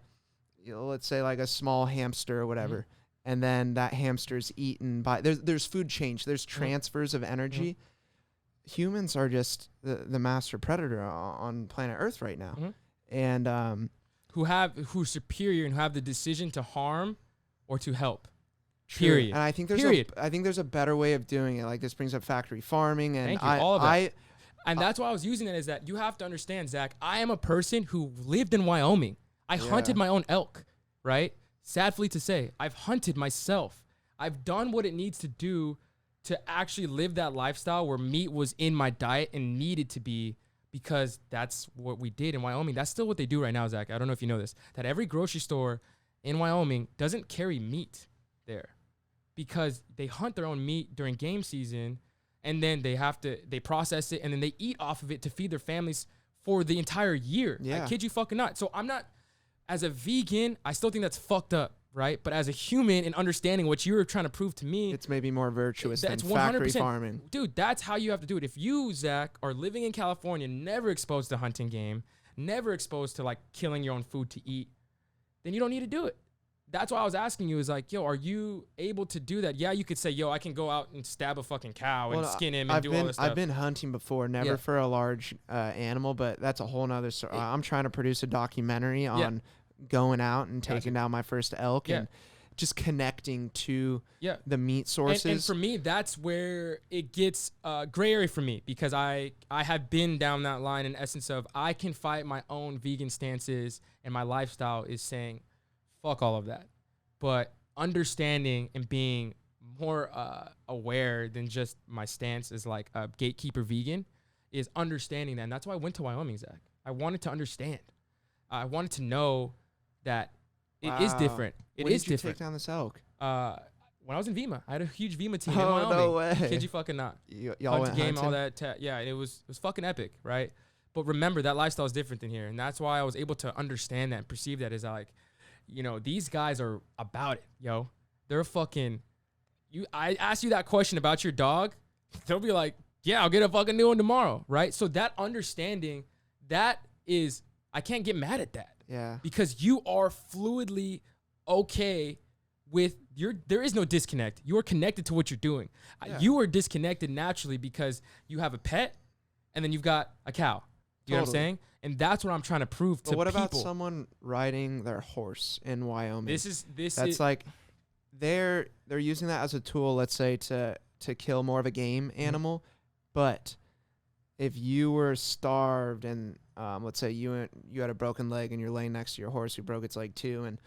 let's say like a small hamster or whatever. And then that hamster's eaten by, there's food change, there's transfers of energy. Humans are just the master predator on planet Earth right now. And who's superior and who have the decision to harm or to help. True. Period. And I think there's a better way of doing it. Like, this brings up factory farming, and Thank you. All of that. And that's why I was using it, is that you have to understand, Zach, I am a person who lived in Wyoming. I hunted my own elk, right? Sadly to say, I've hunted myself. I've done what it needs to do to actually live that lifestyle where meat was in my diet and needed to be, because that's what we did in Wyoming. That's still what they do right now, Zach. I don't know if you know this, that every grocery store in Wyoming doesn't carry meat there because they hunt their own meat during game season, and then they process it, and then they eat off of it to feed their families for the entire year. Yeah. I kid you fucking not. So I'm not, as a vegan, I still think that's fucked up, right? But as a human and understanding what you were trying to prove to me, it's maybe more virtuous than 100%, factory farming. Dude, that's how you have to do it. If you, Zach, are living in California, never exposed to hunting game, never exposed to like killing your own food to eat, then you don't need to do it. That's why I was asking you, is like, yo, are you able to do that? Yeah, you could say, yo, I can go out and stab a fucking cow and skin him and do all this stuff. I've been hunting before, never for a large animal, but that's a whole nother story. I'm trying to produce a documentary on going out and taking down my first elk and just connecting to the meat sources. And for me, that's where it gets gray area for me, because I have been down that line in essence of I can fight my own vegan stances, and my lifestyle is saying, fuck all of that. But understanding and being more aware than just my stance as like a gatekeeper vegan is understanding that. And that's why I went to Wyoming, Zach. I wanted to understand. I wanted to know that it is different. It is different. When did you take down this elk? When I was in Vima. I had a huge Vima team in Oh, Wyoming. no way. Kid you fucking not. Y'all went game, hunting? all that. Yeah, it was fucking epic, right? But remember, that lifestyle is different than here. And that's why I was able to understand that and perceive that as like, you know, these guys are about it, yo. They're fucking, I ask you that question about your dog, they'll be like, yeah, I'll get a fucking new one tomorrow, right? So that understanding, that is, I can't get mad at that. Yeah. Because you are fluidly okay with there is no disconnect. You are connected to what you're doing. Yeah. You are disconnected naturally because you have a pet and then you've got a cow. Do you know what I'm saying? And that's what I'm trying to prove to people. But what about someone riding their horse in Wyoming? That's like they're using that as a tool, let's say, to kill more of a game animal. But if you were starved and let's say you had a broken leg and you're laying next to your horse who broke its leg too, and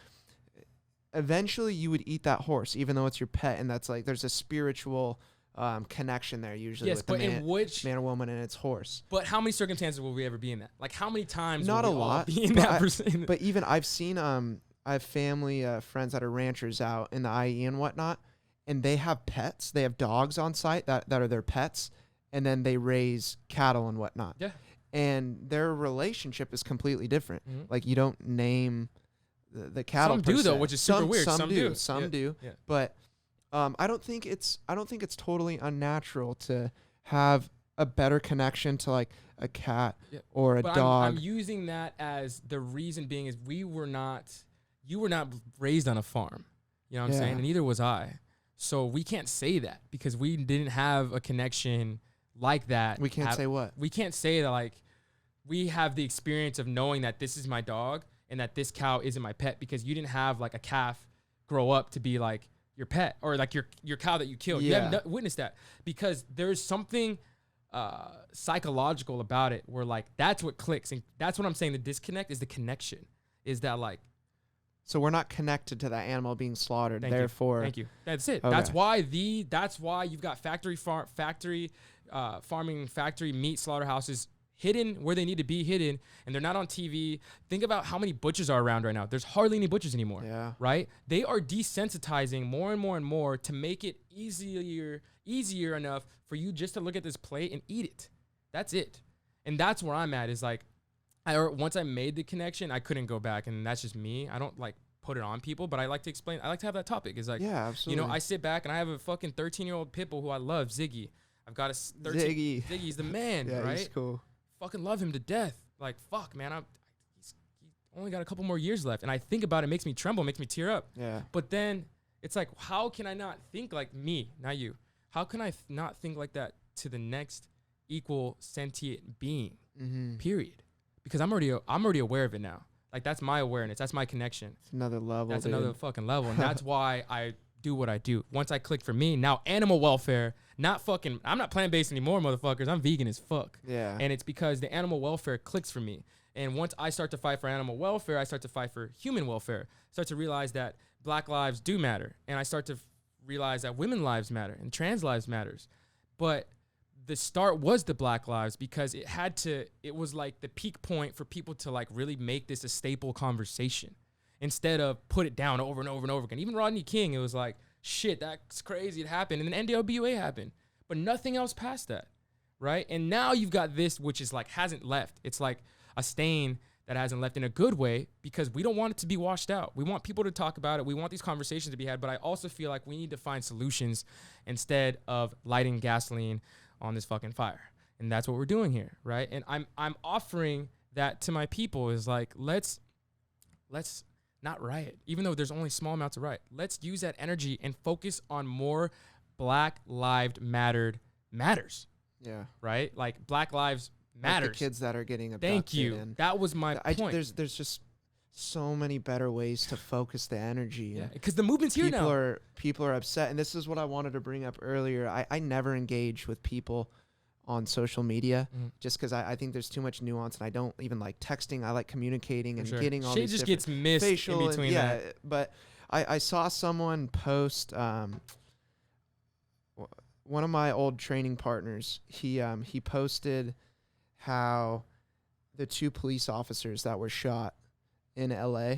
eventually you would eat that horse, even though it's your pet, and that's like there's a spiritual connection there usually with the man or woman and its horse. But how many circumstances will we ever be in that? Like how many times Not will a we lot, all be in that? But even I've seen I have family friends that are ranchers out in the IE and whatnot, and they have pets. They have dogs on site that are their pets, and then they raise cattle and whatnot. Yeah. And their relationship is completely different. Mm-hmm. Like you don't name the cattle. Some do though, which is super weird. Some do. Yeah. But I don't think it's totally unnatural to have a better connection to like a cat or a dog. I'm using that as the reason being is you were not raised on a farm. You know what I'm saying? And neither was I. So we can't say that because we didn't have a connection like that. We can't say what? We can't say that like we have the experience of knowing that this is my dog and that this cow isn't my pet, because you didn't have like a calf grow up to be like your pet or like your cow that you killed. You haven't witnessed that, because there's something psychological about it where like that's what clicks. And that's what I'm saying. The disconnect is the connection, is that like, so we're not connected to that animal being slaughtered. Therefore, thank you. That's it. Okay. That's why you've got factory farming, factory meat slaughterhouses hidden where they need to be hidden, and they're not on TV. Think about how many butchers are around right now. There's hardly any butchers anymore. Yeah. Right? They are desensitizing more and more and more to make it easier enough for you just to look at this plate and eat it. That's it. And that's where I'm at, is like, once I made the connection, I couldn't go back, and that's just me. I don't like put it on people, but I like to explain. I like to have that topic. It's like, yeah, absolutely. You know, I sit back and I have a fucking 13-year-old pit bull who I love, Ziggy. I've got a 13. Ziggy's the man, right? He's cool. Fucking love him to death. Like, fuck, man. He's only got a couple more years left, and I think about it, makes me tremble, makes me tear up. Yeah. But then it's like, how can I not think like me, not you? How can I not think like that to the next equal sentient being? Mm-hmm. Period. Because I'm already aware of it now. Like, that's my awareness. That's my connection. It's another level. That's another fucking level. And that's why I do what I do. Once I clicked for me, now animal welfare, not fucking, I'm not plant-based anymore, motherfuckers. I'm vegan as fuck. Yeah. And it's because the animal welfare clicks for me. And once I start to fight for animal welfare, I start to fight for human welfare. Start to realize that black lives do matter. And I start to realize that women lives matter and trans lives matters. But the start was the black lives because it was like the peak point for people to like really make this a staple conversation instead of put it down over and over and over again. Even Rodney King, it was like, shit, that's crazy. It happened. And then NWA happened, but nothing else past that. Right. And now you've got this, which is like, hasn't left. It's like a stain that hasn't left in a good way because we don't want it to be washed out. We want people to talk about it. We want these conversations to be had, but I also feel like we need to find solutions instead of lighting gasoline on this fucking fire. And that's what we're doing here, right? And I'm offering that to my people is like, let's not riot, even though there's only small amounts of riot. Let's use that energy and focus on more Black Lives matters. Yeah. Right? Like Black Lives matters. Like the kids that are getting abducted. Thank you. That was my point. There's just so many better ways to focus the energy. Yeah, because the movement's here now. People are upset, and this is what I wanted to bring up earlier. I never engage with people on social media just because I think there's too much nuance, and I don't even like texting. I like communicating and getting all these just gets missed in between that. But I saw someone post one of my old training partners. He posted how the 2 police officers that were shot in LA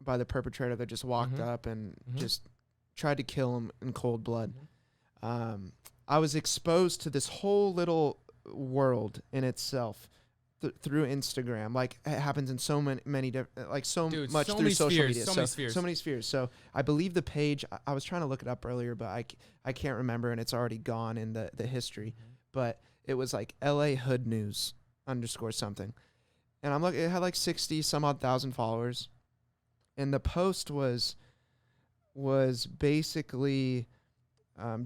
by the perpetrator that just walked up and just tried to kill him in cold blood. I was exposed to this whole little world in itself through Instagram. Like it happens in so many different, like so much through social media. So many spheres. So I believe the page, I was trying to look it up earlier, but I can't remember, and it's already gone in the history. But it was like LA Hood News _ something. And I'm looking, it had like 60 some odd thousand followers. And the post was basically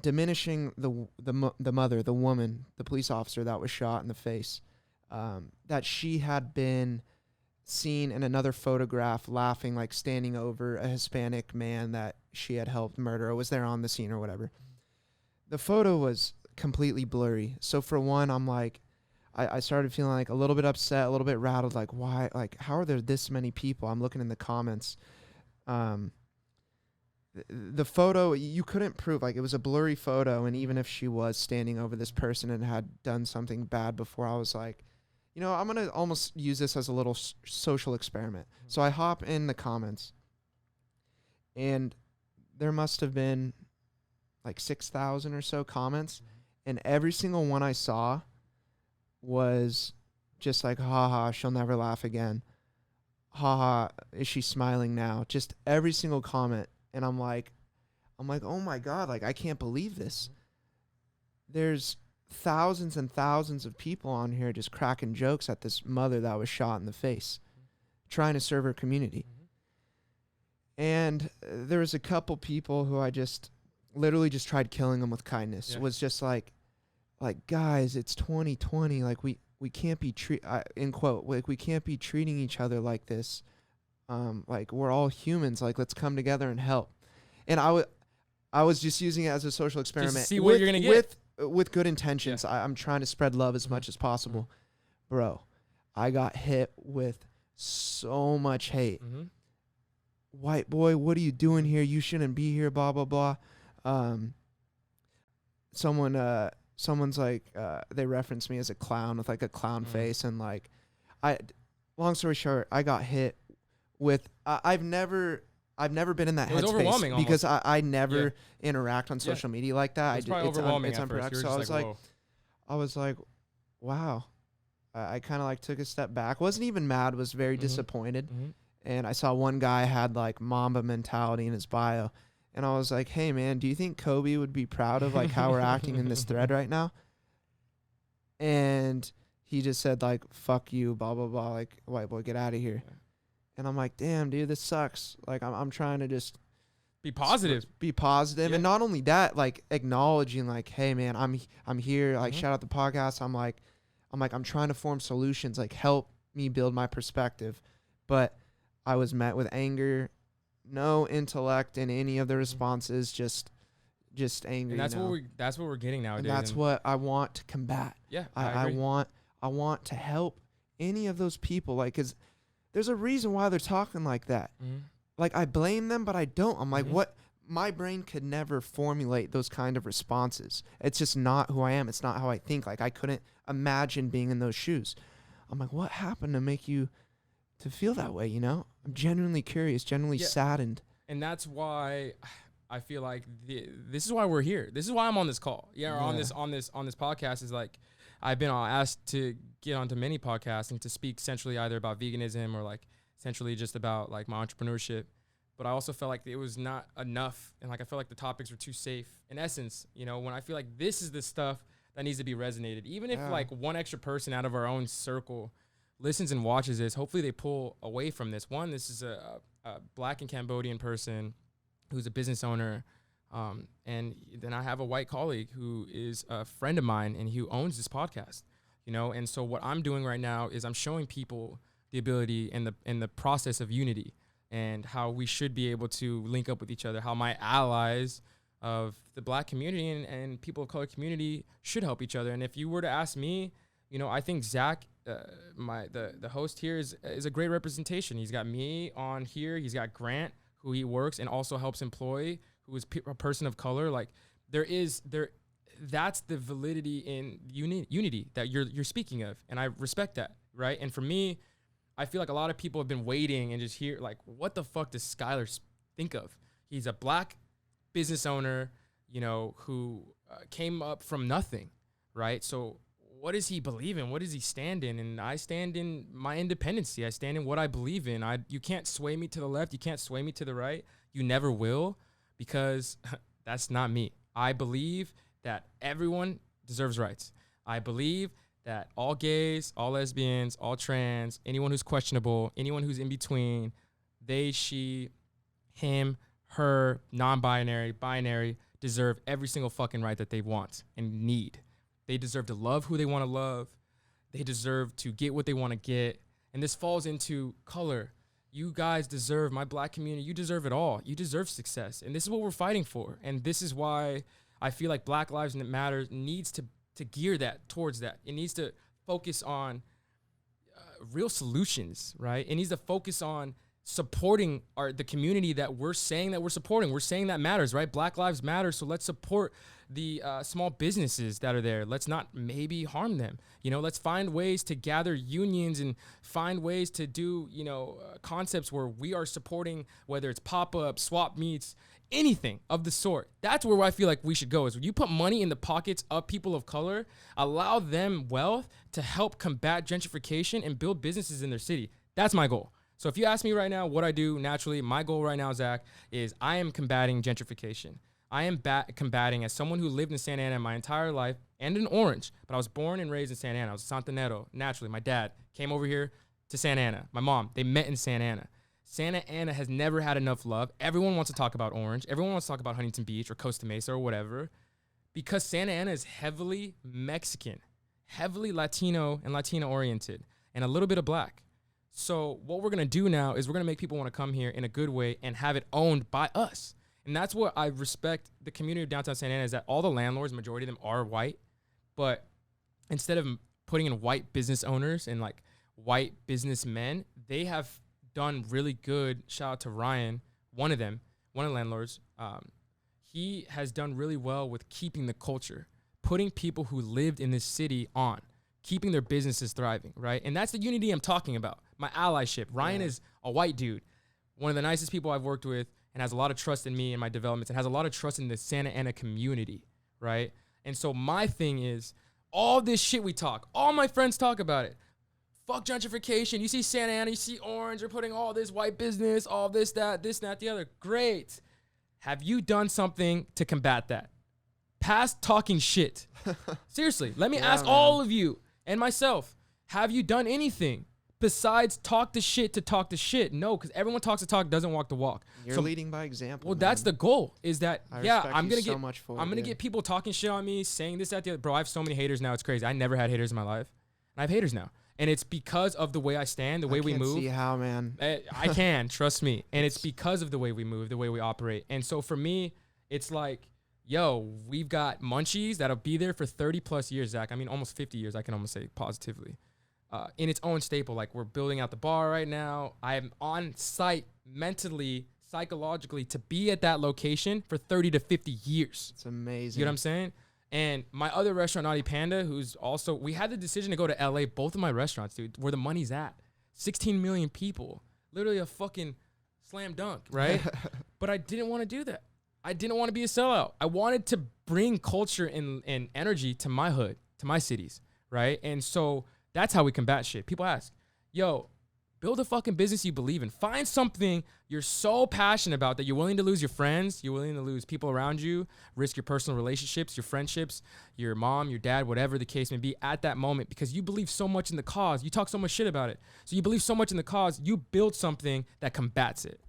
diminishing the mother, the woman, the police officer that was shot in the face, that she had been seen in another photograph laughing, like standing over a Hispanic man that she had helped murder or was there on the scene or whatever. The photo was completely blurry. So for one, I'm like, I started feeling like a little bit upset, a little bit rattled, like why, like how are there this many people? I'm looking in the comments. The photo, you couldn't prove, like it was a blurry photo, and even if she was standing over this person and had done something bad before, I was like, you know, I'm going to almost use this as a little social experiment. So I hop in the comments, and there must have been like 6,000 or so comments, and every single one I saw was just like, haha, she'll never laugh again. Haha, is she smiling now? Just every single comment. And I'm like, oh my God, like I can't believe this. There's thousands and thousands of people on here just cracking jokes at this mother that was shot in the face, trying to serve her community. And there was a couple people who I just literally just tried killing them with kindness. It was just like guys, it's 2020. Like we can't be in quote, like we can't be treating each other like this. Like we're all humans. Like let's come together and help. And I was just using it as a social experiment. Just to see what you're gonna get with good intentions. Yeah. I'm trying to spread love as much as possible, bro. I got hit with so much hate. White boy, what are you doing here? You shouldn't be here. Blah blah blah. Someone's like, they referenced me as a clown with like a clown face, and like, long story short, I got hit with. I've never been in that headspace because I never interact on social media like that. It's probably overwhelming. It's unproductive. So I was like, wow. I kind of like took a step back. Wasn't even mad. Was very disappointed. And I saw one guy had like Mamba mentality in his bio. And I was like, hey, man, do you think Kobe would be proud of like how we're acting in this thread right now? And he just said like, fuck you, blah, blah, blah. Like, white boy, get out of here. And I'm like, damn, dude, this sucks. Like, I'm trying to just be positive. Yeah. And not only that, like acknowledging like, hey, man, I'm here. Like, shout out the podcast. I'm trying to form solutions. Like, help me build my perspective. But I was met with anger, no intellect in any of the responses, just angry. And that's what we're getting nowadays. And that's what I want to combat. Yeah, I want to help any of those people, like, cause there's a reason why they're talking like that. Mm-hmm. Like, I blame them, but I don't. I'm like, Mm-hmm. what? My brain could never formulate those kind of responses. It's just not who I am. It's not how I think. Like, I couldn't imagine being in those shoes. I'm like, what happened to make you to feel that way? You know, I'm genuinely curious, genuinely saddened. And that's why I feel like this is why we're here. This is why I'm on this call. Or on this podcast is like, I've been asked to get onto many podcasts and to speak centrally either about veganism or like centrally just about like my entrepreneurship. But I also felt like it was not enough. And like, I felt like the topics were too safe. In essence, you know, when I feel like this is the stuff that needs to be resonated, even if like one extra person out of our own circle listens and watches this, hopefully they pull away from this. One, this is a Black and Cambodian person who's a business owner. And then I have a white colleague who is a friend of mine and who owns this podcast, you know? And so what I'm doing right now is I'm showing people the ability and the process of unity and how we should be able to link up with each other, how my allies of the Black community and people of color community should help each other. And if you were to ask me, you know, I think Zach, the host here is a great representation. He's got me on here. He's got Grant, who he works and also helps employ, who is a person of color. Like that's the validity in unity that you're speaking of. And I respect that. Right. And for me, I feel like a lot of people have been waiting and just hear like, what the fuck does Skyler think of? He's a Black business owner, you know, who came up from nothing. Right. So what does he believe in? What does he stand in? And I stand in my independency. I stand in what I believe in. You can't sway me to the left. You can't sway me to the right. You never will, because that's not me. I believe that everyone deserves rights. I believe that all gays, all lesbians, all trans, anyone who's questionable, anyone who's in between, they, she, him, her, non-binary, binary, deserve every single fucking right that they want and need. They deserve to love who they want to love. They deserve to get what they want to get. And this falls into color. You guys deserve, my Black community, you deserve it all. You deserve success. And this is what we're fighting for. And this is why I feel like Black Lives Matter needs to gear that towards that. It needs to focus on real solutions, right? It needs to focus on supporting the community that we're saying that we're supporting. We're saying that matters, right? Black Lives Matter. So let's support the small businesses that are there. Let's not maybe harm them. You know, let's find ways to gather unions and find ways to do, you know, concepts where we are supporting, whether it's pop-up, swap meets, anything of the sort. That's where I feel like we should go, is when you put money in the pockets of people of color, allow them wealth to help combat gentrification and build businesses in their city. That's my goal. So if you ask me right now what I do naturally, my goal right now, Zach, is I am combating gentrification. I am combating, as someone who lived in Santa Ana my entire life and in Orange, but I was born and raised in Santa Ana. I was Santanero. Naturally, my dad came over here to Santa Ana. My mom, they met in Santa Ana. Santa Ana has never had enough love. Everyone wants to talk about Orange. Everyone wants to talk about Huntington Beach or Costa Mesa or whatever, because Santa Ana is heavily Mexican, heavily Latino and Latina oriented, and a little bit of Black. So what we're going to do now is we're going to make people want to come here in a good way and have it owned by us. And that's what I respect the community of downtown Santa Ana, is that all the landlords, majority of them are white, but instead of putting in white business owners and like white businessmen, they have done really good. Shout out to Ryan, one of the landlords. He has done really well with keeping the culture, putting people who lived in this city on, keeping their businesses thriving, right? And that's the unity I'm talking about, my allyship. Ryan is a white dude, one of the nicest people I've worked with, and has a lot of trust in me and my developments, and has a lot of trust in the Santa Ana community, right? And so my thing is, all this shit we talk, all my friends talk about it. Fuck gentrification. You see Santa Ana, you see Orange, you're putting all this white business, all this, that, the other. Great. Have you done something to combat that? Past talking shit. Seriously, let me ask all of you and myself, have you done anything besides talk the shit to talk the shit? No, because everyone talks the talk, doesn't walk the walk. You're leading by example. Well, that's the goal, is that, I'm going to get get people talking shit on me, saying this, that, the other. Bro, I have so many haters now. It's crazy. I never had haters in my life. And I have haters now. And it's because of the way I stand, the way we move. I can't see how, man. I can, trust me. And it's because of the way we move, the way we operate. And so for me, it's like, yo, we've got munchies that'll be there for 30 plus years, Zach. I mean, almost 50 years, I can almost say positively. In its own staple. Like, we're building out the bar right now. I am on site mentally, psychologically, to be at that location for 30 to 50 years. It's amazing. You know what I'm saying? And my other restaurant, Naughty Panda, who's also, we had the decision to go to LA, both of my restaurants, dude, where the money's at. 16 million people. Literally a fucking slam dunk, right? But I didn't want to do that. I didn't want to be a sellout. I wanted to bring culture and energy to my hood, to my cities, right? And so that's how we combat shit. People ask, yo, build a fucking business you believe in. Find something you're so passionate about that you're willing to lose your friends, you're willing to lose people around you, risk your personal relationships, your friendships, your mom, your dad, whatever the case may be at that moment, because you believe so much in the cause. You talk so much shit about it. So you believe so much in the cause, you build something that combats it.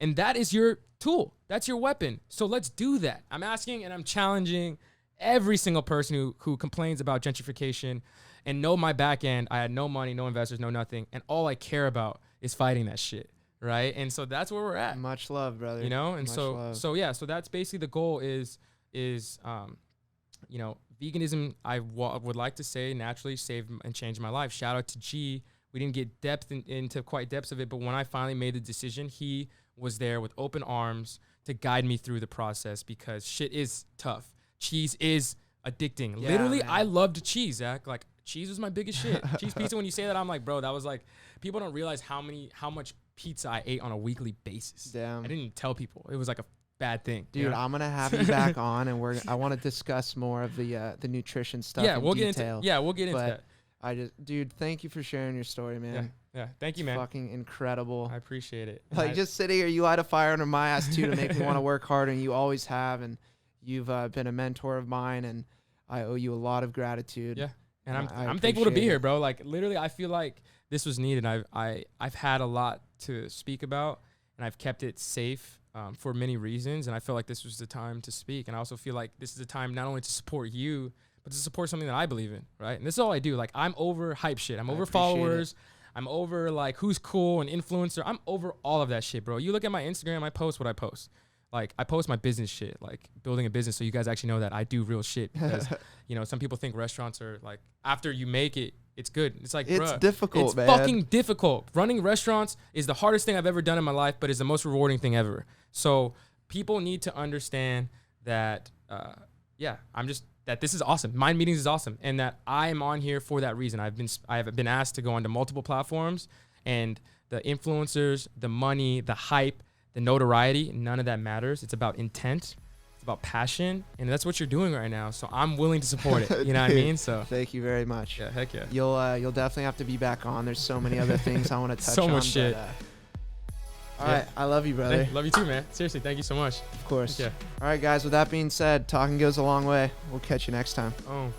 And that is your tool. That's your weapon. So let's do that. I'm asking and I'm challenging every single person who complains about gentrification and know my back end. I had no money, no investors, no nothing. And all I care about is fighting that shit. Right. And so that's where we're at. Much love, brother. You know, and Much love. so that's basically the goal is, veganism, I would like to say naturally saved and changed my life. Shout out to G. We didn't get into quite depths of it, but when I finally made the decision, he was there with open arms to guide me through the process, because shit is tough. Cheese is addicting. Yeah, literally, man. I loved cheese, Zach. Like, cheese was my biggest shit. Cheese pizza, when you say that, I'm like, bro, that was like, people don't realize how much pizza I ate on a weekly basis. Damn. I didn't even tell people. It was like a bad thing. Dude, you know? I'm gonna have you back on, and I want to discuss more of the nutrition stuff. Yeah, we'll detail. get into that. Dude, thank you for sharing your story, man. Yeah. Thank you, man. Fucking incredible. I appreciate it. Like, just sitting here, you light a fire under my ass too to make me want to work harder, and you always have, and you've been a mentor of mine, and I owe you a lot of gratitude. Yeah, and I'm I thankful to be appreciate here, it. bro. Like, literally, I feel like this was needed. I've had a lot to speak about, and I've kept it safe for many reasons, and I feel like this was the time to speak. And I also feel like this is the time not only to support you, but to support something that I believe in, right? And this is all I do. Like, I'm over hype shit. I'm over followers. I'm over, like, who's cool and influencer. I'm over all of that shit, bro. You look at my Instagram, I post what I post. Like, I post my business shit, like building a business, so you guys actually know that I do real shit. Because, some people think restaurants are, like, after you make it, it's good. It's like, it's bruh, difficult, it's man. fucking difficult. Running restaurants is the hardest thing I've ever done in my life, but it's the most rewarding thing ever. So people need to understand that, that this is awesome. Mind Meetings is awesome, and that I am on here for that reason. I have been asked to go onto multiple platforms, and the influencers, the money, the hype, the notoriety, none of that matters. It's about intent. It's about passion, and that's what you're doing right now. So I'm willing to support it. You know what I mean? So thank you very much. Yeah, heck yeah. You'll definitely have to be back on. There's so many other things I want to touch on. So much shit. All right, I love you, brother. Hey, love you too, man. Seriously, thank you so much. Of course. Yeah. All right, guys. With that being said, talking goes a long way. We'll catch you next time. Oh.